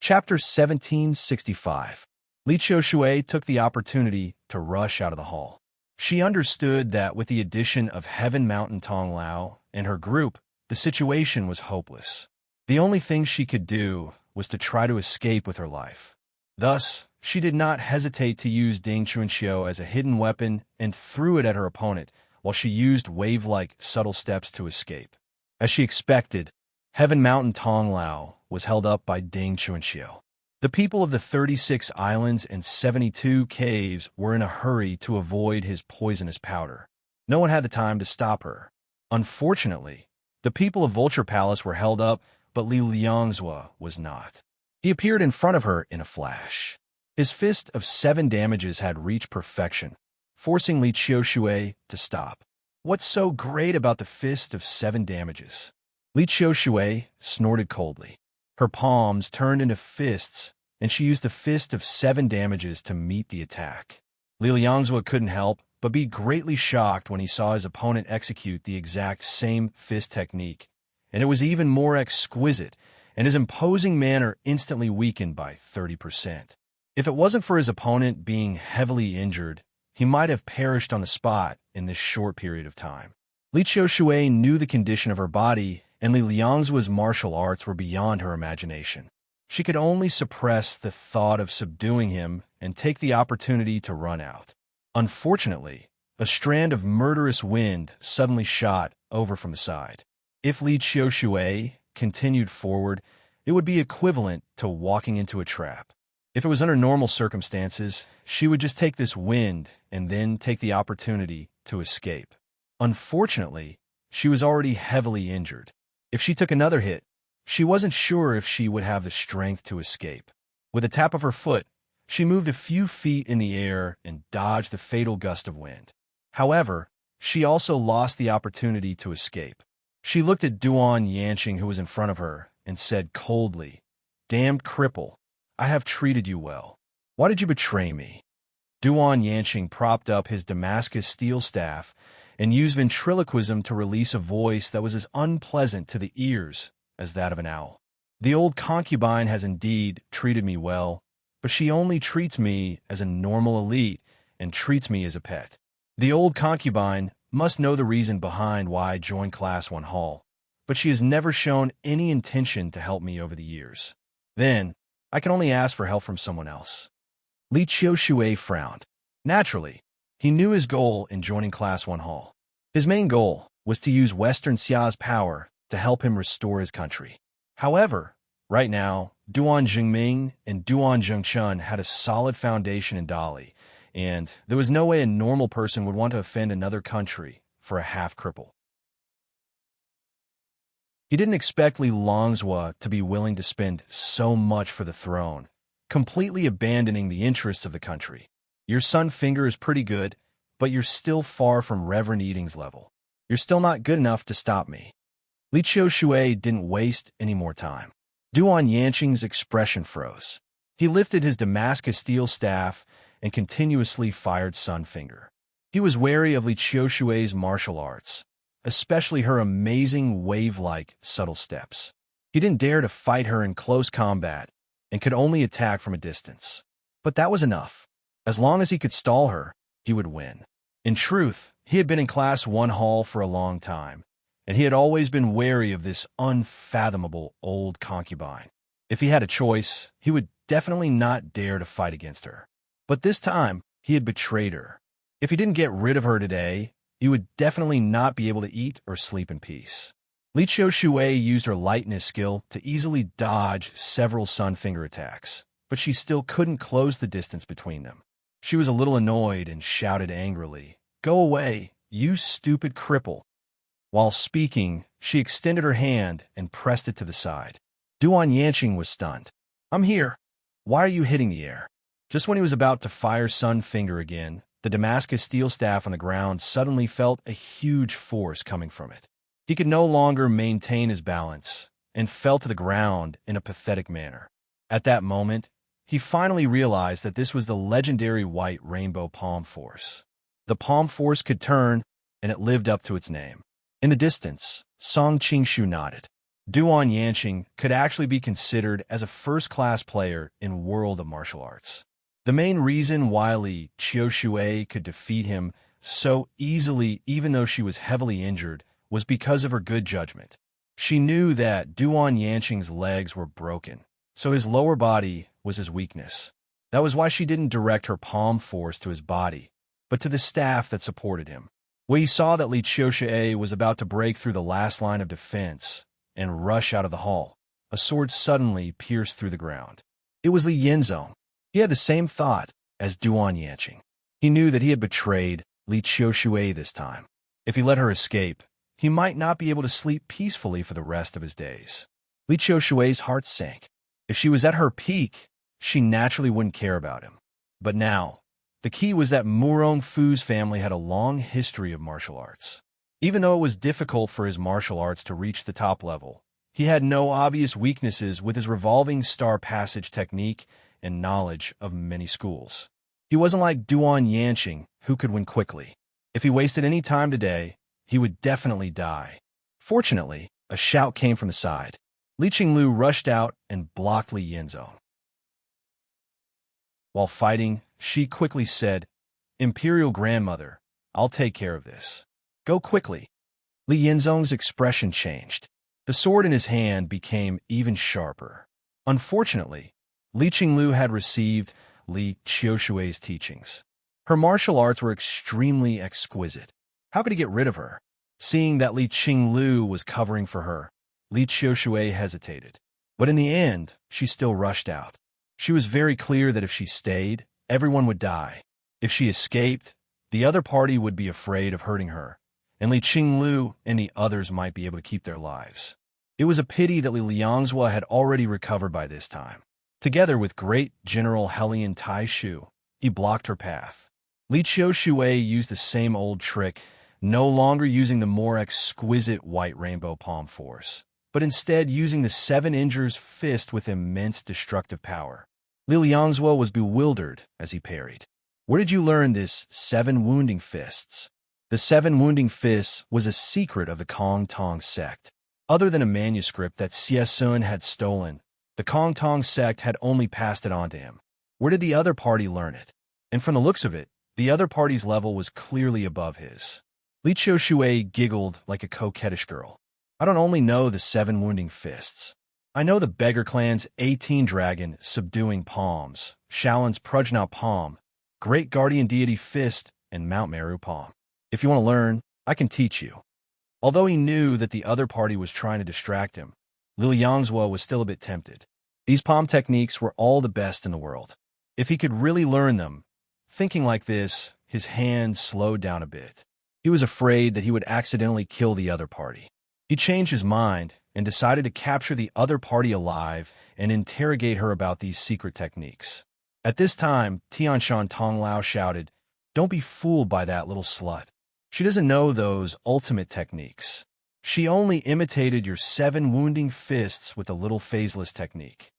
Chapter 1765. Li Qiushui took the opportunity to rush out of the hall. She understood that with the addition of Heaven Mountain Tong Lao and her group, the situation was hopeless. The only thing she could do was to try to escape with her life. Thus, she did not hesitate to use Ding Chuanqiu as a hidden weapon and threw it at her opponent, while she used wave-like subtle steps to escape. As she expected, Heaven Mountain Tong Lao was held up by Ding Chuanqiu. The people of the 36 islands and 72 caves were in a hurry to avoid his poisonous powder. No one had the time to stop her. Unfortunately, the people of Vulture Palace were held up, but Li Liangzhua was not. He appeared in front of her in a flash. His fist of 7 damages had reached perfection, forcing Li Qiushui to stop. What's so great about the fist of 7 damages? Li Qiushui snorted coldly. Her palms turned into fists, and she used the fist of 7 damages to meet the attack. Li Liangzhua couldn't help but be greatly shocked when he saw his opponent execute the exact same fist technique, and it was even more exquisite, and his imposing manner instantly weakened by 30%. If it wasn't for his opponent being heavily injured, he might have perished on the spot in this short period of time. Li Qiushui knew the condition of her body, and Li Liangzua's martial arts were beyond her imagination. She could only suppress the thought of subduing him and take the opportunity to run out. Unfortunately, a strand of murderous wind suddenly shot over from the side. If Li Qiushui continued forward, it would be equivalent to walking into a trap. If it was under normal circumstances, she would just take this wind and then take the opportunity to escape. Unfortunately, she was already heavily injured. If she took another hit, she wasn't sure if she would have the strength to escape. With a tap of her foot, she moved a few feet in the air and dodged the fatal gust of wind. However, she also lost the opportunity to escape. She looked at Duan Yanqing, who was in front of her, and said coldly, "Damned cripple, I have treated you well. Why did you betray me?" Duan Yanqing propped up his Damascus steel staff and used ventriloquism to release a voice that was as unpleasant to the ears as that of an owl. "The old concubine has indeed treated me well, but she only treats me as a normal elite and treats me as a pet. The old concubine must know the reason behind why I joined Class 1 Hall, but she has never shown any intention to help me over the years. Then, I can only ask for help from someone else." Li Qiushui frowned. Naturally, he knew his goal in joining Class 1 Hall. His main goal was to use Western Xia's power to help him restore his country. However, right now, Duan Jingming and Duan Zhengchun had a solid foundation in Dali, and there was no way a normal person would want to offend another country for a half-cripple. He didn't expect Li Liangzhua to be willing to spend so much for the throne, completely abandoning the interests of the country. Your sun finger is pretty good, but you're still far from Reverend Eating's level. You're still not good enough to stop me. Li Qiushui didn't waste any more time. Duan Yanqing's expression froze. He lifted his Damascus steel staff and continuously fired Sun Finger. He was wary of Li Qiushui's martial arts, especially her amazing wave-like subtle steps. He didn't dare to fight her in close combat and could only attack from a distance. But that was enough. As long as he could stall her, he would win. In truth, he had been in Class 1 Hall for a long time, and he had always been wary of this unfathomable old concubine. If he had a choice, he would definitely not dare to fight against her. But this time, he had betrayed her. If he didn't get rid of her today, he would definitely not be able to eat or sleep in peace. Li Qiushui used her lightness skill to easily dodge several Sun Finger attacks, but she still couldn't close the distance between them. She was a little annoyed and shouted angrily, "Go away! "You stupid cripple." While speaking, she extended her hand and pressed it to the side. Duan Yanqing was stunned. "I'm here. Why are you hitting the air?" Just when he was about to fire Sun Finger again, the Damascus steel staff on the ground suddenly felt a huge force coming from it. He could no longer maintain his balance and fell to the ground in a pathetic manner. At that moment, he finally realized that this was the legendary White Rainbow Palm Force. The Palm Force could turn, and it lived up to its name. In the distance, Song Qingshu nodded. Duan Yanqing could actually be considered as a first-class player in world of martial arts. The main reason why Li Qiushui could defeat him so easily, even though she was heavily injured, was because of her good judgment. She knew that Duan Yanqing's legs were broken, so his lower body was his weakness. That was why she didn't direct her palm force to his body, but to the staff that supported him. When he saw that Li Qiushui was about to break through the last line of defense and rush out of the hall, a sword suddenly pierced through the ground. It was Li Yinzong. He had the same thought as Duan Yanqing. He knew that he had betrayed Li Qiushui this time. If he let her escape, he might not be able to sleep peacefully for the rest of his days. Li Qiushui's heart sank. If she was at her peak, she naturally wouldn't care about him. But now, the key was that Murong Fu's family had a long history of martial arts. Even though it was difficult for his martial arts to reach the top level, he had no obvious weaknesses with his revolving star passage technique and knowledge of many schools. He wasn't like Duan Yanqing, who could win quickly. If he wasted any time today, he would definitely die. Fortunately, a shout came from the side. Li Qinglu rushed out and blocked Li Yinzong. While fighting, she quickly said, "Imperial Grandmother, I'll take care of this. Go quickly." Li Yinzong's expression changed. The sword in his hand became even sharper. Unfortunately, Li Qinglu had received Li Qiushui's teachings. Her martial arts were extremely exquisite. How could he get rid of her? Seeing that Li Qinglu was covering for her, Li Qiushui hesitated. But in the end, she still rushed out. She was very clear that if she stayed, everyone would die. If she escaped, the other party would be afraid of hurting her, and Li Qinglu and the others might be able to keep their lives. It was a pity that Li Liangzhua had already recovered by this time. Together with great General Helian Taishu, he blocked her path. Li Qiushui used the same old trick, no longer using the more exquisite White Rainbow Palm Force, but instead using the Seven Injures fist with immense destructive power. Li Liangzhua was bewildered as he parried. "Where did you learn this 7 wounding fists?" The 7 wounding fists was a secret of the Kong Tong sect. Other than a manuscript that Xie Sun had stolen, the Kong Tong sect had only passed it on to him. Where did the other party learn it? And from the looks of it, the other party's level was clearly above his. Li Qiushui giggled like a coquettish girl. "I don't only know the 7 wounding fists. I know the Beggar Clan's 18 Dragon Subduing Palms, Shaolin's Prujna Palm, Great Guardian Deity Fist, and Mount Meru Palm. If you want to learn, I can teach you." Although he knew that the other party was trying to distract him, Li Liangzhua was still a bit tempted. These palm techniques were all the best in the world. If he could really learn them, thinking like this, his hand slowed down a bit. He was afraid that he would accidentally kill the other party. He changed his mind and decided to capture the other party alive and interrogate her about these secret techniques. At this time, Tianshan Tonglao shouted, "Don't be fooled by that little slut. She doesn't know those ultimate techniques. She only imitated your 7 wounding fists with a little phaseless technique."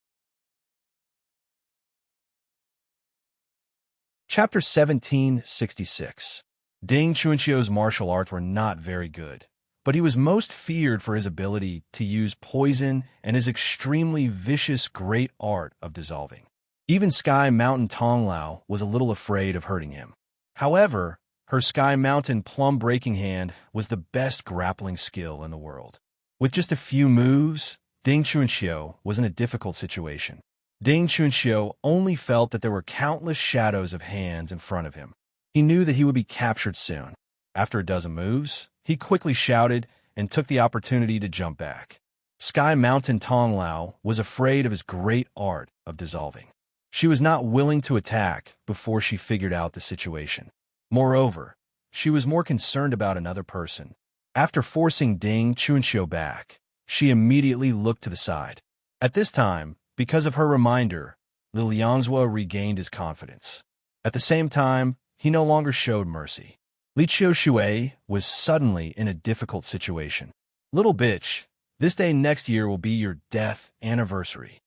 Chapter 1766. Ding Chunqiu's martial arts were not very good, but he was most feared for his ability to use poison and his extremely vicious great art of dissolving. Even Sky Mountain Tonglao was a little afraid of hurting him. However, her Sky Mountain Plum Breaking Hand was the best grappling skill in the world. With just a few moves, Ding Chunqiu was in a difficult situation. Ding Chunqiu only felt that there were countless shadows of hands in front of him. He knew that he would be captured soon. After a dozen moves, he quickly shouted and took the opportunity to jump back. Sky Mountain Tonglao was afraid of his great art of dissolving. She was not willing to attack before she figured out the situation. Moreover, she was more concerned about another person. After forcing Ding Chuanxiu back, she immediately looked to the side. At this time, because of her reminder, Li Liangzhua regained his confidence. At the same time, he no longer showed mercy. Li Qiushui was suddenly in a difficult situation. Little bitch, this day next year will be your death anniversary.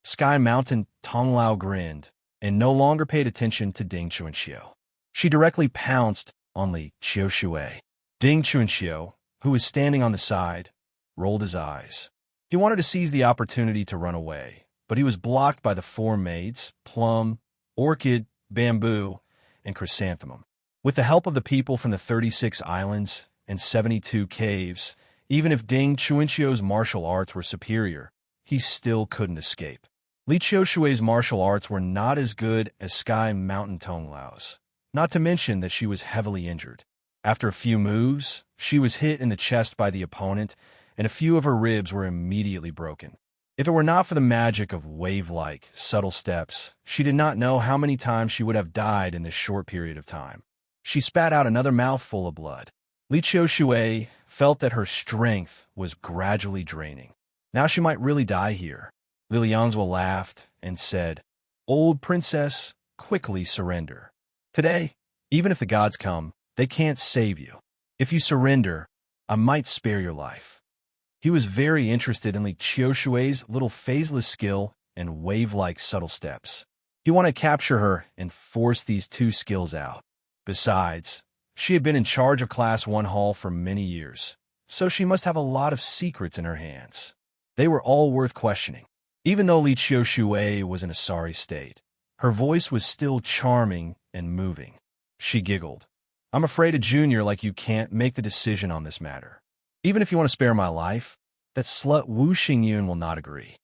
Sky Mountain Tonglao grinned and no longer paid attention to Ding Chuanxiu. She directly pounced on Li Qiushui. Ding Chuanxiu, who was standing on the side, rolled his eyes. He wanted to seize the opportunity to run away, but he was blocked by the four maids, Plum, Orchid, Bamboo, and Chrysanthemum. With the help of the people from the 36 islands and 72 caves, even if Ding Chuanxiu's martial arts were superior, he still couldn't escape. Li Qiushui's martial arts were not as good as Sky Mountain Tonglao's, not to mention that she was heavily injured. After a few moves, she was hit in the chest by the opponent, and a few of her ribs were immediately broken. If it were not for the magic of wave-like, subtle steps, she did not know how many times she would have died in this short period of time. She spat out another mouthful of blood. Li Qiushui felt that her strength was gradually draining. Now she might really die here. Li Liangzhua laughed and said, "Old princess, quickly surrender. Today, even if the gods come, they can't save you. If you surrender, I might spare your life." He was very interested in Li Qiushui's little phaseless skill and wave-like subtle steps. He wanted to capture her and force these two skills out. Besides, she had been in charge of Class 1 Hall for many years, so she must have a lot of secrets in her hands. They were all worth questioning. Even though Li Qiushui was in a sorry state, her voice was still charming and moving. She giggled. "I'm afraid a junior like you can't make the decision on this matter. Even if you want to spare my life, that slut Wu Xingyun will not agree."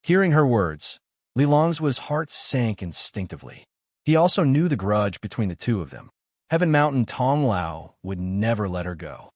Hearing her words, Li Liangzua's heart sank instinctively. He also knew the grudge between the two of them. Heaven Mountain Tonglao would never let her go.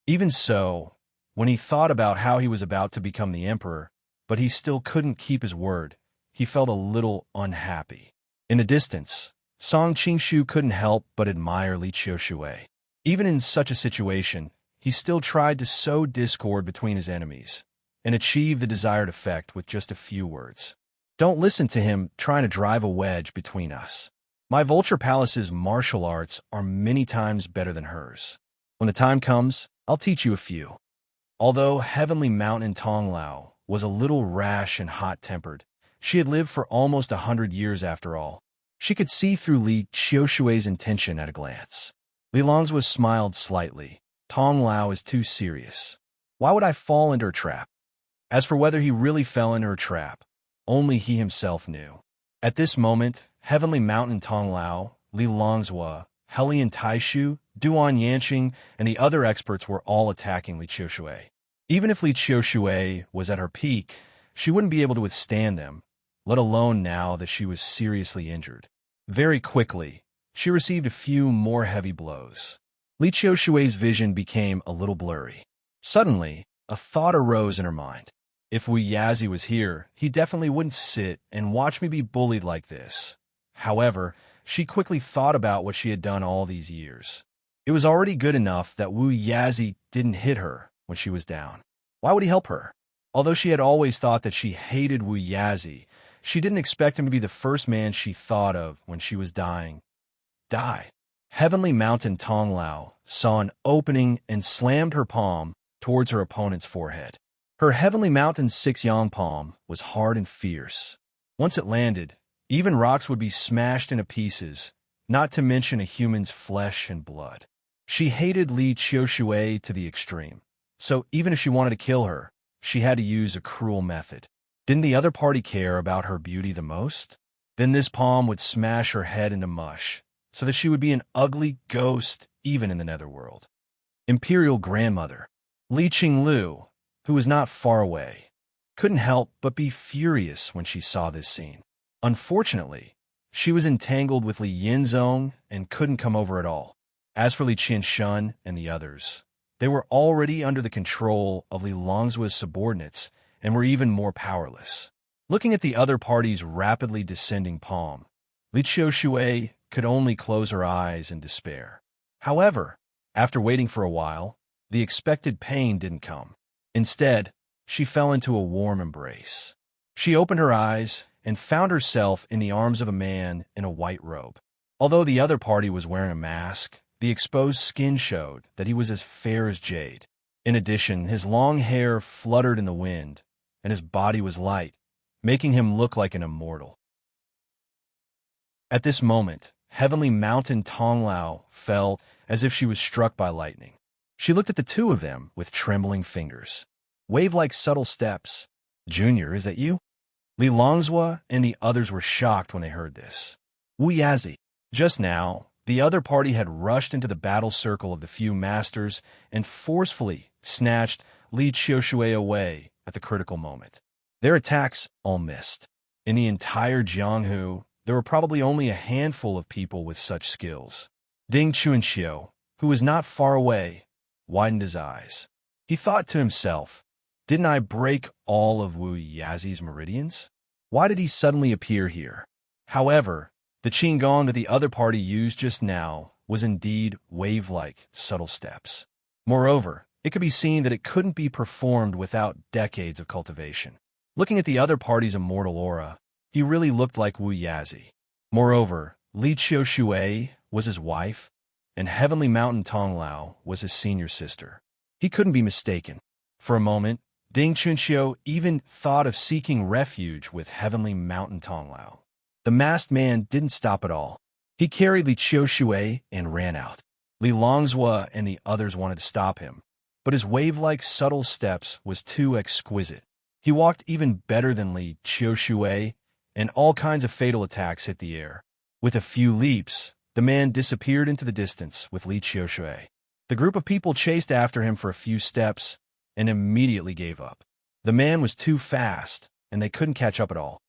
Even so, when he thought about how he was about to become the emperor, but he still couldn't keep his word, he felt a little unhappy. In the distance, Song Qingshu couldn't help but admire Li Qiushui. Even in such a situation, he still tried to sow discord between his enemies and achieve the desired effect with just a few words. "Don't listen to him trying to drive a wedge between us. My Vulture Palace's martial arts are many times better than hers. When the time comes, I'll teach you a few." Although Heavenly Mountain Tonglao was a little rash and hot-tempered, she had lived for almost 100 years after all. She could see through Li Qiushui's intention at a glance. Li Liangzhua smiled slightly. "Tonglao is too serious. Why would I fall into her trap?" As for whether he really fell into her trap, only he himself knew. At this moment, Heavenly Mountain Tonglao, Li Liangzhua, Helian Taishu, Duan Yanqing, and the other experts were all attacking Li Qiushui. Even if Li Qiushui was at her peak, she wouldn't be able to withstand them, let alone now that she was seriously injured. Very quickly, she received a few more heavy blows. Li Qiushui's vision became a little blurry. Suddenly, a thought arose in her mind. If Wu Yazi was here, he definitely wouldn't sit and watch me be bullied like this. However, she quickly thought about what she had done all these years. It was already good enough that Wu Yazi didn't hit her when she was down. Why would he help her? Although she had always thought that she hated Wu Yazi, she didn't expect him to be the first man she thought of when she was dying. Heavenly Mountain Tonglao saw an opening and slammed her palm towards her opponent's forehead. Her Heavenly Mountain 6-yang palm was hard and fierce. Once it landed, even rocks would be smashed into pieces, not to mention a human's flesh and blood. She hated Li Qiushui to the extreme, so even if she wanted to kill her, she had to use a cruel method. Didn't the other party care about her beauty the most? Then this palm would smash her head into mush, so that she would be an ugly ghost even in the netherworld. Imperial Grandmother Li Qinglu, who was not far away, couldn't help but be furious when she saw this scene. Unfortunately, she was entangled with Li Yinzong and couldn't come over at all. As for Li Qianshun and the others, they were already under the control of Li Liangzua's subordinates and were even more powerless. Looking at the other party's rapidly descending palm, Li Qiushui could only close her eyes in despair. However, after waiting for a while, the expected pain didn't come. Instead, she fell into a warm embrace. She opened her eyes and found herself in the arms of a man in a white robe. Although the other party was wearing a mask, the exposed skin showed that he was as fair as jade. In addition, his long hair fluttered in the wind, and his body was light, making him look like an immortal. At this moment, Heavenly Mountain Tonglao felt as if she was struck by lightning. She looked at the two of them with trembling fingers. Wave-like subtle steps. "Junior, is that you?" Li Longzhua and the others were shocked when they heard this. Wu Yazi. Just now, the other party had rushed into the battle circle of the few masters and forcefully snatched Li Qiushui away at the critical moment. Their attacks all missed. In the entire Jianghu, there were probably only a handful of people with such skills. Ding Chunxiu, who was not far away, widened his eyes. He thought to himself, "Didn't I break all of Wu Yazi's meridians? Why did he suddenly appear here?" However, the qinggong that the other party used just now was indeed wave-like subtle steps. Moreover, it could be seen that it couldn't be performed without decades of cultivation. Looking at the other party's immortal aura, he really looked like Wu Yazi. Moreover, Li Qiushui was his wife, and Heavenly Mountain Tonglao was his senior sister. He couldn't be mistaken. For a moment, Ding Chunxiu even thought of seeking refuge with Heavenly Mountain Tonglao. The masked man didn't stop at all. He carried Li Qiushui and ran out. Li Longzhua and the others wanted to stop him, but his wave-like subtle steps was too exquisite. He walked even better than Li Qiushui, and all kinds of fatal attacks hit the air. With a few leaps, the man disappeared into the distance with Li Qiushui. The group of people chased after him for a few steps and immediately gave up. The man was too fast, and they couldn't catch up at all.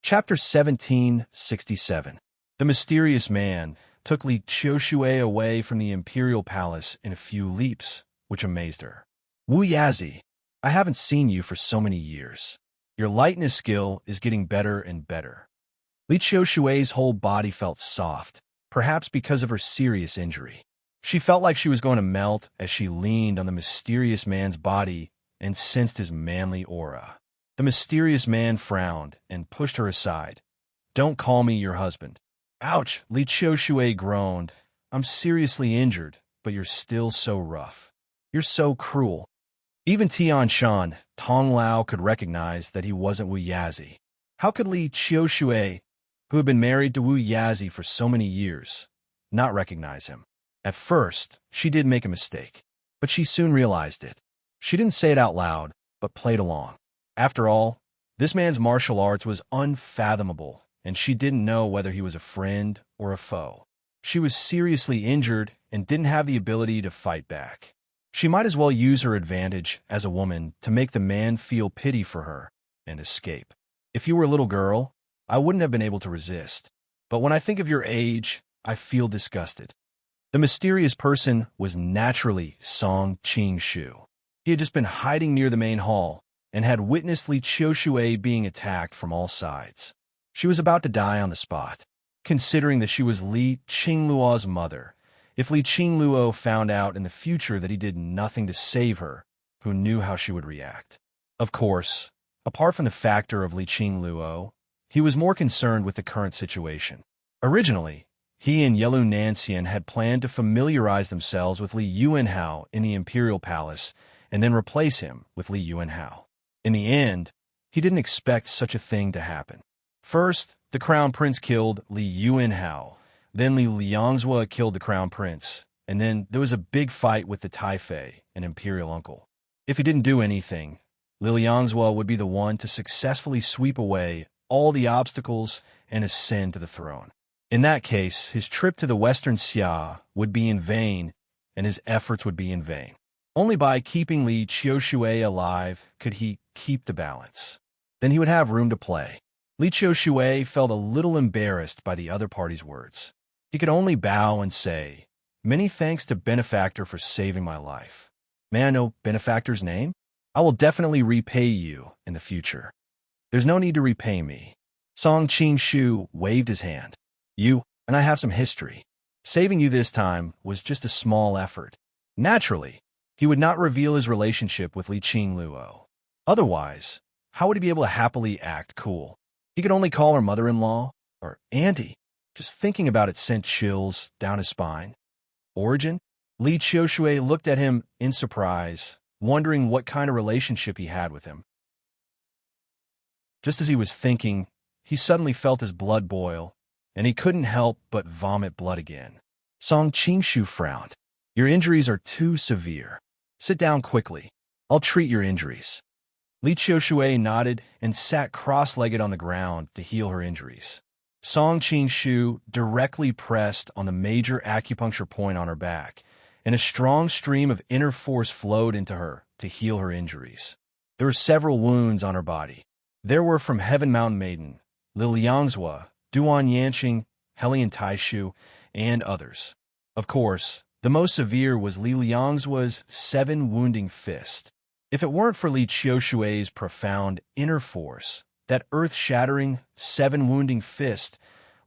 Chapter 1767. The mysterious man took Li Qiushui away from the imperial palace in a few leaps, which amazed her. "Wu Yazi, I haven't seen you for so many years. Your lightness skill is getting better and better." Li Qiushui's whole body felt soft, perhaps because of her serious injury. She felt like she was going to melt as she leaned on the mysterious man's body and sensed his manly aura. The mysterious man frowned and pushed her aside. "Don't call me your husband." "Ouch," Li Qiushui groaned. "I'm seriously injured, but you're still so rough. You're so cruel." Even Tian Shan, Tonglao could recognize that he wasn't Wu Yazi. How could Li Qiushui, who had been married to Wu Yazi for so many years, not recognize him? At first, she did make a mistake, but she soon realized it. She didn't say it out loud, but played along. After all, this man's martial arts was unfathomable, and she didn't know whether he was a friend or a foe. She was seriously injured and didn't have the ability to fight back. She might as well use her advantage as a woman to make the man feel pity for her and escape. If you were a little girl, I wouldn't have been able to resist. But when I think of your age, I feel disgusted. The mysterious person was naturally Song Qing-shu. He had just been hiding near the main hall and had witnessed Li Qiushui being attacked from all sides. She was about to die on the spot. Considering that she was Li Qingluo's mother, if Li Qingluo found out in the future that he did nothing to save her, who knew how she would react? Of course, apart from the factor of Li Qingluo, he was more concerned with the current situation. Originally, he and Yelu Nanxian had planned to familiarize themselves with Li Yuanhao in the imperial palace and then replace him with Li Yuanhao. In the end, he didn't expect such a thing to happen. First, the crown prince killed Li Yuanhao, then Li Liangzhua killed the crown prince, and then there was a big fight with the Taifei, an imperial uncle. If he didn't do anything, Li Liangzhua would be the one to successfully sweep away all the obstacles and ascend to the throne. In that case, his trip to the Western Xia would be in vain, and his efforts would be in vain. Only by keeping Li Qiushui alive could he keep the balance. Then he would have room to play. Li Qiushui felt a little embarrassed by the other party's words. He could only bow and say, "Many thanks to Benefactor for saving my life. May I know Benefactor's name? I will definitely repay you in the future." "There's no need to repay me. Song Qing-shu waved his hand. You and I have some history. Saving you this time was just a small effort. Naturally, he would not reveal his relationship with Li Qingluo. Otherwise, how would he be able to happily act cool? He could only call her mother-in-law or auntie. Just thinking about it sent chills down his spine. Origin? Li Qiushui looked at him in surprise, wondering what kind of relationship he had with him. Just as he was thinking, he suddenly felt his blood boil, and he couldn't help but vomit blood again. Song Qingshu frowned. Your injuries are too severe. Sit down quickly. I'll treat your injuries. Li Qiushui nodded and sat cross-legged on the ground to heal her injuries. Song Qingshu directly pressed on the major acupuncture point on her back, and a strong stream of inner force flowed into her to heal her injuries. There were several wounds on her body. There were from Heaven Mountain Maiden, Lil Yangzhua, Duan Yanqing, Helian Taishu, and others. Of course, the most severe was Li Liangzua's 7-wounding fist. If it weren't for Li Qiushui's profound inner force, that earth-shattering 7-wounding fist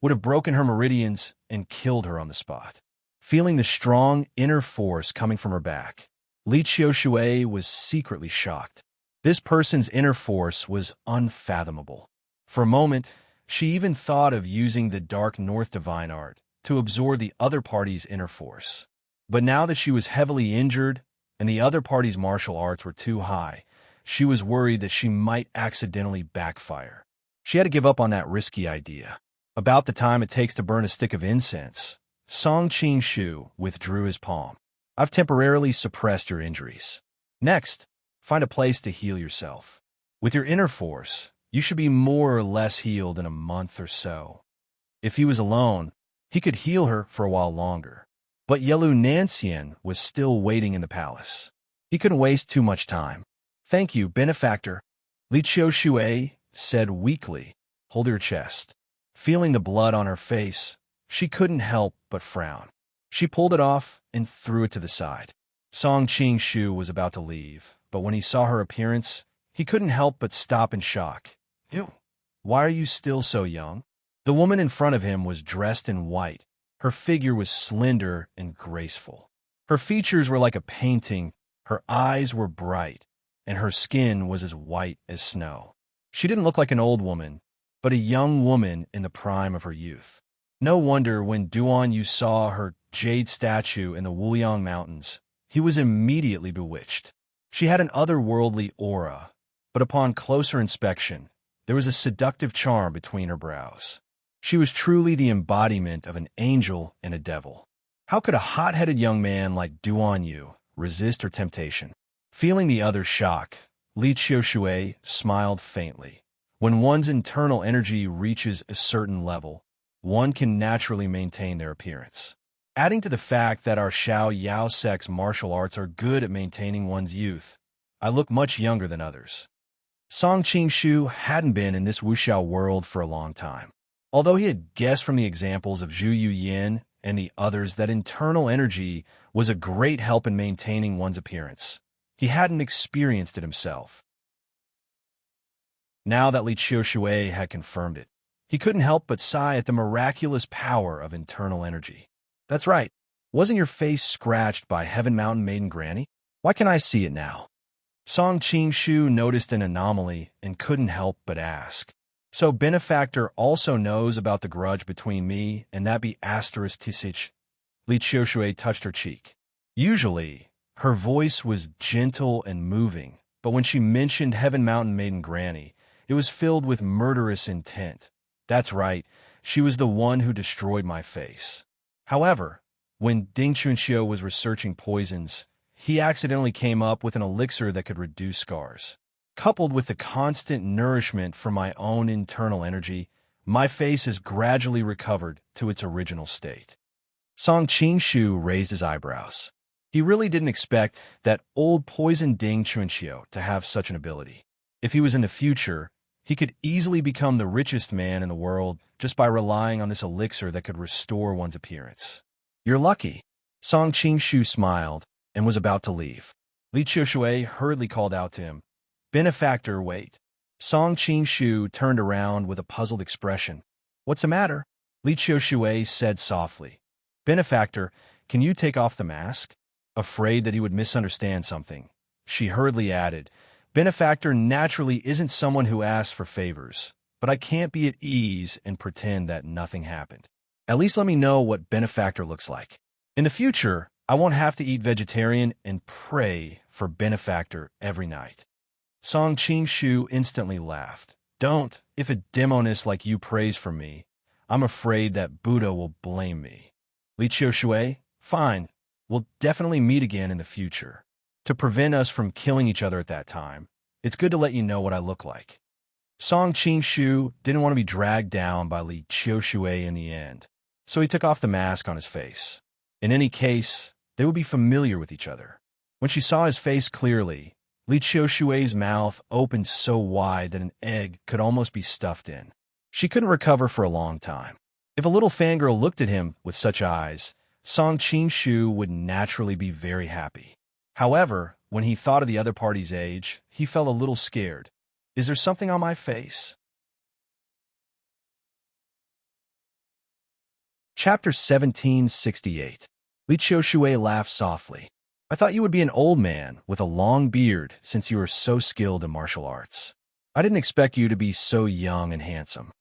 would have broken her meridians and killed her on the spot. Feeling the strong inner force coming from her back, Li Qiushui was secretly shocked. This person's inner force was unfathomable. For a moment, she even thought of using the Dark North Divine Art to absorb the other party's inner force. But now that she was heavily injured and the other party's martial arts were too high, she was worried that she might accidentally backfire. She had to give up on that risky idea. About the time it takes to burn a stick of incense, Song Qingshu withdrew his palm. I've temporarily suppressed your injuries. Next, find a place to heal yourself. With your inner force, you should be more or less healed in a month or so. If he was alone, he could heal her for a while longer. But Yelu Nancian was still waiting in the palace. He couldn't waste too much time. Thank you, benefactor, Li Qiushui said weakly. Hold your chest. Feeling the blood on her face, she couldn't help but frown. She pulled it off and threw it to the side. Song Qingshu was about to leave, but when he saw her appearance, he couldn't help but stop in shock. Ew, why are you still so young? The woman in front of him was dressed in white. Her figure was slender and graceful. Her features were like a painting, her eyes were bright, and her skin was as white as snow. She didn't look like an old woman, but a young woman in the prime of her youth. No wonder when Duan Yu saw her jade statue in the Wuliang Mountains, he was immediately bewitched. She had an otherworldly aura, but upon closer inspection, there was a seductive charm between her brows. She was truly the embodiment of an angel and a devil. How could a hot-headed young man like Duan Yu resist her temptation? Feeling the other's shock, Li Qiushui smiled faintly. When one's internal energy reaches a certain level, one can naturally maintain their appearance. Adding to the fact that our Xiao Yao sex martial arts are good at maintaining one's youth, I look much younger than others. Song Qingshu hadn't been in this wuxiao world for a long time. Although he had guessed from the examples of Zhu Yuyin and the others that internal energy was a great help in maintaining one's appearance, he hadn't experienced it himself. Now that Li Qiushui had confirmed it, he couldn't help but sigh at the miraculous power of internal energy. That's right. Wasn't your face scratched by Heaven Mountain Maiden Granny? Why can't I see it now? Song Qingshu noticed an anomaly and couldn't help but ask. So benefactor also knows about the grudge between me and that be asterisk tisich. Li Qiushui touched her cheek. Usually, her voice was gentle and moving, but when she mentioned Heaven Mountain Maiden Granny, it was filled with murderous intent. That's right, she was the one who destroyed my face. However, when Ding Chunxiu was researching poisons, he accidentally came up with an elixir that could reduce scars. Coupled with the constant nourishment from my own internal energy, my face has gradually recovered to its original state. Song Qingshu raised his eyebrows. He really didn't expect that old poison Ding Chunxiu to have such an ability. If he was in the future, he could easily become the richest man in the world just by relying on this elixir that could restore one's appearance. You're lucky. Song Qingshu smiled and was about to leave. Li Qiushui hurriedly called out to him, Benefactor, wait. Song Qing-shu turned around with a puzzled expression. "What's the matter?" Li Qiushui said softly. "Benefactor, can you take off the mask?" Afraid that he would misunderstand something, she hurriedly added, "Benefactor naturally isn't someone who asks for favors, but I can't be at ease and pretend that nothing happened. At least let me know what benefactor looks like. In the future, I won't have to eat vegetarian and pray for benefactor every night." Song Qing-shu instantly laughed. "Don't. If a demoness like you prays for me, I'm afraid that Buddha will blame me." Li Qiushui, "Fine. We'll definitely meet again in the future. To prevent us from killing each other at that time, it's good to let you know what I look like." Song Qing-shu didn't want to be dragged down by Li Qiushui in the end, so he took off the mask on his face. In any case, they would be familiar with each other. When she saw his face clearly, Li Qiushui's mouth opened so wide that an egg could almost be stuffed in. She couldn't recover for a long time. If a little fangirl looked at him with such eyes, Song Qing-shu would naturally be very happy. However, when he thought of the other party's age, he felt a little scared. Is there something on my face? Chapter 1768. Li Qiushui laughed softly. "I thought you would be an old man with a long beard since you were so skilled in martial arts. I didn't expect you to be so young and handsome."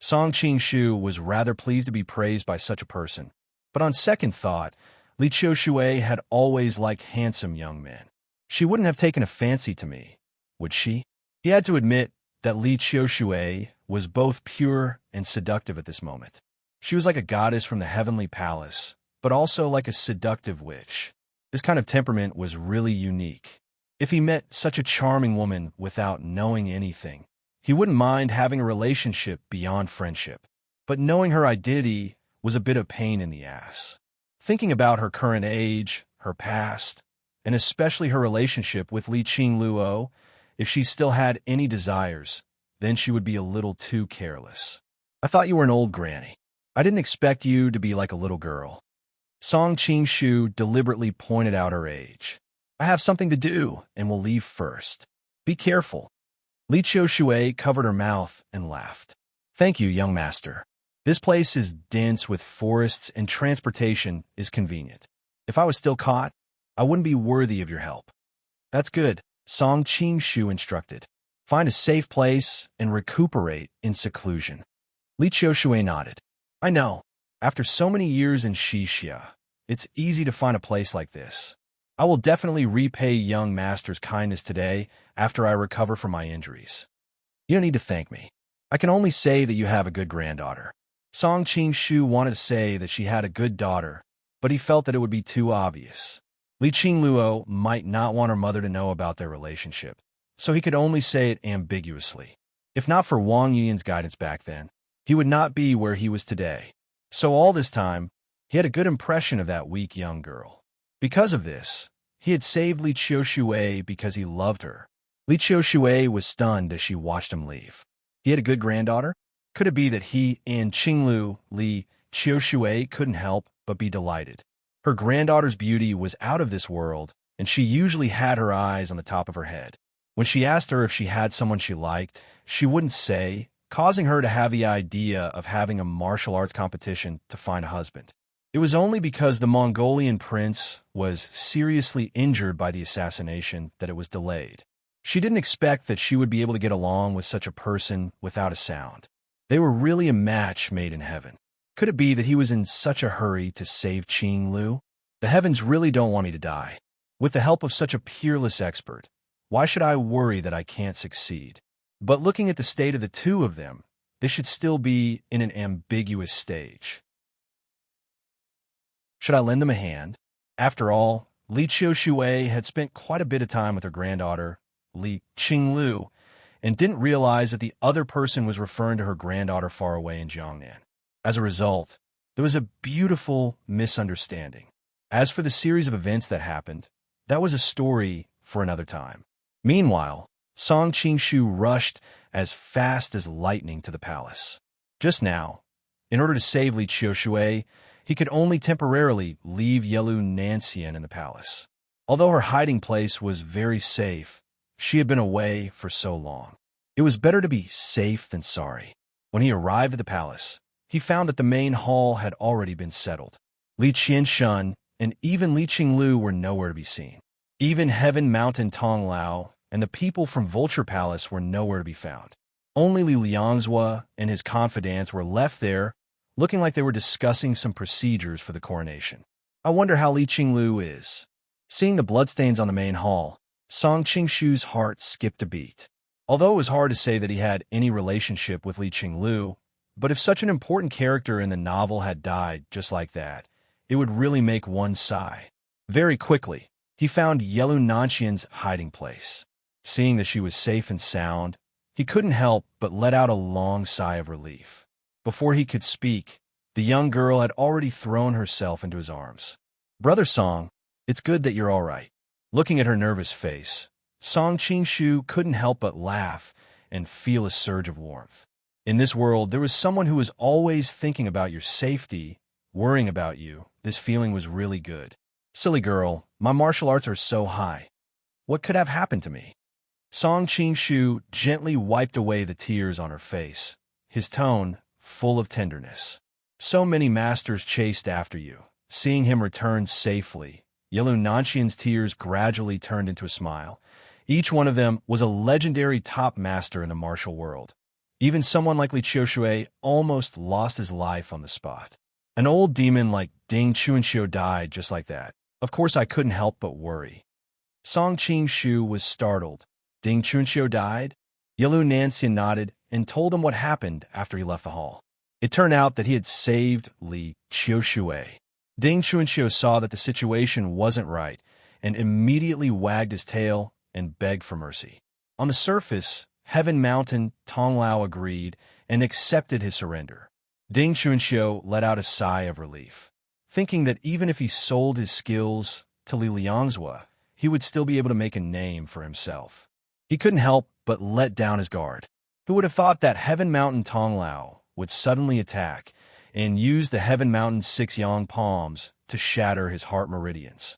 Song Qing-shu was rather pleased to be praised by such a person. But on second thought, Li Qiushui had always liked handsome young men. She wouldn't have taken a fancy to me, would she? He had to admit that Li Qiushui was both pure and seductive at this moment. She was like a goddess from the heavenly palace, but also like a seductive witch. This kind of temperament was really unique. If he met such a charming woman without knowing anything, he wouldn't mind having a relationship beyond friendship. But knowing her identity was a bit of pain in the ass. Thinking about her current age, her past, and especially her relationship with Li Qingluo, if she still had any desires, then she would be a little too careless. "I thought you were an old granny. I didn't expect you to be like a little girl." Song Qing-shu deliberately pointed out her age. "I have something to do and will leave first. Be careful." Li Qiushui covered her mouth and laughed. "Thank you, young master. This place is dense with forests and transportation is convenient. If I was still caught, I wouldn't be worthy of your help." "That's good," Song Qing-shu instructed. "Find a safe place and recuperate in seclusion." Li Qiushui nodded. "I know. After so many years in Shixia, it's easy to find a place like this. I will definitely repay young master's kindness today after I recover from my injuries." "You don't need to thank me. I can only say that you have a good granddaughter." Song Qing-shu wanted to say that she had a good daughter, but he felt that it would be too obvious. Li Qingluo might not want her mother to know about their relationship, so he could only say it ambiguously. If not for Wang Yin's guidance back then, he would not be where he was today. So all this time, he had a good impression of that weak young girl. Because of this, he had saved Li Qiushui because he loved her. Li Qiushui was stunned as she watched him leave. He had a good granddaughter? Could it be that he and Qinglu Li Qiushui couldn't help but be delighted? Her granddaughter's beauty was out of this world, and she usually had her eyes on the top of her head. When she asked her if she had someone she liked, she wouldn't say, causing her to have the idea of having a martial arts competition to find a husband. It was only because the Mongolian prince was seriously injured by the assassination that it was delayed. She didn't expect that she would be able to get along with such a person without a sound. They were really a match made in heaven. Could it be that he was in such a hurry to save Qing Lu? The heavens really don't want me to die. With the help of such a peerless expert, why should I worry that I can't succeed? But looking at the state of the two of them, they should still be in an ambiguous stage. Should I lend them a hand? After all, Li Qiushui had spent quite a bit of time with her granddaughter, Li Qinglu, and didn't realize that the other person was referring to her granddaughter far away in Jiangnan. As a result, there was a beautiful misunderstanding. As for the series of events that happened, that was a story for another time. Meanwhile, Song Qing-shu rushed as fast as lightning to the palace. Just now, in order to save Li Qiushui, he could only temporarily leave Yelu Nancian in the palace. Although her hiding place was very safe, she had been away for so long. It was better to be safe than sorry. When he arrived at the palace, he found that the main hall had already been settled. Li Qianshun and even Li Qinglu were nowhere to be seen. Even Heaven Mountain Tong Lao and the people from Vulture Palace were nowhere to be found. Only Li Liangzhua and his confidants were left there, looking like they were discussing some procedures for the coronation. I wonder how Li Qinglu is. Seeing the bloodstains on the main hall, Song Qingshu's heart skipped a beat. Although it was hard to say that he had any relationship with Li Qinglu, but if such an important character in the novel had died just like that, it would really make one sigh. Very quickly, he found Yelu Nanxian's hiding place. Seeing that she was safe and sound, he couldn't help but let out a long sigh of relief. Before he could speak, the young girl had already thrown herself into his arms. "Brother Song, it's good that you're all right." Looking at her nervous face, Song Qingshu couldn't help but laugh and feel a surge of warmth. In this world, there was someone who was always thinking about your safety, worrying about you. This feeling was really good. "Silly girl, my martial arts are so high. What could have happened to me?" Song Qingshu gently wiped away the tears on her face, his tone full of tenderness. "So many masters chased after you." Seeing him return safely, Yelu Nanxian's tears gradually turned into a smile. Each one of them was a legendary top master in the martial world. Even someone like Li Qiushui almost lost his life on the spot. An old demon like Ding Chuanxiu died just like that. Of course, I couldn't help but worry. Song Qingshu was startled. Ding Chuanxiu died? Yelu Nanxian nodded and told him what happened after he left the hall. It turned out that he had saved Li Qiushui. Ding Chuanxiu saw that the situation wasn't right and immediately wagged his tail and begged for mercy. On the surface, Heaven Mountain Tong Lao agreed and accepted his surrender. Ding Chuanxiu let out a sigh of relief, thinking that even if he sold his skills to Li Liangzhua, he would still be able to make a name for himself. He couldn't help but let down his guard. Who would have thought that Heaven Mountain Tong Lao would suddenly attack and use the Heaven Mountain 6 Yang palms to shatter his heart meridians?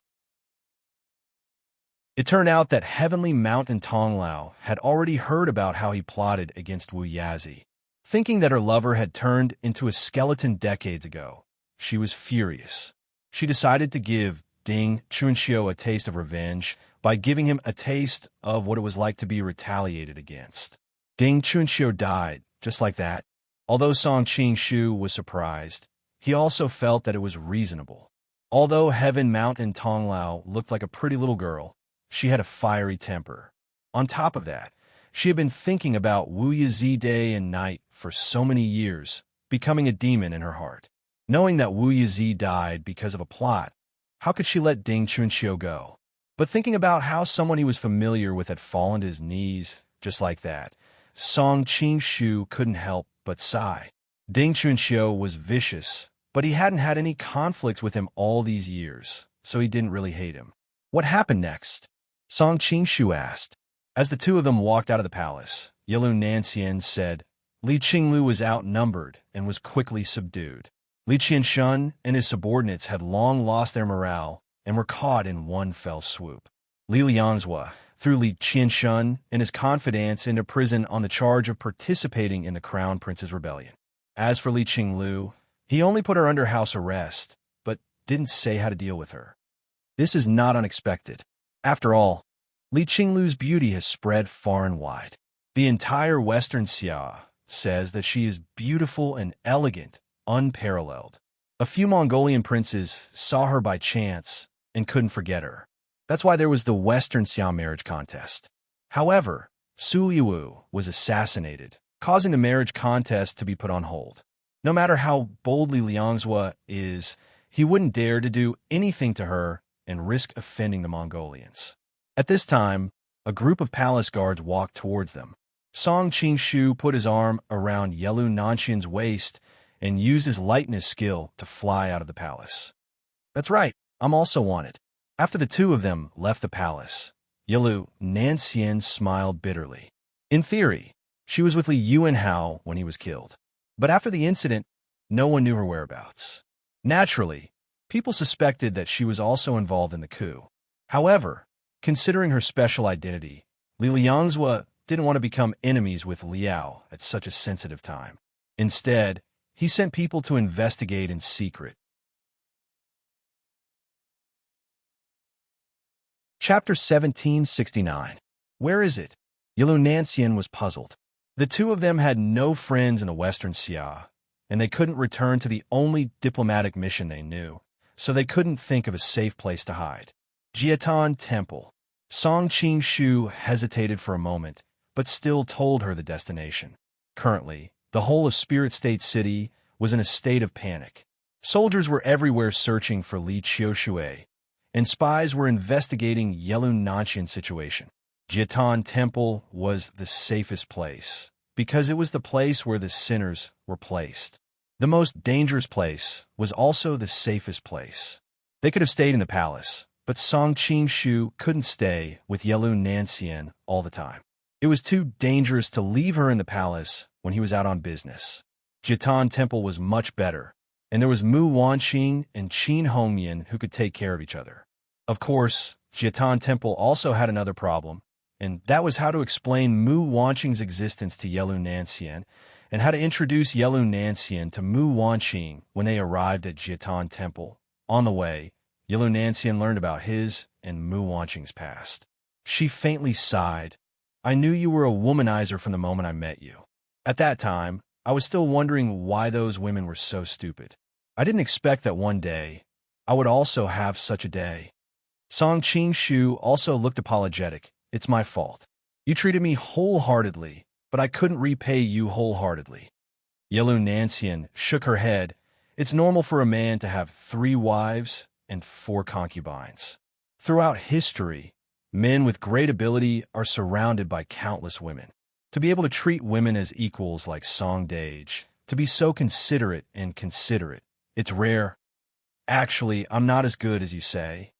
It turned out that Heavenly Mountain Tong Lao had already heard about how he plotted against Wu Yazi. Thinking that her lover had turned into a skeleton decades ago, she was furious. She decided to give Ding Chuanxiu a taste of revenge by giving him a taste of what it was like to be retaliated against. Ding Chuanxiu died just like that. Although Song Qingshu was surprised, he also felt that it was reasonable. Although Heaven Mountain Tong Lao looked like a pretty little girl, she had a fiery temper. On top of that, she had been thinking about Wu Yazi day and night for so many years, becoming a demon in her heart. Knowing that Wu Yazi died because of a plot, how could she let Ding Chuanxiu go? But thinking about how someone he was familiar with had fallen to his knees just like that, Song Qingshu couldn't help but sigh. Ding Chuanxiu was vicious, but he hadn't had any conflicts with him all these years, so he didn't really hate him. What happened next? Song Qingshu asked. As the two of them walked out of the palace, Yelu Nanxian said, Li Qinglu was outnumbered and was quickly subdued. Li Qianshun and his subordinates had long lost their morale and were caught in one fell swoop. Li Liangzhua threw Li Qianshun and his confidants into prison on the charge of participating in the Crown Prince's rebellion. As for Li Qinglu, he only put her under house arrest, but didn't say how to deal with her. This is not unexpected. After all, Li Qinglu's beauty has spread far and wide. The entire Western Xia says that she is beautiful and elegant, unparalleled. A few Mongolian princes saw her by chance and couldn't forget her. That's why there was the Western Xia marriage contest. However, Su Yiwu was assassinated, causing the marriage contest to be put on hold. No matter how boldly Liangzhua is, he wouldn't dare to do anything to her and risk offending the Mongolians. At this time, a group of palace guards walked towards them. Song Qingshu put his arm around Yelu Nanxian's waist and used his lightness skill to fly out of the palace. That's right, I'm also wanted. After the two of them left the palace, Yelu Nanxian smiled bitterly. In theory, she was with Li Yuanhao when he was killed. But after the incident, no one knew her whereabouts. Naturally, people suspected that she was also involved in the coup. However, considering her special identity, Li Liangzhua didn't want to become enemies with Liao at such a sensitive time. Instead, he sent people to investigate in secret. Chapter 1769. Where is it? Yilu Nancian was puzzled. The two of them had no friends in the Western Xia, and they couldn't return to the only diplomatic mission they knew, so they couldn't think of a safe place to hide. Jiatan Temple. Song Qing-shu hesitated for a moment, but still told her the destination. Currently, the whole of Spirit State City was in a state of panic. Soldiers were everywhere searching for Li Qiushui, and spies were investigating Yilu Nancian's situation. Jiatan Temple was the safest place, because it was the place where the sinners were placed. The most dangerous place was also the safest place. They could have stayed in the palace, but Song Qing-shu couldn't stay with Yilu Nancian all the time. It was too dangerous to leave her in the palace when he was out on business. Jiatan Temple was much better, and there was Mu Wanqing and Qin Hongyan who could take care of each other. Of course, Jiatan Temple also had another problem, and that was how to explain Mu Wanqing's existence to Yilu Nancian, and how to introduce Yilu Nancian to Mu Wanqing when they arrived at Jiatan Temple. On the way, Yilu Nancian learned about his and Mu Wanqing's past. She faintly sighed. I knew you were a womanizer from the moment I met you. At that time, I was still wondering why those women were so stupid. I didn't expect that one day I would also have such a day. Song Qing-shu also looked apologetic. It's my fault. You treated me wholeheartedly, but I couldn't repay you wholeheartedly. Yilu Nancian shook her head. It's normal for a man to have 3 wives and 4 concubines. Throughout history, men with great ability are surrounded by countless women. To be able to treat women as equals like Song Dage, to be so considerate and considerate, it's rare. Actually, I'm not as good as you say.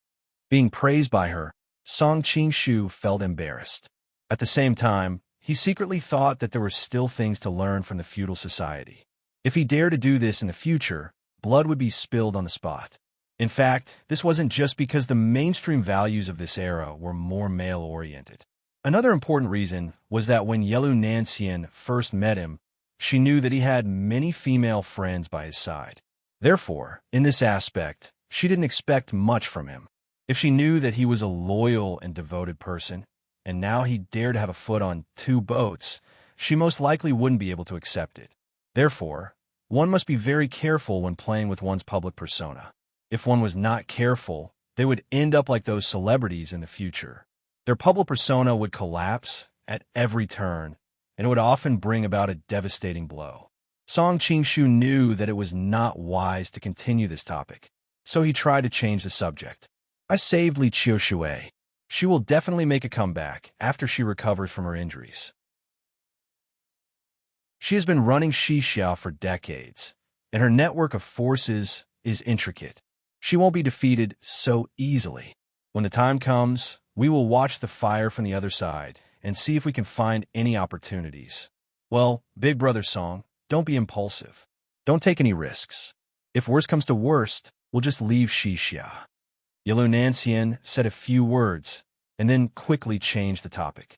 Being praised by her, Song Qing-shu felt embarrassed. At the same time, he secretly thought that there were still things to learn from the feudal society. If he dared to do this in the future, blood would be spilled on the spot. In fact, this wasn't just because the mainstream values of this era were more male-oriented. Another important reason was that when Yilu Nancian first met him, she knew that he had many female friends by his side. Therefore, in this aspect, she didn't expect much from him. If she knew that he was a loyal and devoted person, and now he dared to have a foot on 2 boats, she most likely wouldn't be able to accept it. Therefore, one must be very careful when playing with one's public persona. If one was not careful, they would end up like those celebrities in the future. Their public persona would collapse at every turn, and it would often bring about a devastating blow. Song Qing-shu knew that it was not wise to continue this topic, so he tried to change the subject. I saved Li Qiushui. She will definitely make a comeback after she recovers from her injuries. She has been running Xixia for decades, and her network of forces is intricate. She won't be defeated so easily. When the time comes, we will watch the fire from the other side and see if we can find any opportunities. Well, Big Brother Song, don't be impulsive. Don't take any risks. If worst comes to worst, we'll just leave Xixia. Yilu Nancian said a few words, and then quickly changed the topic.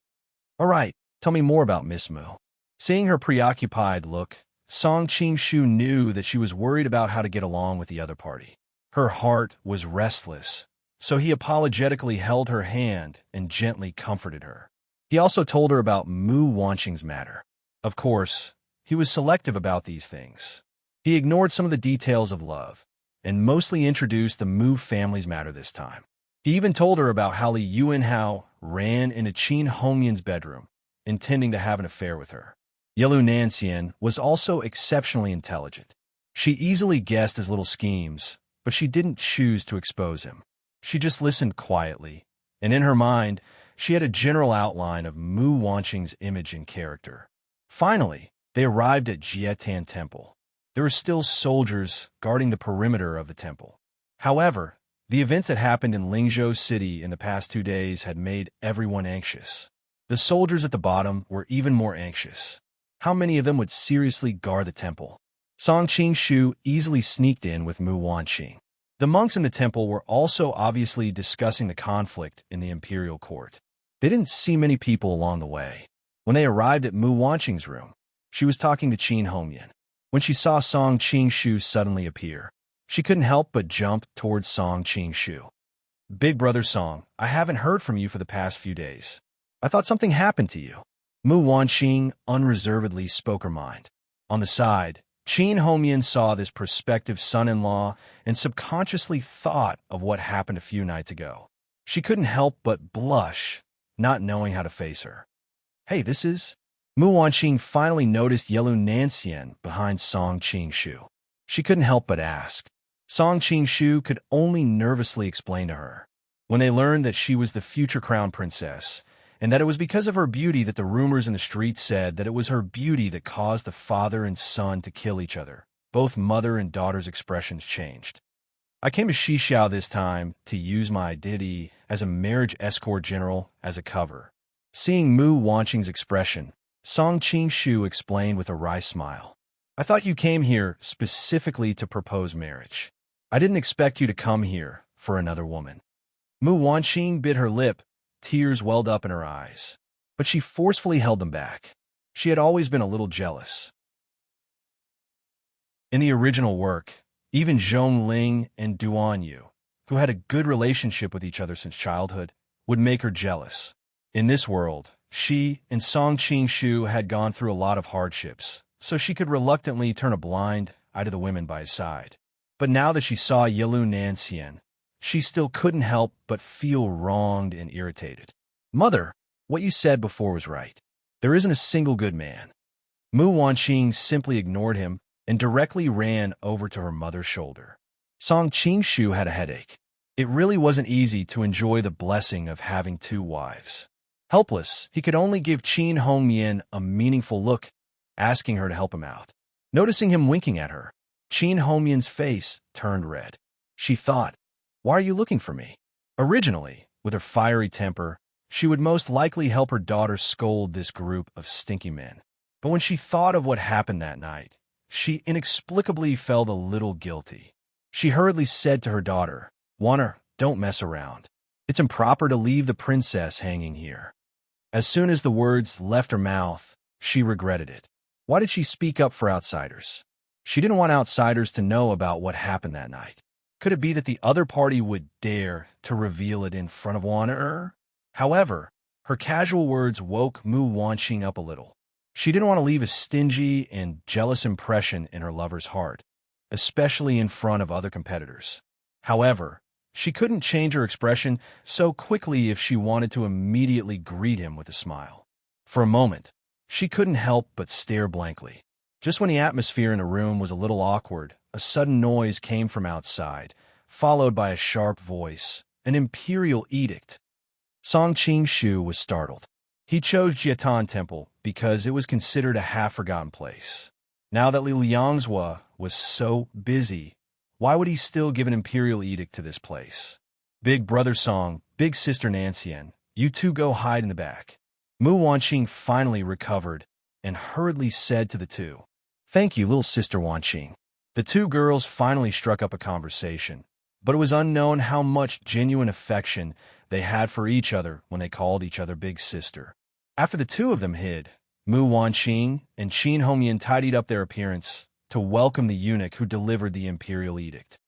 All right, tell me more about Miss Mu. Seeing her preoccupied look, Song Qing-shu knew that she was worried about how to get along with the other party. Her heart was restless, so he apologetically held her hand and gently comforted her. He also told her about Mu Wanqing's matter. Of course, he was selective about these things. He ignored some of the details of love, and mostly introduced the Mu family's matter this time. He even told her about how Li Yuanhao ran into Qin Hongyan's bedroom, intending to have an affair with her. Yilu Nancian was also exceptionally intelligent. She easily guessed his little schemes, but she didn't choose to expose him. She just listened quietly, and in her mind, she had a general outline of Mu Wanqing's image and character. Finally, they arrived at Jiatan Temple. There were still soldiers guarding the perimeter of the temple. However, the events that happened in Lingzhou City in the past 2 days had made everyone anxious. The soldiers at the bottom were even more anxious. How many of them would seriously guard the temple? Song Qing-shu easily sneaked in with Mu Wanqing. The monks in the temple were also obviously discussing the conflict in the imperial court. They didn't see many people along the way. When they arrived at Mu Wanqing's room, she was talking to Qin Hongyan. When she saw Song Qingshu suddenly appear, she couldn't help but jump towards Song Qingshu. Big brother Song, I haven't heard from you for the past few days. I thought something happened to you. Mu Wanqing unreservedly spoke her mind. On the side, Qin Hongyan saw this prospective son-in-law and subconsciously thought of what happened a few nights ago. She couldn't help but blush, not knowing how to face her. Hey, this is... Mu Wanqing finally noticed Yelu Nanxian behind Song Qingshu. She couldn't help but ask. Song Qingshu could only nervously explain to her. When they learned that she was the future crown princess, and that it was because of her beauty that the rumors in the streets said that it was her beauty that caused the father and son to kill each other, both mother and daughter's expressions changed. I came to Xixiao this time to use my identity as a marriage escort general as a cover. Seeing Mu Wanqing's expression, Song Qingshu explained with a wry smile. I thought you came here specifically to propose marriage. I didn't expect you to come here for another woman. Mu Wanqing bit her lip, tears welled up in her eyes. But she forcefully held them back. She had always been a little jealous. In the original work, even Zhong Ling and Duan Yu, who had a good relationship with each other since childhood, would make her jealous. In this world, she and Song Qingshu had gone through a lot of hardships, so she could reluctantly turn a blind eye to the women by his side. But now that she saw Yelu Nanxian, she still couldn't help but feel wronged and irritated. Mother, what you said before was right. There isn't a single good man. Mu Wanqing simply ignored him and directly ran over to her mother's shoulder. Song Qingshu had a headache. It really wasn't easy to enjoy the blessing of having two wives. Helpless, he could only give Qin Hongyan a meaningful look, asking her to help him out. Noticing him winking at her, Qin Hongyan's face turned red. She thought, why are you looking for me? Originally, with her fiery temper, she would most likely help her daughter scold this group of stinky men. But when she thought of what happened that night, she inexplicably felt a little guilty. She hurriedly said to her daughter, Wanner, don't mess around. It's improper to leave the princess hanging here. As soon as the words left her mouth, she regretted it. Why did she speak up for outsiders? She didn't want outsiders to know about what happened that night. Could it be that the other party would dare to reveal it in front of Wanner? However, her casual words woke Mu Wanqing up a little. She didn't want to leave a stingy and jealous impression in her lover's heart, especially in front of other competitors. However, she couldn't change her expression so quickly if she wanted to immediately greet him with a smile. For a moment, she couldn't help but stare blankly. Just when the atmosphere in the room was a little awkward, a sudden noise came from outside, followed by a sharp voice, an imperial edict. Song Qingshu was startled. He chose Jiatan Temple because it was considered a half-forgotten place. Now that Li Liangzhua was so busy, why would he still give an imperial edict to this place? Big brother Song, big sister Nanxian, you two go hide in the back. Mu Wanqing finally recovered and hurriedly said to the two, Thank you, little sister Wanqing. The two girls finally struck up a conversation, but it was unknown how much genuine affection they had for each other when they called each other big sister. After the two of them hid, Mu Wanqing and Qin Hongyan tidied up their appearance to welcome the eunuch who delivered the imperial edict.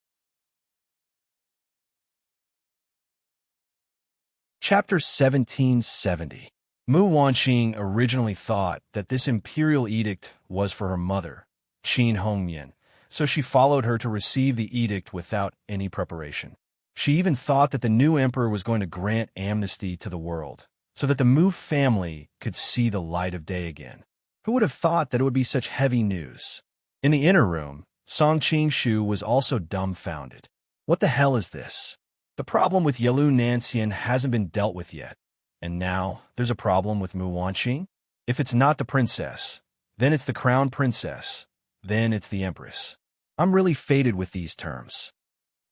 Chapter 1770. Mu Wanqing originally thought that this imperial edict was for her mother, Qin Hongyan, so she followed her to receive the edict without any preparation. She even thought that the new emperor was going to grant amnesty to the world, so that the Mu family could see the light of day again. Who would have thought that it would be such heavy news? In the inner room, Song Qingshu was also dumbfounded. What the hell is this? The problem with Yelu Nanxian hasn't been dealt with yet. And now, there's a problem with Mu Wanqing? If it's not the princess, then it's the crown princess, then it's the empress. I'm really fated with these terms.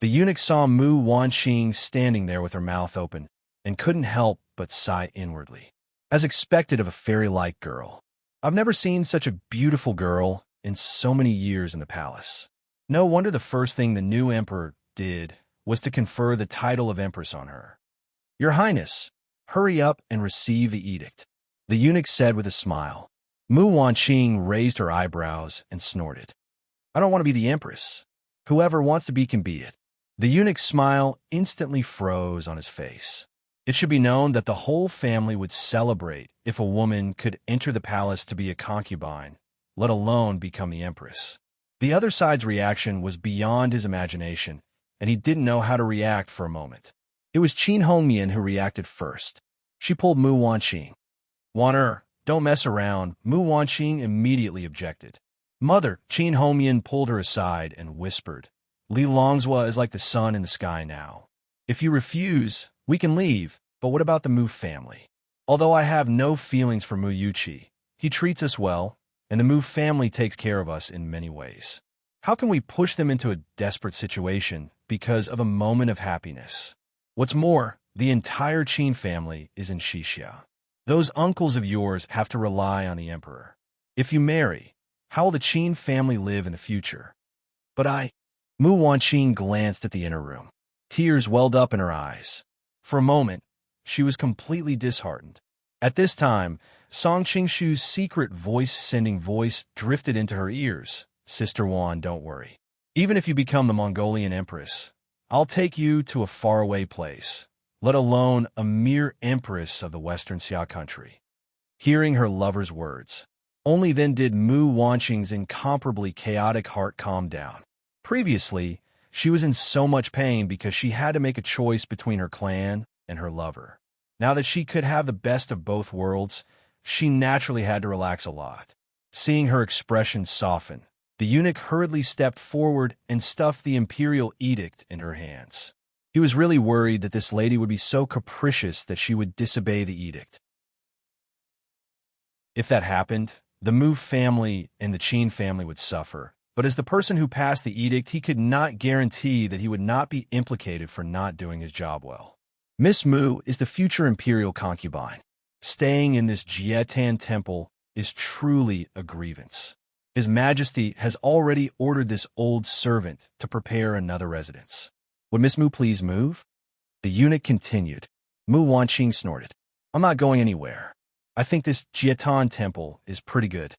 The eunuch saw Mu Wanqing standing there with her mouth open, and couldn't help but sigh inwardly. As expected of a fairy-like girl. I've never seen such a beautiful girl in so many years in the palace. No wonder the first thing the new emperor did was to confer the title of empress on her. Your Highness, hurry up and receive the edict. the eunuch said with a smile. Mu Wanqing raised her eyebrows and snorted. I don't want to be the empress. Whoever wants to be can be it. The eunuch's smile instantly froze on his face. It should be known that the whole family would celebrate if a woman could enter the palace to be a concubine, let alone become the empress. The other side's reaction was beyond his imagination, and he didn't know how to react for a moment. It was Qin Hongmian who reacted first. She pulled Mu Wanqing. "Waner, don't mess around," Mu Wanqing immediately objected. "Mother," Qin Hongmian pulled her aside and whispered, "Li Longzhua is like the sun in the sky now. If you refuse, we can leave, but what about the Mu family? Although I have no feelings for Mu Yuqi, he treats us well, and the Mu family takes care of us in many ways. How can we push them into a desperate situation because of a moment of happiness? What's more, the entire Qin family is in Xixia. Those uncles of yours have to rely on the emperor. If you marry, how will the Qin family live in the future?" "But Mu Wanqing glanced at the inner room. Tears welled up in her eyes. For a moment, she was completely disheartened. At this time, Song Qingshu's secret voice-sending voice drifted into her ears. "Sister Wan, don't worry. Even if you become the Mongolian empress, I'll take you to a faraway place, let alone a mere empress of the Western Xia country." Hearing her lover's words, only then did Mu Wanqing's incomparably chaotic heart calm down. Previously, she was in so much pain because she had to make a choice between her clan and her lover. Now that she could have the best of both worlds, she naturally had to relax a lot. Seeing her expression soften, the eunuch hurriedly stepped forward and stuffed the imperial edict in her hands. He was really worried that this lady would be so capricious that she would disobey the edict. If that happened, the Mu family and the Qin family would suffer. But as the person who passed the edict, he could not guarantee that he would not be implicated for not doing his job well. Miss Mu is the future imperial concubine. Staying in this Jietan temple is truly a grievance. His Majesty has already ordered this old servant to prepare another residence. Would Miss Mu please move? The eunuch continued. Mu Wanqing snorted. I'm not going anywhere. I think this Jietan temple is pretty good.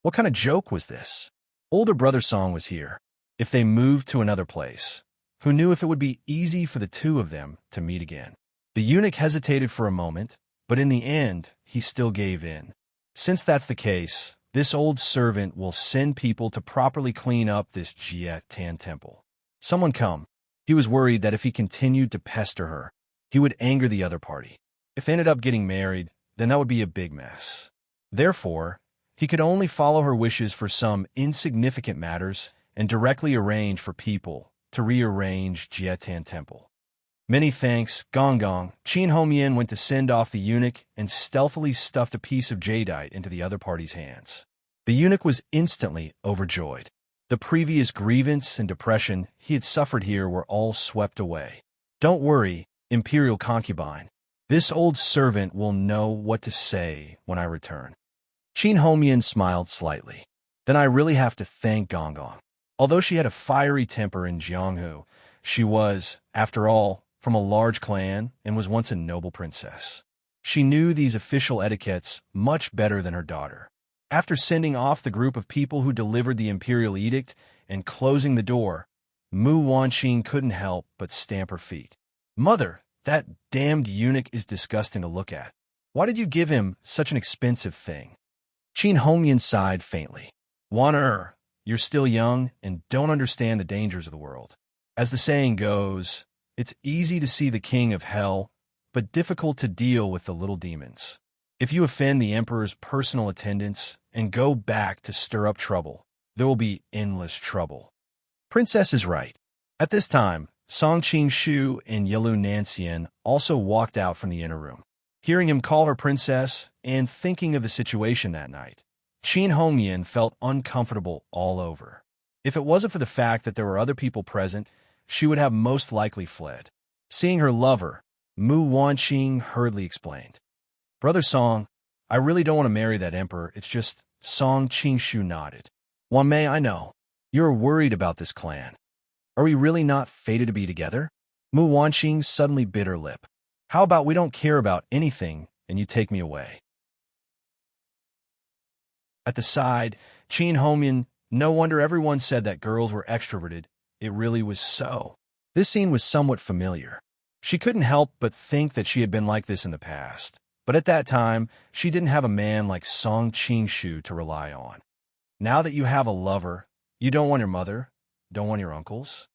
What kind of joke was this? Older brother Song was here. If they moved to another place, who knew if it would be easy for the two of them to meet again? The eunuch hesitated for a moment, but in the end, he still gave in. Since that's the case, this old servant will send people to properly clean up this Jietan temple. Someone come. He was worried that if he continued to pester her, he would anger the other party. If they ended up getting married, then that would be a big mess. Therefore, he could only follow her wishes for some insignificant matters and directly arrange for people to rearrange Jietan temple. Many thanks, Gong Gong. Qin Hongmian went to send off the eunuch and stealthily stuffed a piece of jadeite into the other party's hands. The eunuch was instantly overjoyed. The previous grievance and depression he had suffered here were all swept away. Don't worry, imperial concubine. This old servant will know what to say when I return. Qin Hongmian smiled slightly. Then I really have to thank Gong Gong. Although she had a fiery temper in Jianghu, she was, after all, from a large clan and was once a noble princess. She knew these official etiquettes much better than her daughter. After sending off the group of people who delivered the imperial edict and closing the door, Mu Wanqing couldn't help but stamp her feet. Mother, that damned eunuch is disgusting to look at. Why did you give him such an expensive thing? Qin Hongmian sighed faintly. Wan you're still young and don't understand the dangers of the world. As the saying goes, it's easy to see the king of hell, but difficult to deal with the little demons. If you offend the emperor's personal attendants and go back to stir up trouble, there will be endless trouble. Princess is right. At this time, Song Qingshu and Yelu Nanxian also walked out from the inner room. Hearing him call her princess and thinking of the situation that night, Qin Hongmian felt uncomfortable all over. If it wasn't for the fact that there were other people present, she would have most likely fled. Seeing her lover, Mu Wanqing hurriedly explained. Brother Song, I really don't want to marry that emperor. It's just, Song Qingshu nodded. Wan Mei, I know. You're worried about this clan. Are we really not fated to be together? Mu Wanqing suddenly bit her lip. How about we don't care about anything and you take me away? At the side, Qin Homian, no wonder everyone said that girls were extroverted. It really was so. This scene was somewhat familiar. She couldn't help but think that she had been like this in the past. But at that time, she didn't have a man like Song Qing-shu to rely on. Now that you have a lover, you don't want your mother, don't want your uncles.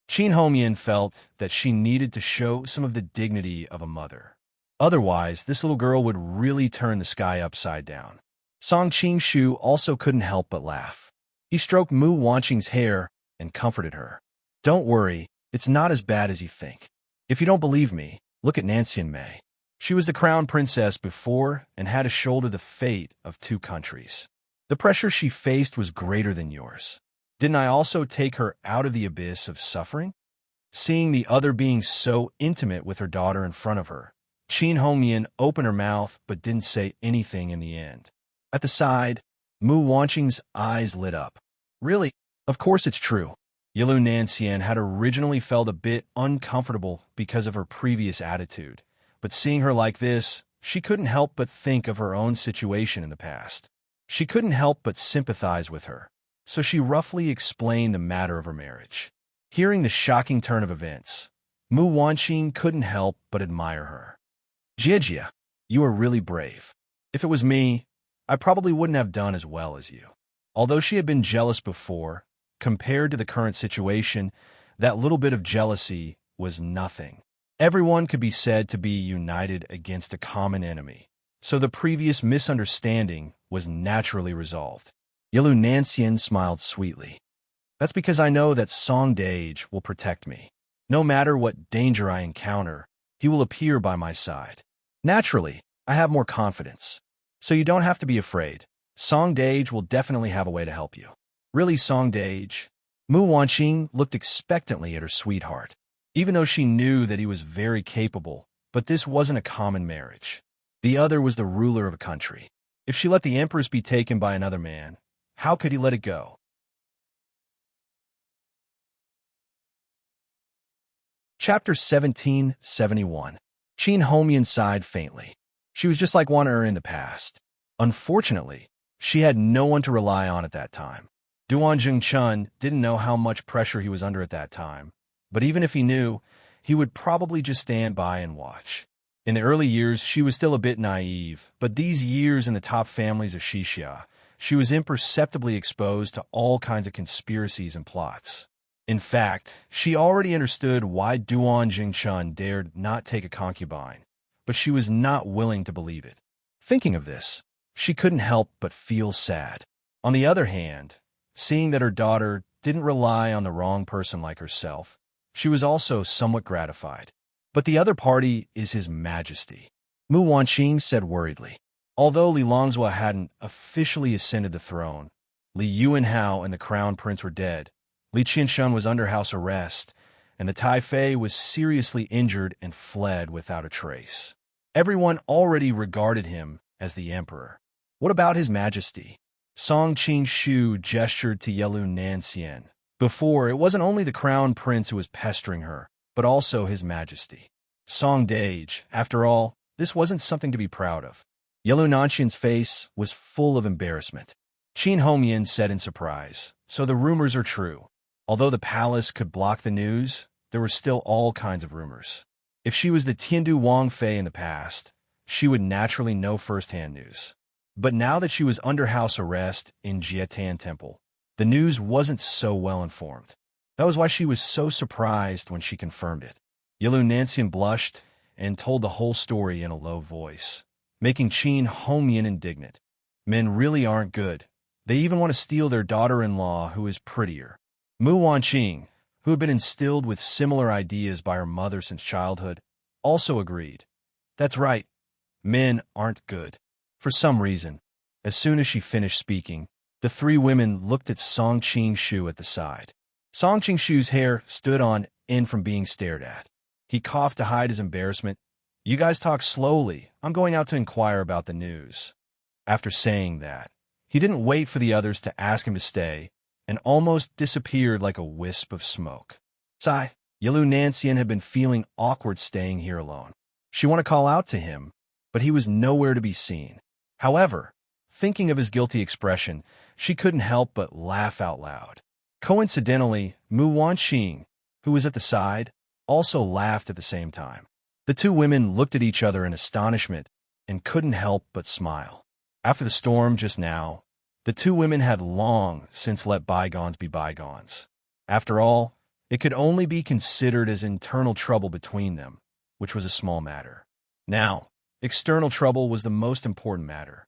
Qin Homian felt that she needed to show some of the dignity of a mother. Otherwise, this little girl would really turn the sky upside down. Song Qing-shu also couldn't help but laugh. He stroked Mu Wanqing's hair and comforted her. Don't worry, it's not as bad as you think. If you don't believe me, look at Nancian Mei. She was the crown princess before and had to shoulder the fate of 2 countries. The pressure she faced was greater than yours. Didn't I also take her out of the abyss of suffering? Seeing the other being so intimate with her daughter in front of her, Qin Homian opened her mouth but didn't say anything in the end. At the side, Mu Wanqing's eyes lit up. Really? Of course it's true. Yilu Nancian had originally felt a bit uncomfortable because of her previous attitude, but seeing her like this, she couldn't help but think of her own situation in the past. She couldn't help but sympathize with her, so she roughly explained the matter of her marriage. Hearing the shocking turn of events, Mu Wanqing couldn't help but admire her. Jie, you are really brave. If it was me, I probably wouldn't have done as well as you. Although she had been jealous before, compared to the current situation, that little bit of jealousy was nothing. Everyone could be said to be united against a common enemy, so the previous misunderstanding was naturally resolved. Yilu Nancian smiled sweetly. That's because I know that Song Dage will protect me. No matter what danger I encounter, he will appear by my side. Naturally, I have more confidence. So you don't have to be afraid. Song Dage will definitely have a way to help you. Really, Song Dage? Mu Wanqing looked expectantly at her sweetheart, even though she knew that he was very capable, but this wasn't a common marriage. The other was the ruler of a country. If she let the empress be taken by another man, how could he let it go? Chapter 1771. Qin Homian sighed faintly. She was just like one of her in the past. Unfortunately, she had no one to rely on at that time. Duan Jingchun didn't know how much pressure he was under at that time, but even if he knew, he would probably just stand by and watch. In the early years, she was still a bit naive, but these years in the top families of Xixia, she was imperceptibly exposed to all kinds of conspiracies and plots. In fact, she already understood why Duan Jingchun dared not take a concubine, but she was not willing to believe it. Thinking of this, she couldn't help but feel sad. On the other hand, seeing that her daughter didn't rely on the wrong person like herself, she was also somewhat gratified. But the other party is His Majesty, Mu Wanqing said worriedly. Although Li Longzhua hadn't officially ascended the throne, Li Yuanhao and the crown prince were dead, Li Qinshan was under house arrest, and the Taifei was seriously injured and fled without a trace. Everyone already regarded him as the emperor. What about His Majesty? Song Qing-shu gestured to Yilu Nancian. Before, it wasn't only the crown prince who was pestering her, but also His Majesty. Song Dage, after all, this wasn't something to be proud of. Yilu Nancian's face was full of embarrassment. Qin Homian said in surprise, so the rumors are true. Although the palace could block the news, there were still all kinds of rumors. If she was the Tiandu Wang Fei in the past, she would naturally know first-hand news. But now that she was under house arrest in Jiatan Temple, the news wasn't so well informed. That was why she was so surprised when she confirmed it. Yilu Nancian blushed and told the whole story in a low voice, making Qin Homian indignant. Men really aren't good. They even want to steal their daughter-in-law who is prettier. Mu Wanqing, who had been instilled with similar ideas by her mother since childhood, also agreed. That's right. Men aren't good. For some reason, as soon as she finished speaking, the 3 women looked at Song Qing-shu at the side. Song Qing-shu's hair stood on end from being stared at. He coughed to hide his embarrassment. You guys talk slowly. I'm going out to inquire about the news. After saying that, he didn't wait for the others to ask him to stay and almost disappeared like a wisp of smoke. Sigh, Yilu Nancian had been feeling awkward staying here alone. She wanted to call out to him, but he was nowhere to be seen. However, Thinking of his guilty expression, she couldn't help but laugh out loud. Coincidentally, Mu Wanqing, who was at the side, also laughed at the same time. The two women looked at each other in astonishment and couldn't help but smile. After the storm just now, the two women had long since let bygones be bygones. After all, it could only be considered as internal trouble between them, which was a small matter. Now, external trouble was the most important matter.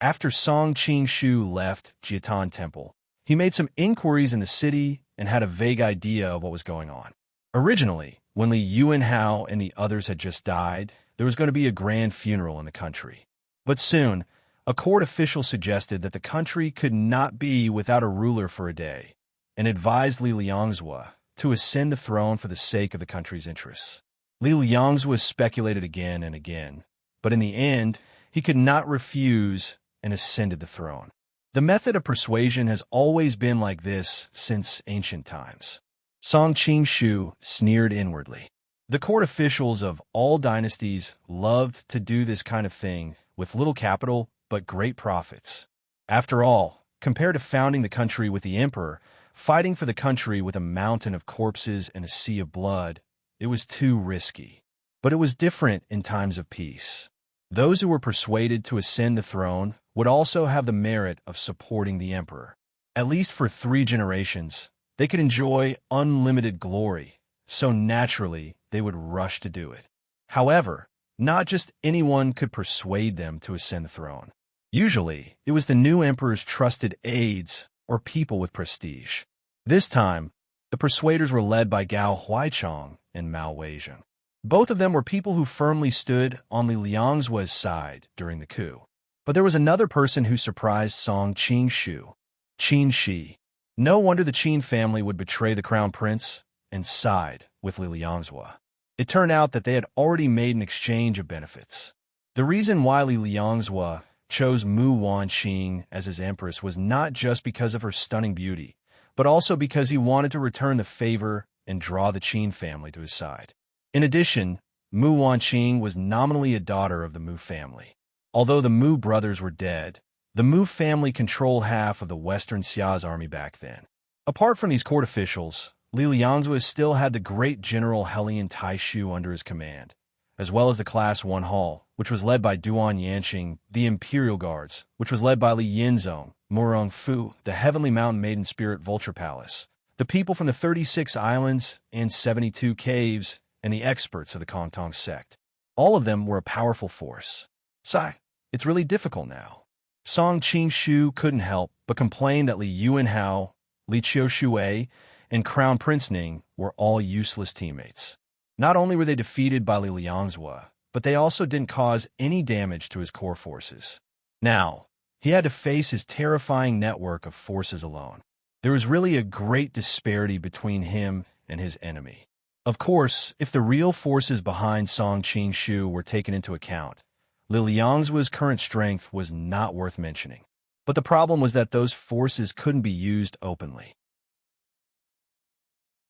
After Song Qing-shu left Jiatan Temple, he made some inquiries in the city and had a vague idea of what was going on. Originally, when Li Yuanhao and the others had just died, there was going to be a grand funeral in the country. But soon, a court official suggested that the country could not be without a ruler for a day, and advised Li Liangzhua to ascend the throne for the sake of the country's interests. Li Liangzhua speculated again and again, but in the end, he could not refuse and ascended the throne. The method of persuasion has always been like this since ancient times. Song Qing-shu sneered inwardly. The court officials of all dynasties loved to do this kind of thing with little capital but great profits. After all, compared to founding the country with the emperor, fighting for the country with a mountain of corpses and a sea of blood, it was too risky. But it was different in times of peace. Those who were persuaded to ascend the throne would also have the merit of supporting the emperor. At least for 3 generations, they could enjoy unlimited glory, so naturally they would rush to do it. However, not just anyone could persuade them to ascend the throne. Usually, it was the new emperor's trusted aides or people with prestige. This time, the persuaders were led by Gao Huaichang and Mao Weizheng. Both of them were people who firmly stood on Li Liangzhua's side during the coup. But there was another person who surprised Song Qing-shu, Qin Shi. No wonder the Qin family would betray the crown prince and side with Li Liangzhua. It turned out that they had already made an exchange of benefits. The reason why Li Liangzhua chose Mu Wanqing as his empress was not just because of her stunning beauty, but also because he wanted to return the favor and draw the Qin family to his side. In addition, Mu Wanqing was nominally a daughter of the Mu family. Although the Mu brothers were dead, the Mu family controlled half of the Western Xia's army back then. Apart from these court officials, Li Liangzhua still had the great general Helian Taishu under his command, as well as the Class 1 Hall, which was led by Duan Yanqing, the Imperial Guards, which was led by Li Yinzong, Murong Fu, the Heavenly Mountain Maiden Spirit Vulture Palace, the people from the 36 islands and 72 caves, and the experts of the Kongtong sect. All of them were a powerful force. Sai, it's really difficult now. Song Qing-shu couldn't help but complain that Li Yuanhao, Li Qiushui, and Crown Prince Ning were all useless teammates. Not only were they defeated by Li Liangzhua, but they also didn't cause any damage to his core forces. Now, he had to face his terrifying network of forces alone. There was really a great disparity between him and his enemy. Of course, if the real forces behind Song Qing-shu were taken into account, Li Liangzhua's current strength was not worth mentioning. But the problem was that those forces couldn't be used openly.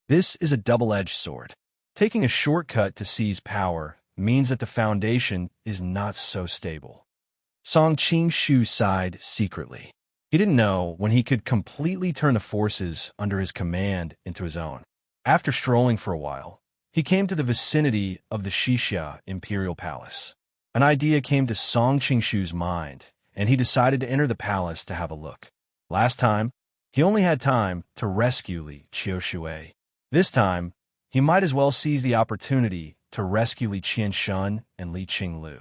This is a double-edged sword. Taking a shortcut to seize power means that the foundation is not so stable. Song Qing-shu sighed secretly. He didn't know when he could completely turn the forces under his command into his own. After strolling for a while, he came to the vicinity of the Xixia Imperial Palace. An idea came to Song Qing-shu's mind, and he decided to enter the palace to have a look. Last time, he only had time to rescue Li Qiushui. This time, he might as well seize the opportunity to rescue Li Qianshun and Li Qinglu.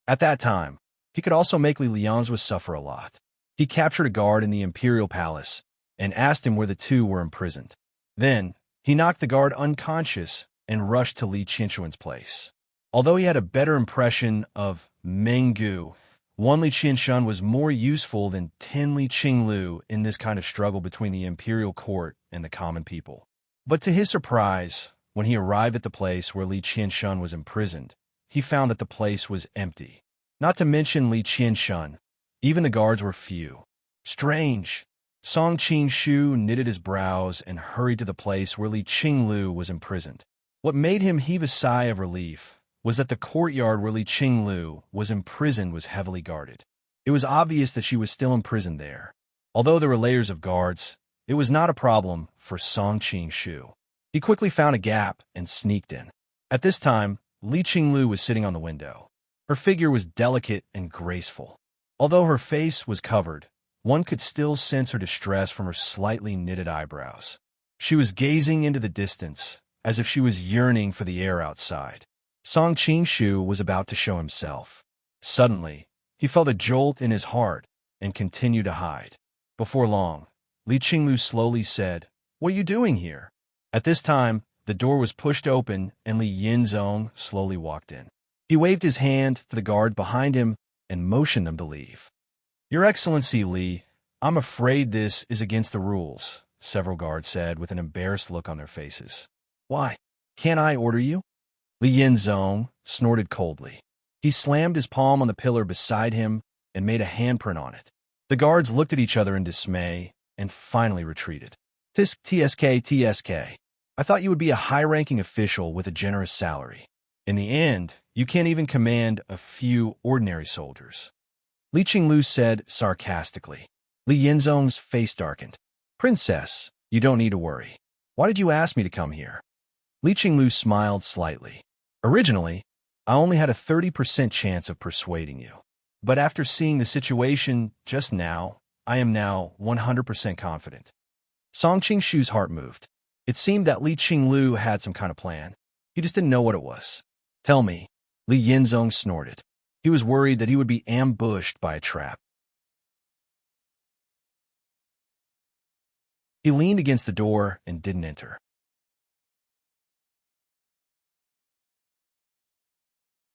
At that time, he could also make Li Liangzhua suffer a lot. He captured a guard in the Imperial Palace and asked him where the two were imprisoned. Then, he knocked the guard unconscious and rushed to Li Qianshun's place. Although he had a better impression of Menggu, one Li Qianshun was more useful than 10 Li Qinglu in this kind of struggle between the imperial court and the common people. But to his surprise, when he arrived at the place where Li Qianshun was imprisoned, he found that the place was empty. Not to mention Li Qianshun, even the guards were few. Strange. Song Qing-shu knitted his brows and hurried to the place where Li Qinglu was imprisoned. What made him heave a sigh of relief was that the courtyard where Li Qinglu was imprisoned was heavily guarded. It was obvious that she was still imprisoned there. Although there were layers of guards, it was not a problem for Song Qingshu. He quickly found a gap and sneaked in. At this time, Li Qinglu was sitting on the window. Her figure was delicate and graceful. Although her face was covered, one could still sense her distress from her slightly knitted eyebrows. She was gazing into the distance, as if she was yearning for the air outside. Song Qingshu was about to show himself. Suddenly, he felt a jolt in his heart and continued to hide. Before long, Li Qinglu slowly said, "What are you doing here?" At this time, the door was pushed open and Li Yinzong slowly walked in. He waved his hand to the guard behind him and motioned them to leave. "Your Excellency, Li, I'm afraid this is against the rules," several guards said with an embarrassed look on their faces. "Why? Can't I order you?" Li Yinzong snorted coldly. He slammed his palm on the pillar beside him and made a handprint on it. The guards looked at each other in dismay and finally retreated. TSK. I thought you would be a high-ranking official with a generous salary. In the end, you can't even command a few ordinary soldiers." Li Qinglu said sarcastically. Li Yinzong's face darkened. "Princess, you don't need to worry. Why did you ask me to come here?" Li Qinglu smiled slightly. "Originally, I only had a 30% chance of persuading you. But after seeing the situation just now, I am now 100% confident." Song Qingshu's heart moved. It seemed that Li Qinglu had some kind of plan. He just didn't know what it was. "Tell me," Li Yinzong snorted. He was worried that he would be ambushed by a trap. He leaned against the door and didn't enter.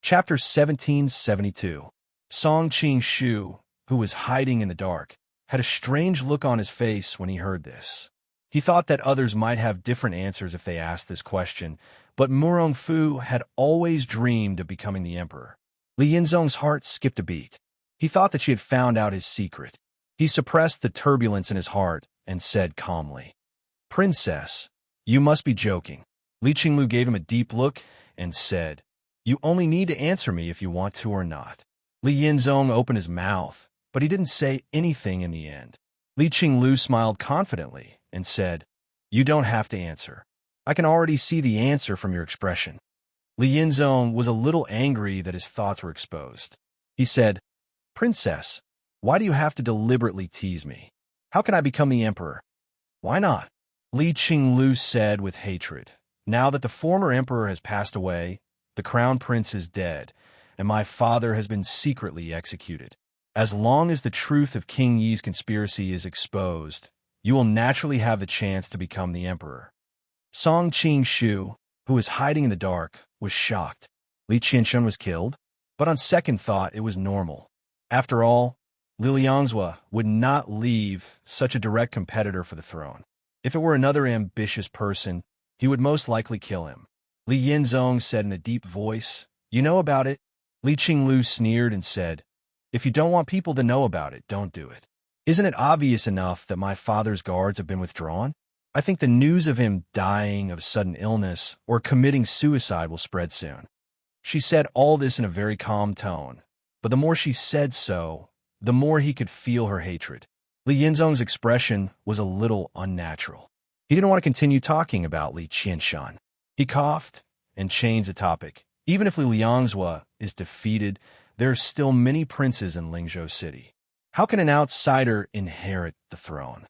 Chapter 1772. Song Qingshu, who was hiding in the dark, had a strange look on his face when he heard this. He thought that others might have different answers if they asked this question, but Murong Fu had always dreamed of becoming the emperor. Li Yinzong's heart skipped a beat. He thought that she had found out his secret. He suppressed the turbulence in his heart and said calmly, "Princess, you must be joking." Li Qinglu gave him a deep look and said, "You only need to answer me if you want to or not." Li Yinzong opened his mouth, but he didn't say anything in the end. Li Qinglu smiled confidently and said, "You don't have to answer. I can already see the answer from your expression." Li Yinzong was a little angry that his thoughts were exposed. He said, "Princess, why do you have to deliberately tease me? How can I become the emperor?" "Why not?" Li Qinglu said with hatred. "Now that the former emperor has passed away, the crown prince is dead, and my father has been secretly executed. As long as the truth of King Yi's conspiracy is exposed, you will naturally have the chance to become the emperor." Song Qingshu, who was hiding in the dark, was shocked. Li Qianshun was killed? But on second thought, it was normal. After all, Li Liangzhua would not leave such a direct competitor for the throne. If it were another ambitious person, he would most likely kill him. Li Yinzong said in a deep voice, "You know about it." Li Qinglu sneered and said, "If you don't want people to know about it, don't do it. Isn't it obvious enough that my father's guards have been withdrawn? I think the news of him dying of sudden illness or committing suicide will spread soon." She said all this in a very calm tone, but the more she said so, the more he could feel her hatred. Li Yinzong's expression was a little unnatural. He didn't want to continue talking about Li Qianshan. He coughed and changed the topic. Even if Li Liangzhua is defeated, there are still many princes in Lingzhou City. How can an outsider inherit the throne?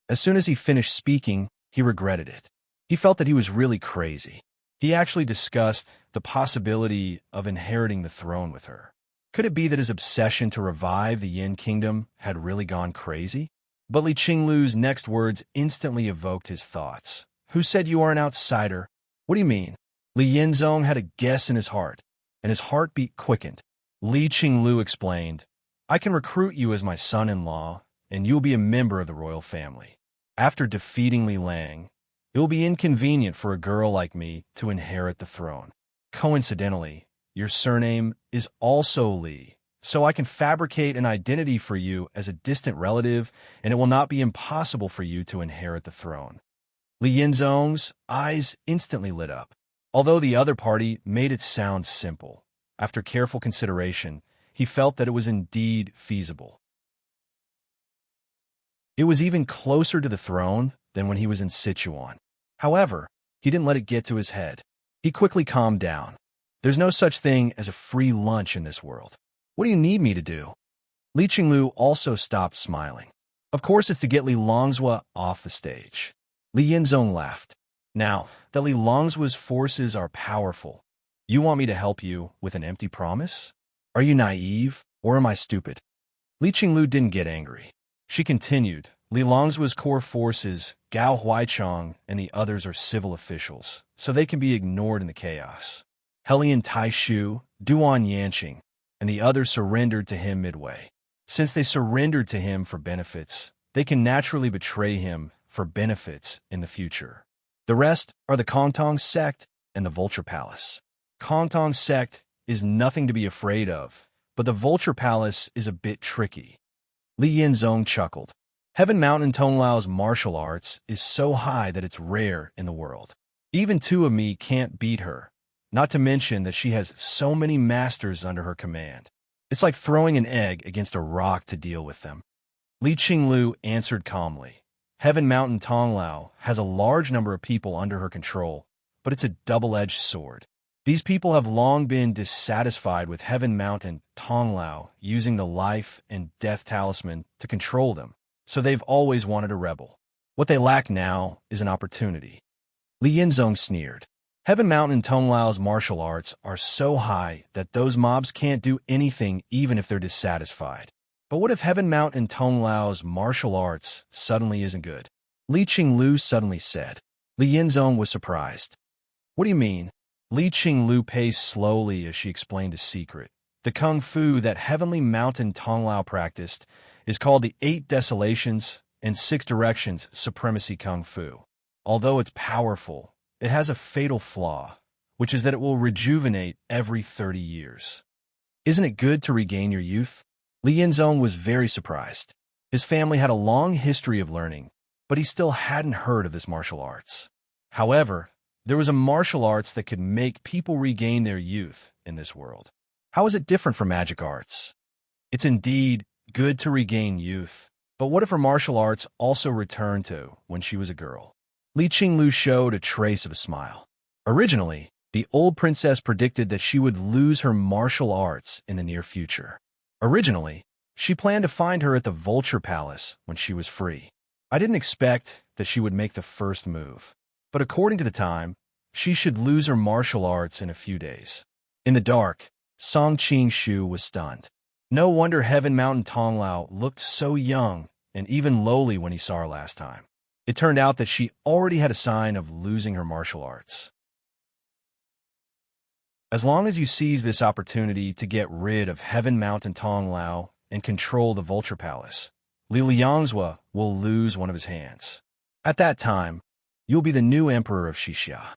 As soon as he finished speaking, he regretted it. He felt that he was really crazy. He actually discussed the possibility of inheriting the throne with her. Could it be that his obsession to revive the Yin kingdom had really gone crazy? But Li Qinglu's next words instantly evoked his thoughts. "Who said you are an outsider? What do you mean?" Li Yinzong had a guess in his heart, and his heartbeat quickened. Li Qinglu explained, "I can recruit you as my son-in-law, and you will be a member of the royal family. After defeating Li Lang, it will be inconvenient for a girl like me to inherit the throne. Coincidentally, your surname is also Li, so I can fabricate an identity for you as a distant relative, and it will not be impossible for you to inherit the throne." Li Yinzong's eyes instantly lit up. Although the other party made it sound simple, after careful consideration, he felt that it was indeed feasible. It was even closer to the throne than when he was in Sichuan. However, he didn't let it get to his head. He quickly calmed down. There's no such thing as a free lunch in this world. What do you need me to do? Li Qinglu also stopped smiling. Of course it's to get Li Longzhua off the stage. Li Yinzong laughed. Now that Li Longzhua's forces are powerful, you want me to help you with an empty promise? Are you naive, or am I stupid? Li Qinglu didn't get angry. She continued, Li Longzhua's core forces, Gao Huaichang, and the others are civil officials, so they can be ignored in the chaos. Helian Taishu, Duan Yanqing, and the others surrendered to him midway. Since they surrendered to him for benefits, they can naturally betray him for benefits in the future. The rest are the Kongtong sect and the Vulture Palace. Kongtong sect is nothing to be afraid of, but the Vulture Palace is a bit tricky. Li Yinzong chuckled. Heaven Mountain Tonglau's martial arts is so high that it's rare in the world. Even two of me can't beat her, not to mention that she has so many masters under her command. It's like throwing an egg against a rock to deal with them. Li Qinglu answered calmly. Heaven Mountain Tonglao has a large number of people under her control, but it's a double-edged sword. These people have long been dissatisfied with Heaven Mountain Tonglao using the life and death talisman to control them, so they've always wanted a rebel. What they lack now is an opportunity. Li Yinzong sneered. Heaven Mountain Tonglao's martial arts are so high that those mobs can't do anything even if they're dissatisfied. But what if Heaven Mountain Tonglao's martial arts suddenly isn't good? Li Qinglu suddenly said. Li Yinzong was surprised. What do you mean? Li Qinglu paced slowly as she explained a secret. The kung fu that Heavenly Mountain Tonglao practiced is called the 8 Desolations and 6 Directions Supremacy Kung Fu. Although it's powerful, it has a fatal flaw, which is that it will rejuvenate every 30 years. Isn't it good to regain your youth? Li Yinzong was very surprised. His family had a long history of learning, but he still hadn't heard of this martial arts. However, there was a martial arts that could make people regain their youth in this world. How is it different from magic arts? It's indeed good to regain youth, but what if her martial arts also returned to when she was a girl? Li Qinglu showed a trace of a smile. Originally, the old princess predicted that she would lose her martial arts in the near future. Originally, she planned to find her at the Vulture Palace when she was free. I didn't expect that she would make the first move, but according to the time, she should lose her martial arts in a few days. In the dark, Song Qing-shu was stunned. No wonder Heaven Mountain Tonglao looked so young and even lowly when he saw her last time. It turned out that she already had a sign of losing her martial arts. As long as you seize this opportunity to get rid of Heaven Mountain Tonglao and control the Vulture Palace, Li Longzhua will lose one of his hands. At that time, you'll be the new emperor of Xixia.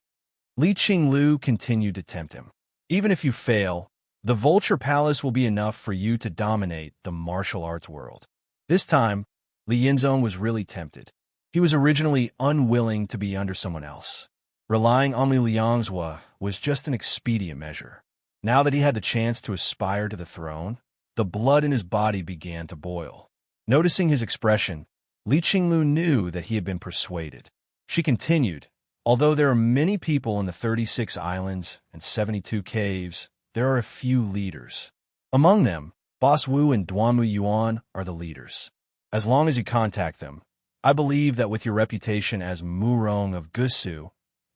Li Qinglu continued to tempt him. Even if you fail, the Vulture Palace will be enough for you to dominate the martial arts world. This time, Li Yinzong was really tempted. He was originally unwilling to be under someone else. Relying on Li Longzhua was just an expedient measure. Now that he had the chance to aspire to the throne, the blood in his body began to boil. Noticing his expression, Li Qinglu knew that he had been persuaded. She continued, although there are many people in the 36 islands and 72 caves, there are a few leaders. Among them, Boss Wu and Duanmu Yuan are the leaders. As long as you contact them, I believe that with your reputation as Murong of Gusu,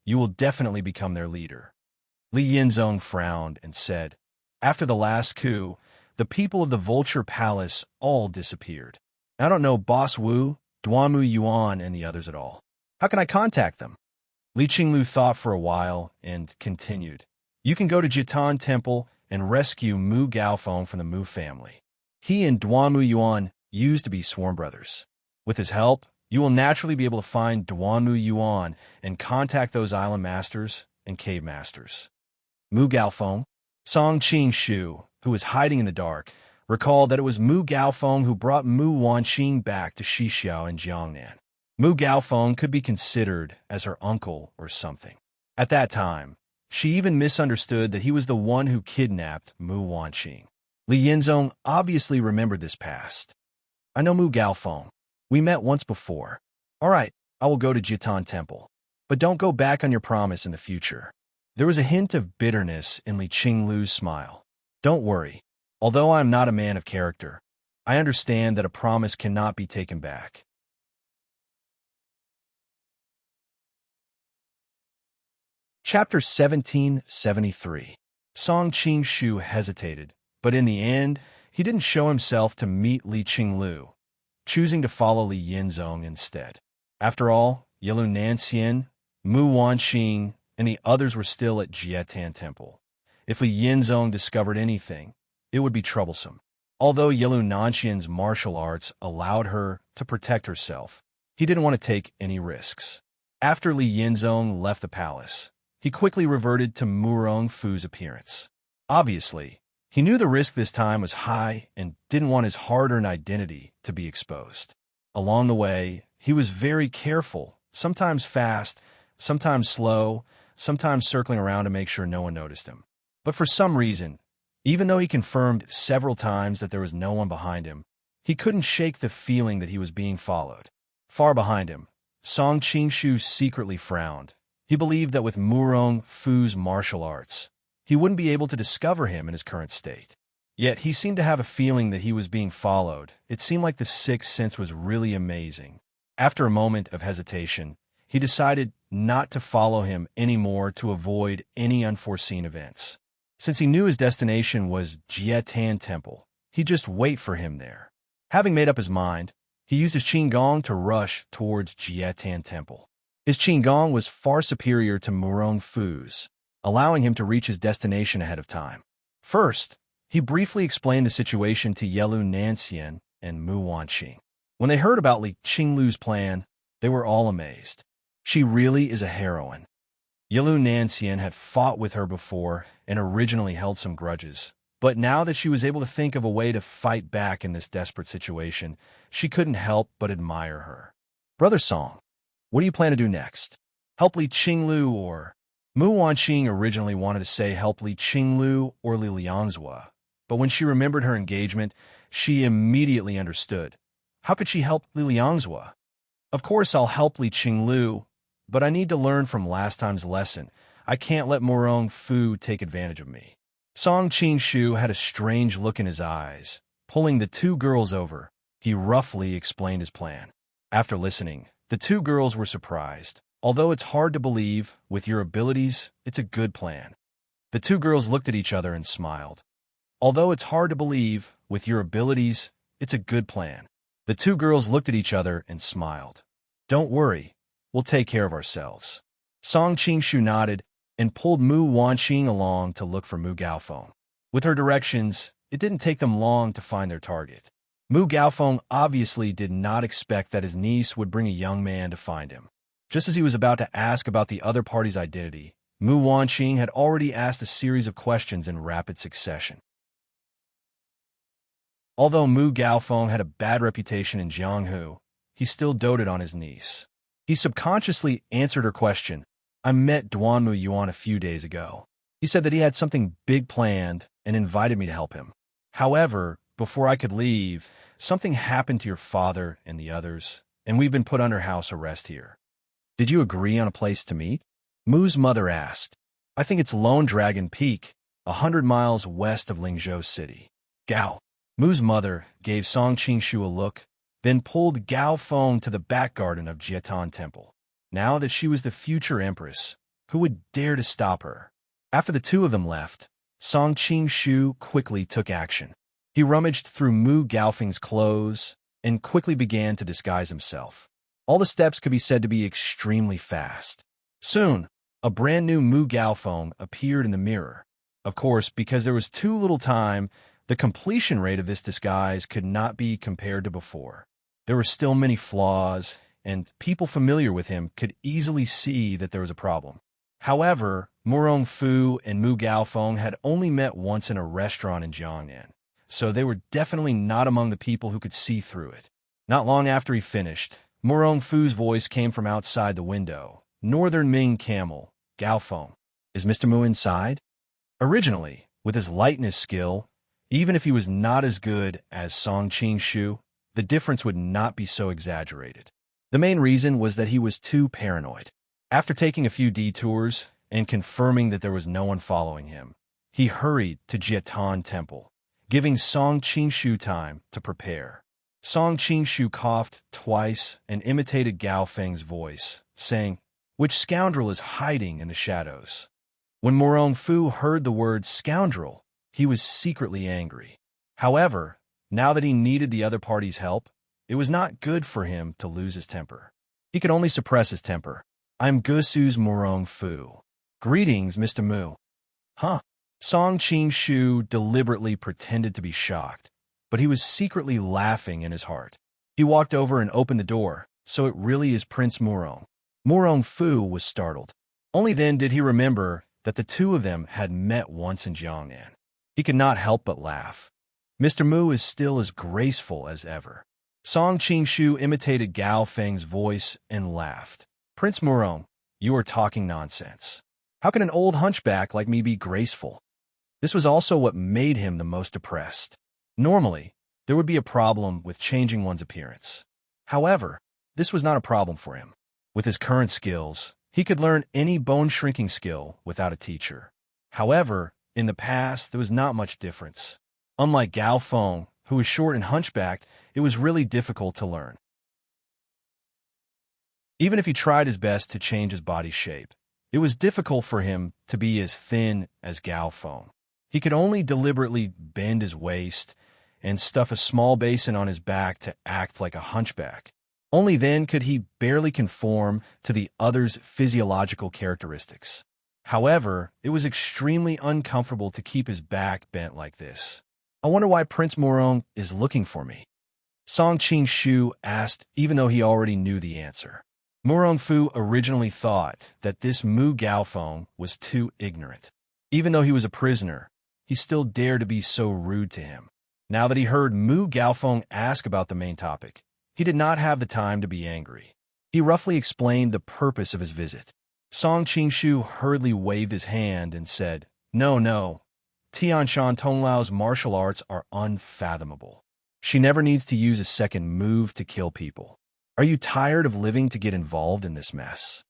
you will definitely become their leader. Li Yinzong frowned and said, after the last coup, the people of the Vulture Palace all disappeared. I don't know Boss Wu, Duanmu Yuan, and the others at all. How can I contact them? Li Qinglu thought for a while and continued. You can go to Jitan Temple and rescue Mu Gaofeng from the Mu family. He and Duanmu Yuan used to be sworn brothers. With his help, you will naturally be able to find Duanmu Yuan and contact those island masters and cave masters. Mu Gaofeng, Song Qing-shu, who was hiding in the dark, recalled that it was Mu Gaofeng who brought Mu Wanqing back to Xixiao in Jiangnan. Mu Gaofeng could be considered as her uncle or something. At that time, She even misunderstood that he was the one who kidnapped Mu Wanqing. Li Yinzong obviously remembered this past. I know Mu Gaofeng. We met once before. All right, I will go to Jitan Temple. But don't go back on your promise in the future. There was a hint of bitterness in Li Qinglu's smile. Don't worry. Although I am not a man of character, I understand that a promise cannot be taken back. Chapter 1773. Song Qingshu hesitated, but in the end, he didn't show himself to meet Li Qinglu, choosing to follow Li Yinzong instead. After all, Yilu Nanxian, Mu Wanqing, and the others were still at Jiatan Temple. If Li Yinzong discovered anything, it would be troublesome. Although Yilu Nanxian's martial arts allowed her to protect herself, he didn't want to take any risks. After Li Yinzong left the palace, he quickly reverted to Murong Fu's appearance. Obviously, he knew the risk this time was high and didn't want his hard-earned identity to be exposed. Along the way, he was very careful, sometimes fast, sometimes slow, sometimes circling around to make sure no one noticed him. But for some reason, even though he confirmed several times that there was no one behind him, he couldn't shake the feeling that he was being followed. Far behind him, Song Qingshu secretly frowned. He believed that with Murong Fu's martial arts, he wouldn't be able to discover him in his current state. Yet he seemed to have a feeling that he was being followed. It seemed like the sixth sense was really amazing. After a moment of hesitation, he decided not to follow him anymore to avoid any unforeseen events. Since he knew his destination was Jiatan Temple, he'd just wait for him there. Having made up his mind, he used his Qinggong to rush towards Jiatan Temple. His Qinggong was far superior to Murong Fu's, allowing him to reach his destination ahead of time. First, he briefly explained the situation to Yilu Nanxian and Mu Wanqing. When they heard about Li Qinglu's plan, they were all amazed. She really is a heroine. Yilu Nanxian had fought with her before and originally held some grudges, but now that she was able to think of a way to fight back in this desperate situation, she couldn't help but admire her. Brother Song, what do you plan to do next? Help Li Qinglu or... Mu Wanqing originally wanted to say help Li Qinglu or Li Liangzhua, but when she remembered her engagement, she immediately understood. How could she help Li Liangzhua? Of course I'll help Li Qinglu, but I need to learn from last time's lesson. I can't let Murong Fu take advantage of me. Song Qingshu had a strange look in his eyes. Pulling the two girls over, he roughly explained his plan. After listening, the two girls were surprised. Although it's hard to believe, with your abilities, it's a good plan. The two girls looked at each other and smiled. Although it's hard to believe, with your abilities, it's a good plan. The two girls looked at each other and smiled. Don't worry, we'll take care of ourselves. Song Qingshu nodded and pulled Mu Wanqing along to look for Mu Gaofeng. With her directions, it didn't take them long to find their target. Mu Gaofeng obviously did not expect that his niece would bring a young man to find him. Just as he was about to ask about the other party's identity, Mu Wanqing had already asked a series of questions in rapid succession. Although Mu Gaofeng had a bad reputation in Jianghu, he still doted on his niece. He subconsciously answered her question. I met Duanmu Yuan a few days ago. He said that he had something big planned and invited me to help him. However, before I could leave, something happened to your father and the others, and we've been put under house arrest here. Did you agree on a place to meet? Mu's mother asked. I think it's Lone Dragon Peak, 100 miles west of Lingzhou City. Gao. Mu's mother gave Song Qingshu a look, then pulled Gao Feng to the back garden of Jiatan Temple. Now that she was the future empress, who would dare to stop her? After the two of them left, Song Qingshu quickly took action. He rummaged through Mu Gaofeng's clothes and quickly began to disguise himself. All the steps could be said to be extremely fast. Soon, a brand new Mu Gaofeng appeared in the mirror. Of course, because there was too little time, the completion rate of this disguise could not be compared to before. There were still many flaws, and people familiar with him could easily see that there was a problem. However, Murong Fu and Mu Gaofeng had only met once in a restaurant in Jiangnan, so they were definitely not among the people who could see through it. Not long after he finished, Murong Fu's voice came from outside the window. Northern Ming Camel, Gaofeng. Is Mr. Mu inside? Originally, with his lightness skill, even if he was not as good as Song Qing-shu, the difference would not be so exaggerated. The main reason was that he was too paranoid. After taking a few detours and confirming that there was no one following him, he hurried to Jiatan Temple, giving Song Qing-shu time to prepare. Song Qing-shu coughed twice and imitated Gao Feng's voice, saying, "Which scoundrel is hiding in the shadows?" When Morong Fu heard the word scoundrel, he was secretly angry. However, now that he needed the other party's help, it was not good for him to lose his temper. He could only suppress his temper. "I'm Gusu's Morong Fu. Greetings, Mr. Mu." Huh? Song Qing-shu deliberately pretended to be shocked, but he was secretly laughing in his heart. He walked over and opened the door. "So it really is Prince Murong." Morong Fu was startled. Only then did he remember that the two of them had met once in Jiangnan. He could not help but laugh. Mr. Mu is still as graceful as ever. Song Qing-shu imitated Gao Feng's voice and laughed. "Prince Murong, you are talking nonsense. How can an old hunchback like me be graceful?" This was also what made him the most depressed. Normally, there would be a problem with changing one's appearance. However, this was not a problem for him. With his current skills, he could learn any bone-shrinking skill without a teacher. However, in the past, there was not much difference. Unlike Gao Feng, who was short and hunchbacked, it was really difficult to learn. Even if he tried his best to change his body shape, it was difficult for him to be as thin as Gao Feng. He could only deliberately bend his waist and stuff a small basin on his back to act like a hunchback. Only then could he barely conform to the other's physiological characteristics. However, it was extremely uncomfortable to keep his back bent like this. "I wonder why Prince Morong is looking for me?" Song Qing-shu asked, even though he already knew the answer. Morong Fu originally thought that this Mu Gaofeng was too ignorant. Even though he was a prisoner, he still dared to be so rude to him. Now that he heard Mu Gaofeng ask about the main topic, he did not have the time to be angry. He roughly explained the purpose of his visit. Song Qing-shu hurriedly waved his hand and said, No, Tianshan Tonglau's martial arts are unfathomable. She never needs to use a second move to kill people. Are you tired of living to get involved in this mess?"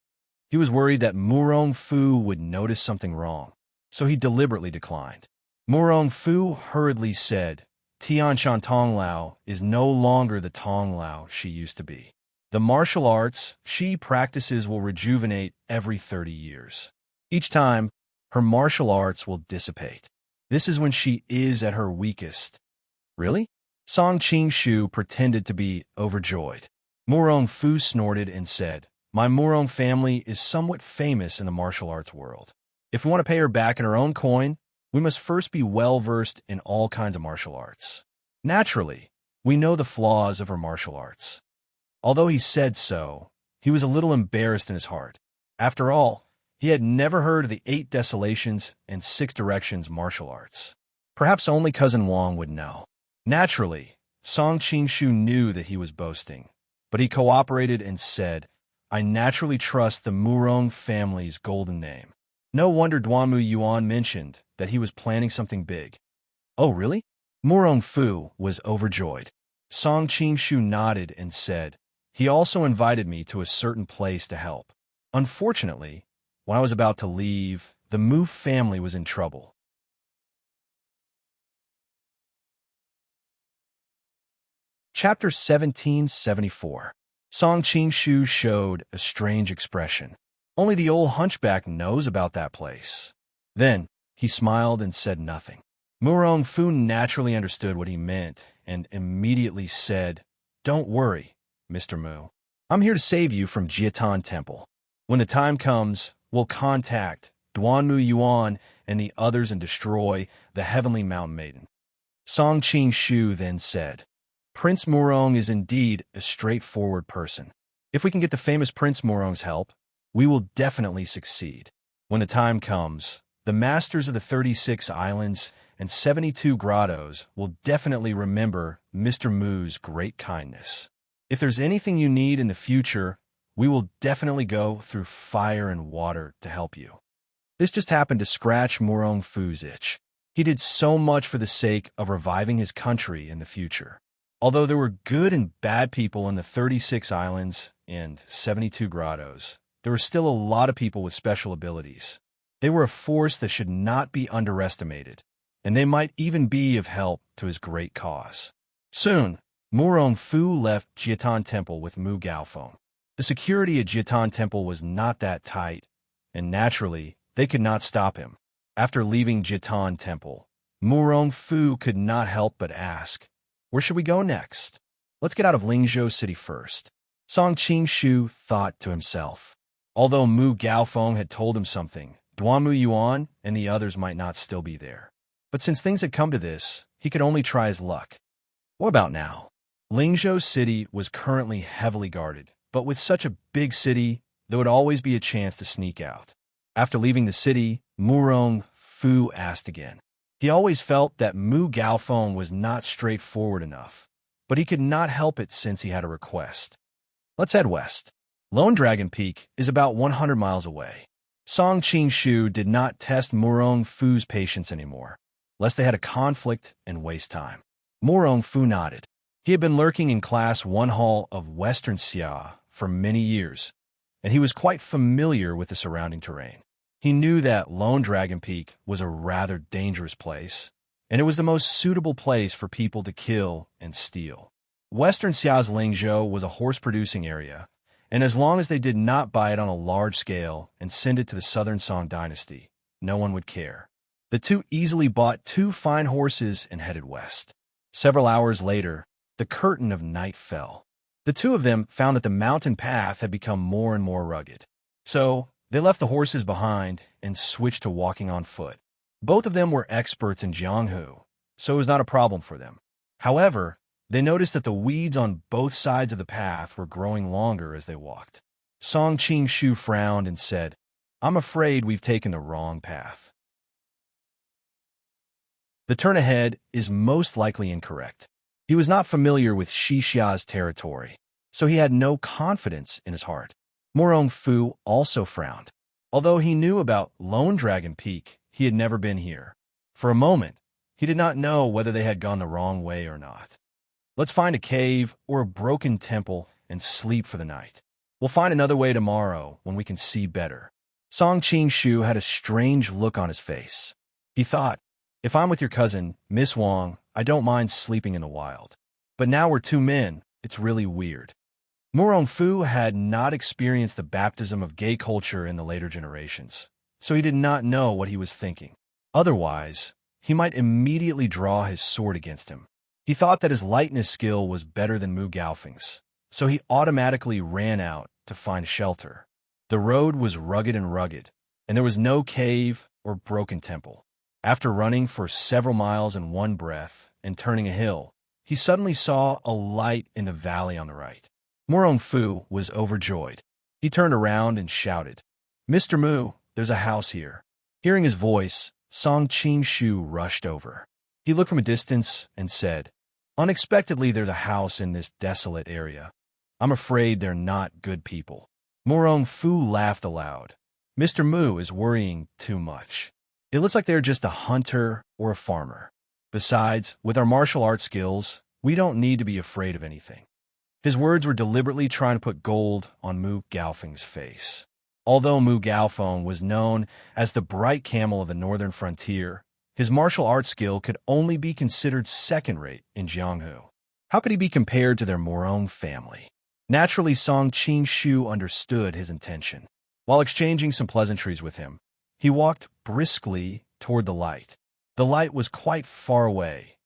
He was worried that Murong Fu would notice something wrong, so he deliberately declined. Murong Fu hurriedly said, "Tianshan Tonglao is no longer the Tonglao she used to be. The martial arts she practices will rejuvenate every 30 years. Each time, her martial arts will dissipate. This is when she is at her weakest." "Really?" Song Qing-shu pretended to be overjoyed. Murong Fu snorted and said, "My Murong family is somewhat famous in the martial arts world. If we want to pay her back in her own coin, we must first be well-versed in all kinds of martial arts. Naturally, we know the flaws of her martial arts." Although he said so, he was a little embarrassed in his heart. After all, he had never heard of the 8 Desolations and 6 Directions martial arts. Perhaps only Cousin Wang would know. Naturally, Song Qing-shu knew that he was boasting, but he cooperated and said, "I naturally trust the Murong family's golden name." No wonder Duanmu Yuan mentioned that he was planning something big. "Oh, really?" Murong Fu was overjoyed. Song Qing-shu nodded and said, "He also invited me to a certain place to help. Unfortunately, when I was about to leave, the Mu family was in trouble." Chapter 1774. Song Qing-shu showed a strange expression. Only the old hunchback knows about that place. Then, he smiled and said nothing. Murong Fu naturally understood what he meant and immediately said, "Don't worry, Mr. Mu. I'm here to save you from Jiatan Temple. When the time comes, we'll contact Duanmu Yuan and the others and destroy the Heavenly Mountain Maiden." Song Qing-shu then said, "Prince Murong is indeed a straightforward person. If we can get the famous Prince Murong's help, we will definitely succeed. When the time comes, the masters of the 36 islands and 72 grottos will definitely remember Mr. Mu's great kindness. If there's anything you need in the future, we will definitely go through fire and water to help you." This just happened to scratch Murong Fu's itch. He did so much for the sake of reviving his country in the future. Although there were good and bad people in the 36 islands and 72 grottos, there were still a lot of people with special abilities. They were a force that should not be underestimated, and they might even be of help to his great cause. Soon, Murong Fu left Jiatan Temple with Mu Gaofeng. The security at Jiatan Temple was not that tight, and naturally, they could not stop him. After leaving Jiatan Temple, Murong Fu could not help but ask, "Where should we go next? Let's get out of Lingzhou City first." Song Qingshu thought to himself. Although Mu Gaofeng had told him something, Duanmu Yuan and the others might not still be there. But since things had come to this, he could only try his luck. What about now? Lingzhou City was currently heavily guarded, but with such a big city, there would always be a chance to sneak out. After leaving the city, Murong Fu asked again. He always felt that Mu Gaofeng was not straightforward enough, but he could not help it since he had a request. Let's head west. Lone Dragon Peak is about 100 miles away. Song Qingshu did not test Murong Fu's patience anymore, lest they had a conflict and waste time. Murong Fu nodded. He had been lurking in Class 1 Hall of Western Xia for many years, and he was quite familiar with the surrounding terrain. He knew that Lone Dragon Peak was a rather dangerous place, and it was the most suitable place for people to kill and steal. Western Xia's Lingzhou was a horse-producing area, and as long as they did not buy it on a large scale and send it to the Southern Song Dynasty, no one would care. The two easily bought 2 fine horses and headed west. Several hours later, the curtain of night fell. The two of them found that the mountain path had become more and more rugged. So, they left the horses behind and switched to walking on foot. Both of them were experts in Jianghu, so it was not a problem for them. However, they noticed that the weeds on both sides of the path were growing longer as they walked. Song Qingshu frowned and said, "I'm afraid we've taken the wrong path. The turn ahead is most likely incorrect." He was not familiar with Xixia's territory, so he had no confidence in his heart. Murong Fu also frowned. Although he knew about Lone Dragon Peak, he had never been here. For a moment, he did not know whether they had gone the wrong way or not. "Let's find a cave or a broken temple and sleep for the night. We'll find another way tomorrow when we can see better." Song Qingshu had a strange look on his face. He thought, "If I'm with your cousin, Miss Wang, I don't mind sleeping in the wild. But now we're 2 men, it's really weird." Murong Fu had not experienced the baptism of gay culture in the later generations, so he did not know what he was thinking. Otherwise, he might immediately draw his sword against him. He thought that his lightness skill was better than Mu Gaofeng's, so he automatically ran out to find shelter. The road was rugged, and there was no cave or broken temple. After running for several miles in one breath and turning a hill, he suddenly saw a light in the valley on the right. Murong Fu was overjoyed. He turned around and shouted, "Mr. Mu, there's a house here." Hearing his voice, Song Qingshu rushed over. He looked from a distance and said, "Unexpectedly, there's a house in this desolate area. I'm afraid they're not good people." Murong Fu laughed aloud. "Mr. Mu is worrying too much. It looks like they're just a hunter or a farmer. Besides, with our martial arts skills, we don't need to be afraid of anything." His words were deliberately trying to put gold on Mu Gaofeng's face. Although Mu Gaofeng was known as the bright camel of the northern frontier, his martial arts skill could only be considered second-rate in Jianghu. How could he be compared to their Murong family? Naturally, Song Qingshu understood his intention. While exchanging some pleasantries with him, he walked briskly toward the light. The light was quite far away.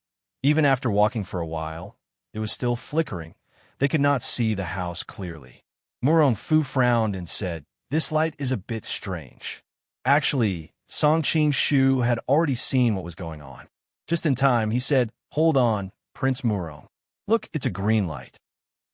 Even after walking for a while, it was still flickering. They could not see the house clearly. Murong Fu frowned and said, "This light is a bit strange." Actually, Song Qingshu had already seen what was going on. Just in time, he said, "Hold on, Prince Murong. Look, it's a green light."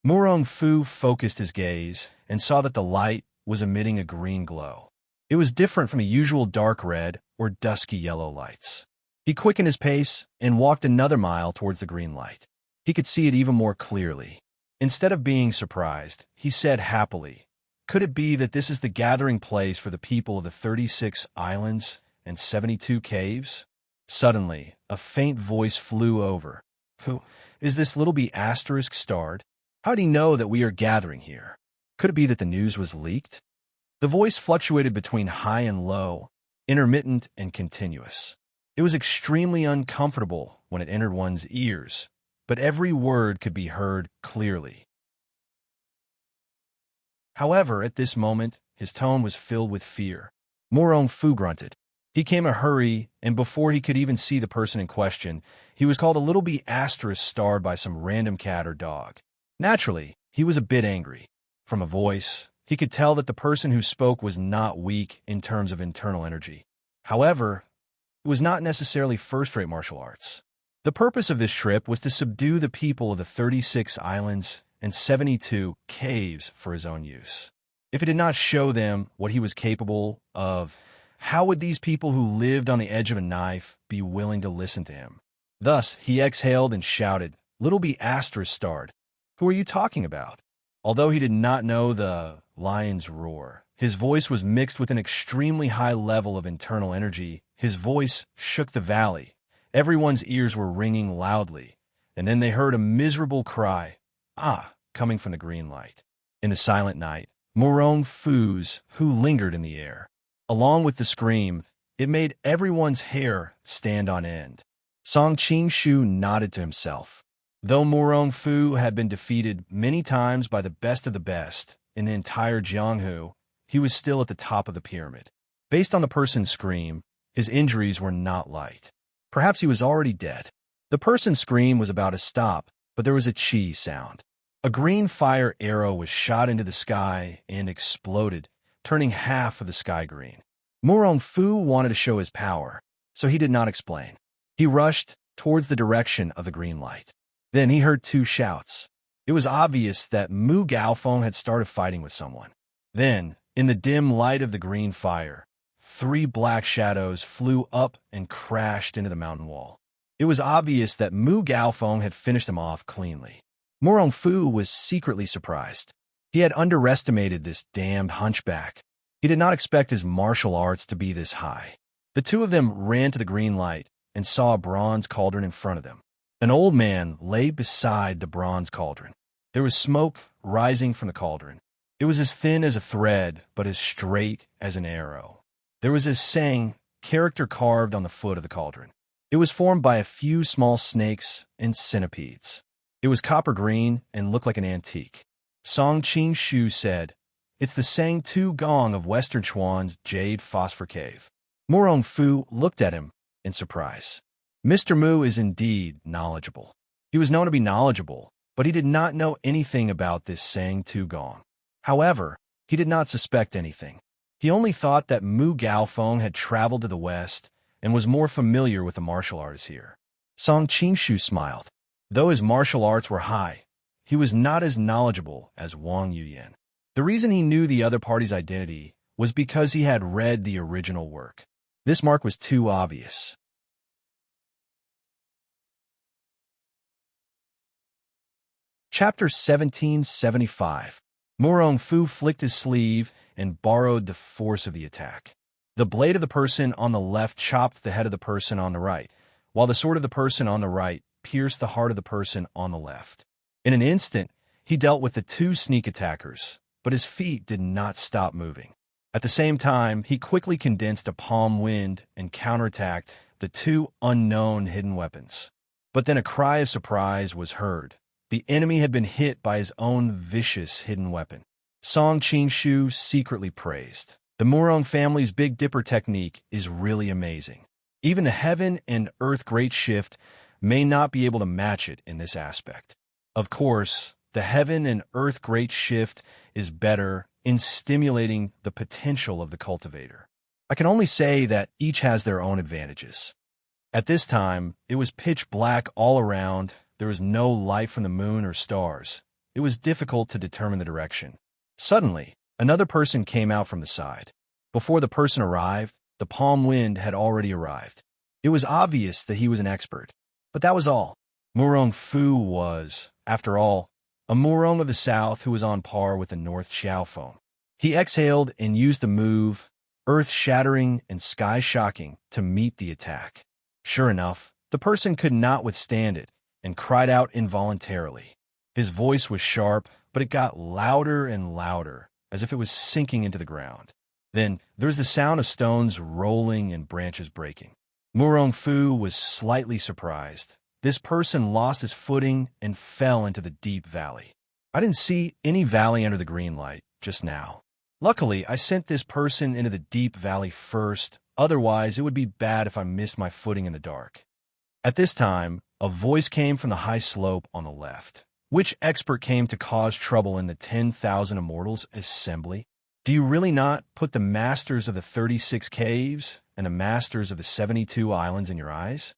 Murong Fu focused his gaze and saw that the light was emitting a green glow. It was different from the usual dark red or dusky yellow lights. He quickened his pace and walked another mile towards the green light. He could see it even more clearly. Instead of being surprised, he said happily, Could it be that this is the gathering place for the people of the 36 islands and 72 caves? Suddenly, a faint voice flew over. Who is this little b asterisk starred? How do he know that we are gathering here? Could it be that the news was leaked? The voice fluctuated between high and low, intermittent and continuous. It was extremely uncomfortable when it entered one's ears, but every word could be heard clearly. However, at this moment, his tone was filled with fear. Morong Fu grunted. He came a hurry, and before he could even see the person in question, he was called a little b asterisk starred by some random cat or dog. Naturally, he was a bit angry. From a voice, he could tell that the person who spoke was not weak in terms of internal energy. However, it was not necessarily first-rate martial arts. The purpose of this trip was to subdue the people of the 36 islands and 72 caves for his own use. If it did not show them what he was capable of, how would these people who lived on the edge of a knife be willing to listen to him? Thus, he exhaled and shouted, "Little b asterisk starred, who are you talking about?" Although he did not know the lion's roar, his voice was mixed with an extremely high level of internal energy. His voice shook the valley. Everyone's ears were ringing loudly, and then they heard a miserable cry, "Ah!" coming from the green light. In the silent night, Morong Fu's who lingered in the air. Along with the scream, it made everyone's hair stand on end. Song Qing-shu nodded to himself. Though Morong Fu had been defeated many times by the best of the best in the entire Jianghu, he was still at the top of the pyramid. Based on the person's scream, his injuries were not light. Perhaps he was already dead. The person's scream was about to stop, but there was a chi sound. A green fire arrow was shot into the sky and exploded, turning half of the sky green. Morong Fu wanted to show his power, so he did not explain. He rushed towards the direction of the green light. Then he heard two shouts. It was obvious that Mu Gaofeng had started fighting with someone. Then, in the dim light of the green fire, 3 black shadows flew up and crashed into the mountain wall. It was obvious that Mu Gaofeng had finished them off cleanly. Morong Fu was secretly surprised. He had underestimated this damned hunchback. He did not expect his martial arts to be this high. The two of them ran to the green light and saw a bronze cauldron in front of them. An old man lay beside the bronze cauldron. There was smoke rising from the cauldron. It was as thin as a thread, but as straight as an arrow. There was a saying, character carved on the foot of the cauldron. It was formed by a few small snakes and centipedes. It was copper green and looked like an antique. Song Qing-shu said, "It's the Sang Tu Gong of Western Chuan's Jade Phosphor Cave." Morong Fu looked at him in surprise. Mr. Mu is indeed knowledgeable. He was known to be knowledgeable, but he did not know anything about this Sang Tu Gong. However, he did not suspect anything. He only thought that Mu Gaofeng had traveled to the west and was more familiar with the martial arts here. Song Qing-shu smiled. Though his martial arts were high, he was not as knowledgeable as Wang Yuyan. The reason he knew the other party's identity was because he had read the original work. This mark was too obvious. Chapter 1775. Morong Fu flicked his sleeve and borrowed the force of the attack. The blade of the person on the left chopped the head of the person on the right, while the sword of the person on the right pierced the heart of the person on the left. In an instant, he dealt with the two sneak attackers, but his feet did not stop moving. At the same time, he quickly condensed a palm wind and counterattacked the two unknown hidden weapons. But then a cry of surprise was heard. The enemy had been hit by his own vicious hidden weapon. Song Qing-shu secretly praised. The Morong family's Big Dipper technique is really amazing. Even the Heaven and Earth Great Shift may not be able to match it in this aspect. Of course, the Heaven and Earth Great Shift is better in stimulating the potential of the cultivator. I can only say that each has their own advantages. At this time, it was pitch black all around. There was no light from the moon or stars. It was difficult to determine the direction. Suddenly, another person came out from the side. Before the person arrived, the palm wind had already arrived. It was obvious that he was an expert. But that was all. Morong Fu was, after all, a Morong of the south who was on par with the North Xiaofeng. He exhaled and used the move, earth-shattering and sky-shocking, to meet the attack. Sure enough, the person could not withstand it and cried out involuntarily. His voice was sharp, but it got louder and louder, as if it was sinking into the ground. Then there was the sound of stones rolling and branches breaking. Murong Fu was slightly surprised. This person lost his footing and fell into the deep valley. I didn't see any valley under the green light just now. Luckily, I sent this person into the deep valley first, otherwise it would be bad if I missed my footing in the dark. At this time, a voice came from the high slope on the left. Which expert came to cause trouble in the 10,000 Immortals assembly? Do you really not put the masters of the 36 caves and the masters of the 72 islands in your eyes?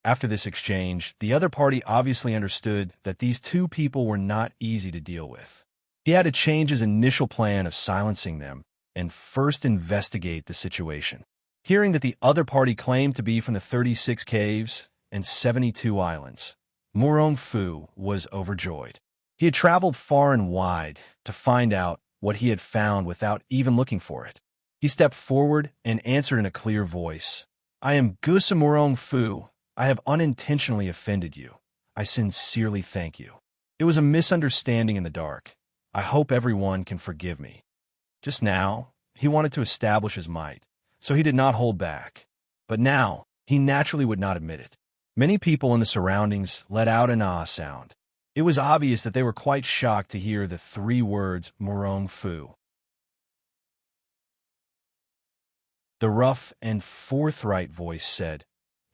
After this exchange, the other party obviously understood that these two people were not easy to deal with. He had to change his initial plan of silencing them and first investigate the situation. Hearing that the other party claimed to be from the 36 caves and 72 islands, Murong Fu was overjoyed. He had traveled far and wide to find out what he had found without even looking for it. He stepped forward and answered in a clear voice, "I am Gusa Murong Fu. I have unintentionally offended you. I sincerely thank you. It was a misunderstanding in the dark. I hope everyone can forgive me." Just now, he wanted to establish his might, so he did not hold back. But now, he naturally would not admit it. Many people in the surroundings let out an ah sound. It was obvious that they were quite shocked to hear the three words Murong Fu. The rough and forthright voice said,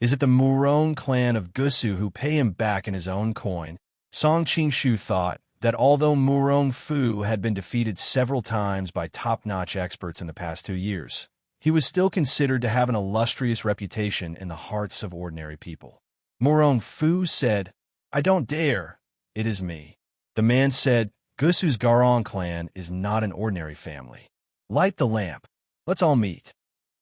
"Is it the Murong clan of Gusu who pay him back in his own coin?" Song Qingshu thought that although Murong Fu had been defeated several times by top-notch experts in the past 2 years, he was still considered to have an illustrious reputation in the hearts of ordinary people. Murong Fu said, "I don't dare. It is me." The man said, "Gusu's Garong clan is not an ordinary family. Light the lamp. Let's all meet."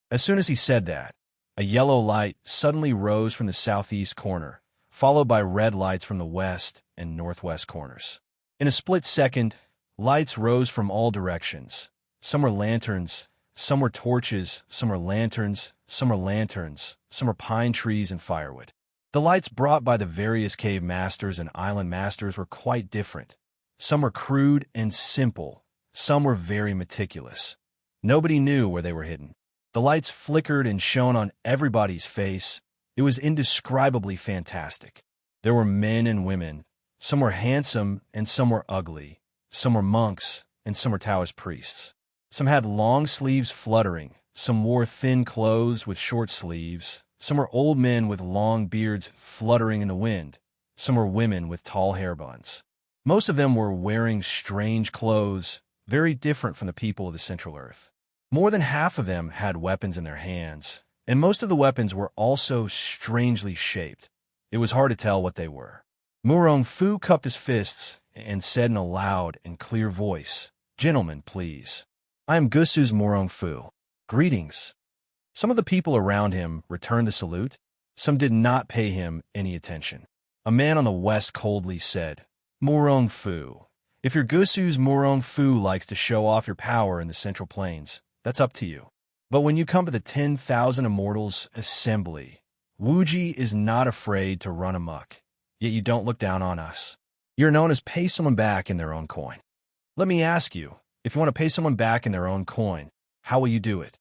As soon as he said that, a yellow light suddenly rose from the southeast corner, followed by red lights from the west and northwest corners. In a split second, lights rose from all directions. Some were lanterns, some were torches, some were lanterns, some were lanterns, some were pine trees and firewood. The lights brought by the various cave masters and island masters were quite different. Some were crude and simple, some were very meticulous. Nobody knew where they were hidden. The lights flickered and shone on everybody's face. It was indescribably fantastic. There were men and women. Some were handsome and some were ugly. Some were monks and some were Taoist priests. Some had long sleeves fluttering. Some wore thin clothes with short sleeves. Some were old men with long beards fluttering in the wind. Some were women with tall hair buns. Most of them were wearing strange clothes, very different from the people of the Central Earth. More than half of them had weapons in their hands, and most of the weapons were also strangely shaped. It was hard to tell what they were. Murong Fu cupped his fists and said in a loud and clear voice, "Gentlemen, please. I am Gusu's Murong Fu. Greetings." Some of the people around him returned the salute. Some did not pay him any attention. A man on the west coldly said, "Murong Fu, if your Gusu's Murong Fu likes to show off your power in the Central Plains, that's up to you. But when you come to the 10,000 Immortals Assembly, Wuji is not afraid to run amok, yet you don't look down on us. You're known as pay someone back in their own coin. Let me ask you, if you want to pay someone back in their own coin, how will you do it?"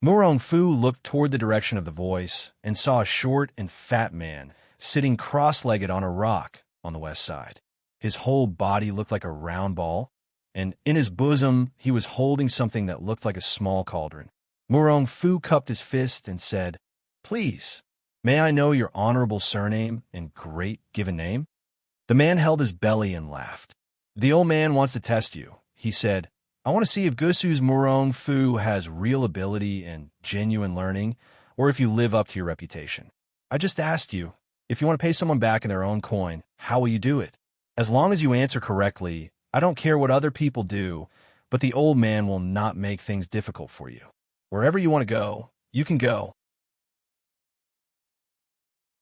Murong Fu looked toward the direction of the voice and saw a short and fat man sitting cross-legged on a rock on the west side. His whole body looked like a round ball, and in his bosom he was holding something that looked like a small cauldron. Murong Fu cupped his fist and said, "Please, may I know your honorable surname and great given name?" The man held his belly and laughed. "The old man wants to test you," he said. "I want to see if Gusu's Murong Fu has real ability and genuine learning, or if you live up to your reputation. I just asked you, if you want to pay someone back in their own coin, how will you do it? As long as you answer correctly, I don't care what other people do, but the old man will not make things difficult for you. Wherever you want to go, you can go."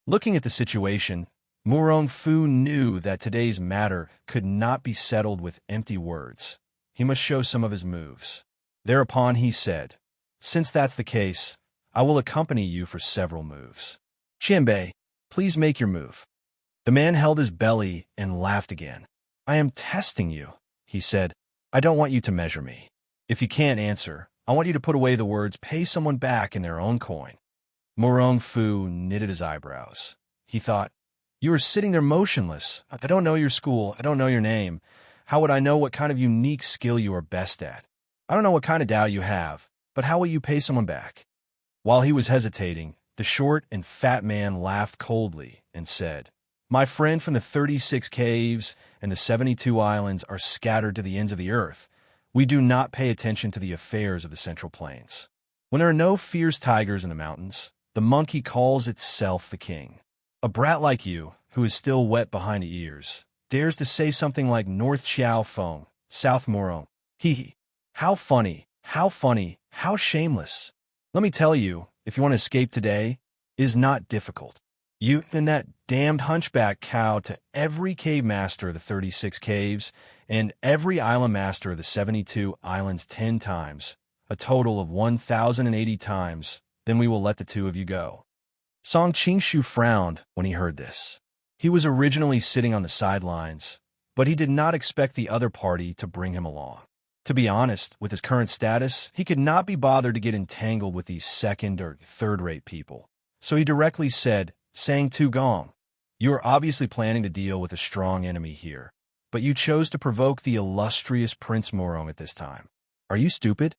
Looking at the situation, Murong Fu knew that today's matter could not be settled with empty words. He must show some of his moves. Thereupon he said, "Since that's the case, I will accompany you for several moves. Qianbei, please make your move." The man held his belly and laughed again. "I am testing you," he said. "I don't want you to measure me. If you can't answer, I want you to put away the words, 'pay someone back in their own coin.'" Morong Fu knitted his eyebrows. He thought, "You are sitting there motionless. I don't know your school. I don't know your name. How would I know what kind of unique skill you are best at? I don't know what kind of Tao you have, but how will you pay someone back?" While he was hesitating, the short and fat man laughed coldly and said, "My friend from the 36 caves and the 72 islands are scattered to the ends of the earth. We do not pay attention to the affairs of the Central Plains. When there are no fierce tigers in the mountains, the monkey calls itself the king. A brat like you, who is still wet behind the ears, dares to say something like North Chiao Feng, South Morong. Hee hee. How funny, how funny, how shameless. Let me tell you, if you want to escape today, it is not difficult. You and that damned hunchback cow to every cave master of the 36 caves and every island master of the 72 islands 10 times, a total of 1,080 times, then we will let the two of you go." Song Qingshu frowned when he heard this. He was originally sitting on the sidelines, but he did not expect the other party to bring him along. To be honest, with his current status, he could not be bothered to get entangled with these second- or third-rate people. So he directly said, "Sang Tu Gong, you are obviously planning to deal with a strong enemy here, but you chose to provoke the illustrious Prince Morong at this time. Are you stupid?"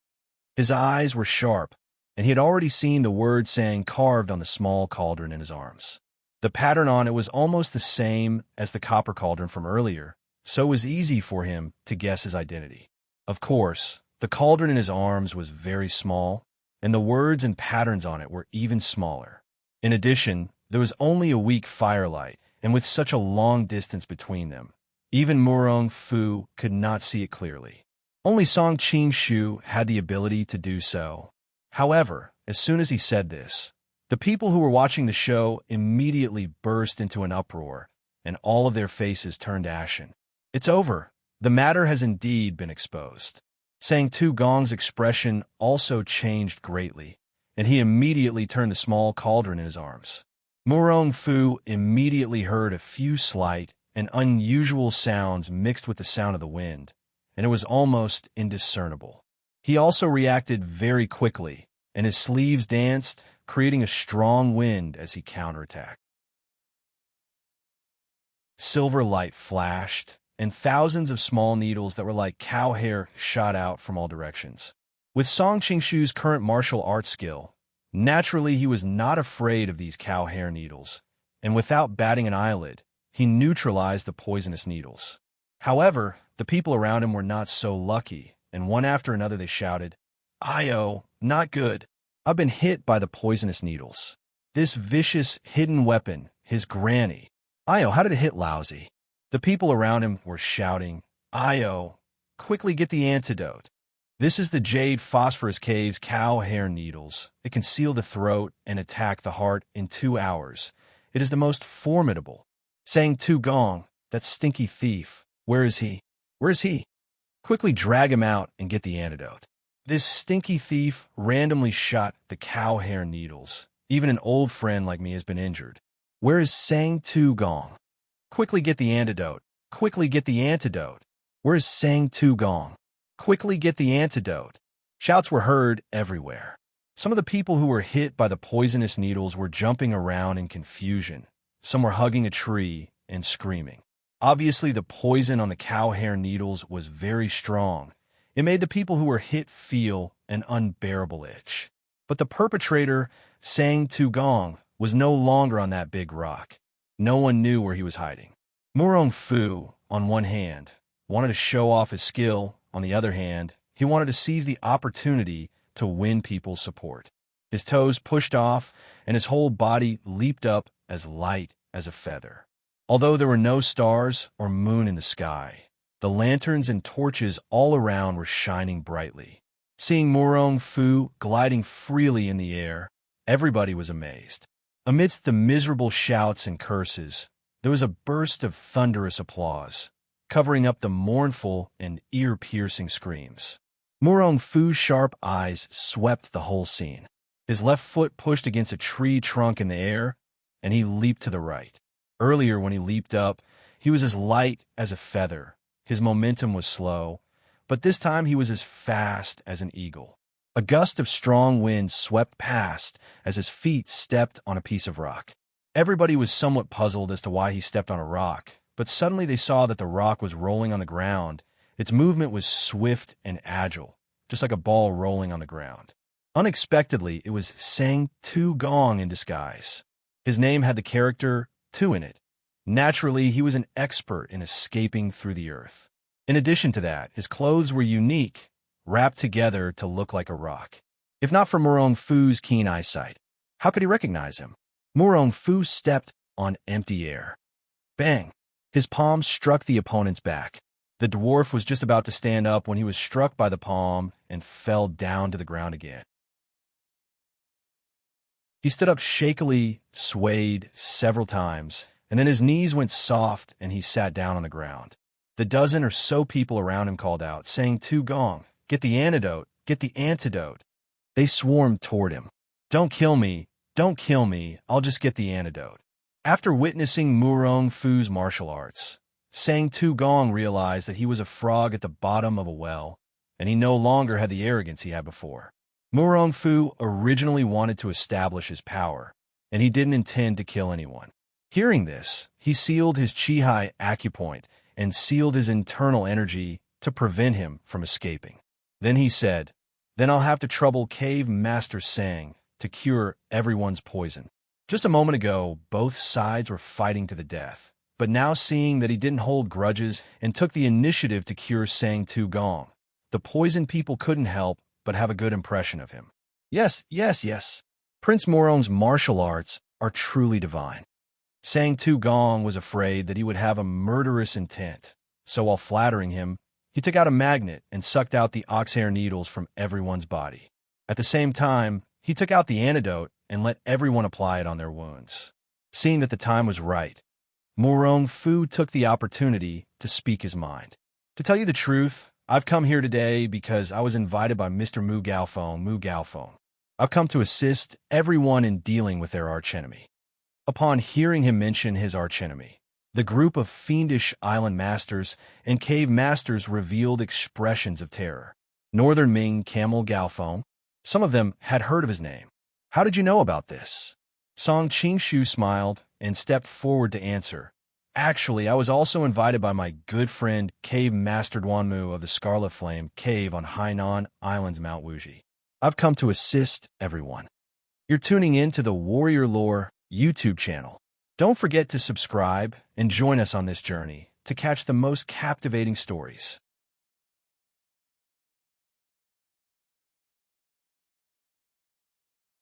His eyes were sharp, and he had already seen the word "sang" carved on the small cauldron in his arms. The pattern on it was almost the same as the copper cauldron from earlier, so it was easy for him to guess his identity. Of course, the cauldron in his arms was very small, and the words and patterns on it were even smaller. In addition, there was only a weak firelight, and with such a long distance between them, even Morong Fu could not see it clearly. Only Song Qingshu had the ability to do so. However, as soon as he said this, the people who were watching the show immediately burst into an uproar, and all of their faces turned ashen. "It's over. The matter has indeed been exposed." Sang Tu Gong's expression also changed greatly, and he immediately turned the small cauldron in his arms. Morong Fu immediately heard a few slight and unusual sounds mixed with the sound of the wind, and it was almost indiscernible. He also reacted very quickly, and his sleeves danced, creating a strong wind as he counterattacked. Silver light flashed, and thousands of small needles that were like cow hair shot out from all directions. With Song Qingshu's current martial arts skill, naturally he was not afraid of these cow hair needles, and without batting an eyelid, he neutralized the poisonous needles. However, the people around him were not so lucky, and one after another they shouted, "Io, not good. I've been hit by the poisonous needles. This vicious hidden weapon, his granny. Io, how did it hit lousy?" The people around him were shouting, "Io, quickly get the antidote. This is the Jade Phosphorus Cave's cow hair needles. It can seal the throat and attack the heart in 2 hours. It is the most formidable." Sang Tu Gong, that stinky thief, where is he? Where is he? Quickly drag him out and get the antidote. This stinky thief randomly shot the cow hair needles. Even an old friend like me has been injured. Where is Sang Tu Gong? Quickly get the antidote. Quickly get the antidote. Where is Sang Tu Gong? Quickly get the antidote. Shouts were heard everywhere. Some of the people who were hit by the poisonous needles were jumping around in confusion. Some were hugging a tree and screaming. Obviously, the poison on the cow hair needles was very strong. It made the people who were hit feel an unbearable itch. But the perpetrator, Sang Tu Gong, was no longer on that big rock. No one knew where he was hiding. Morong Fu, on one hand, wanted to show off his skill. On the other hand, he wanted to seize the opportunity to win people's support. His toes pushed off, and his whole body leaped up as light as a feather. Although there were no stars or moon in the sky, the lanterns and torches all around were shining brightly. Seeing Morong Fu gliding freely in the air, everybody was amazed. Amidst the miserable shouts and curses, there was a burst of thunderous applause, covering up the mournful and ear-piercing screams. Murong Fu's sharp eyes swept the whole scene. His left foot pushed against a tree trunk in the air, and he leaped to the right. Earlier, when he leaped up, he was as light as a feather. His momentum was slow, but this time he was as fast as an eagle. A gust of strong wind swept past as his feet stepped on a piece of rock. Everybody was somewhat puzzled as to why he stepped on a rock, but suddenly they saw that the rock was rolling on the ground. Its movement was swift and agile, just like a ball rolling on the ground. Unexpectedly, it was Sang Tu Gong in disguise. His name had the character Tu in it. Naturally, he was an expert in escaping through the earth. In addition to that, his clothes were unique, wrapped together to look like a rock. If not for Murong Fu's keen eyesight, how could he recognize him? Murong Fu stepped on empty air. Bang! His palm struck the opponent's back. The dwarf was just about to stand up when he was struck by the palm and fell down to the ground again. He stood up shakily, swayed several times, and then his knees went soft and he sat down on the ground. The dozen or so people around him called out, saying, "Tu Gong, get the antidote, get the antidote." They swarmed toward him. Don't kill me, I'll just get the antidote." After witnessing Murong Fu's martial arts, Sang Tu Gong realized that he was a frog at the bottom of a well, and he no longer had the arrogance he had before. Murong Fu originally wanted to establish his power, and he didn't intend to kill anyone. Hearing this, he sealed his Chi acupoint and sealed his internal energy to prevent him from escaping. Then he said, "Then I'll have to trouble Cave Master Sang to cure everyone's poison." Just a moment ago, both sides were fighting to the death, but now seeing that he didn't hold grudges and took the initiative to cure Sang Tu Gong, the poison people couldn't help but have a good impression of him. Yes. Prince Murong's martial arts are truly divine. Sang Tu Gong was afraid that he would have a murderous intent, so while flattering him, he took out a magnet and sucked out the oxhair needles from everyone's body. At the same time, he took out the antidote and let everyone apply it on their wounds. Seeing that the time was right, Murong Fu took the opportunity to speak his mind. "To tell you the truth, I've come here today because I was invited by Mr. Mu Gaofeng. I've come to assist everyone in dealing with their archenemy." Upon hearing him mention his archenemy, the group of fiendish island masters and cave masters revealed expressions of terror. Northern Ming Camel Gaofeng, some of them had heard of his name. "How did you know about this?" Song Qingshu smiled and stepped forward to answer. "Actually, I was also invited by my good friend Cave Master Duanmu of the Scarlet Flame Cave on Hainan Island's Mount Wuji. I've come to assist everyone." You're tuning in to the Warrior Lore YouTube channel. Don't forget to subscribe and join us on this journey to catch the most captivating stories.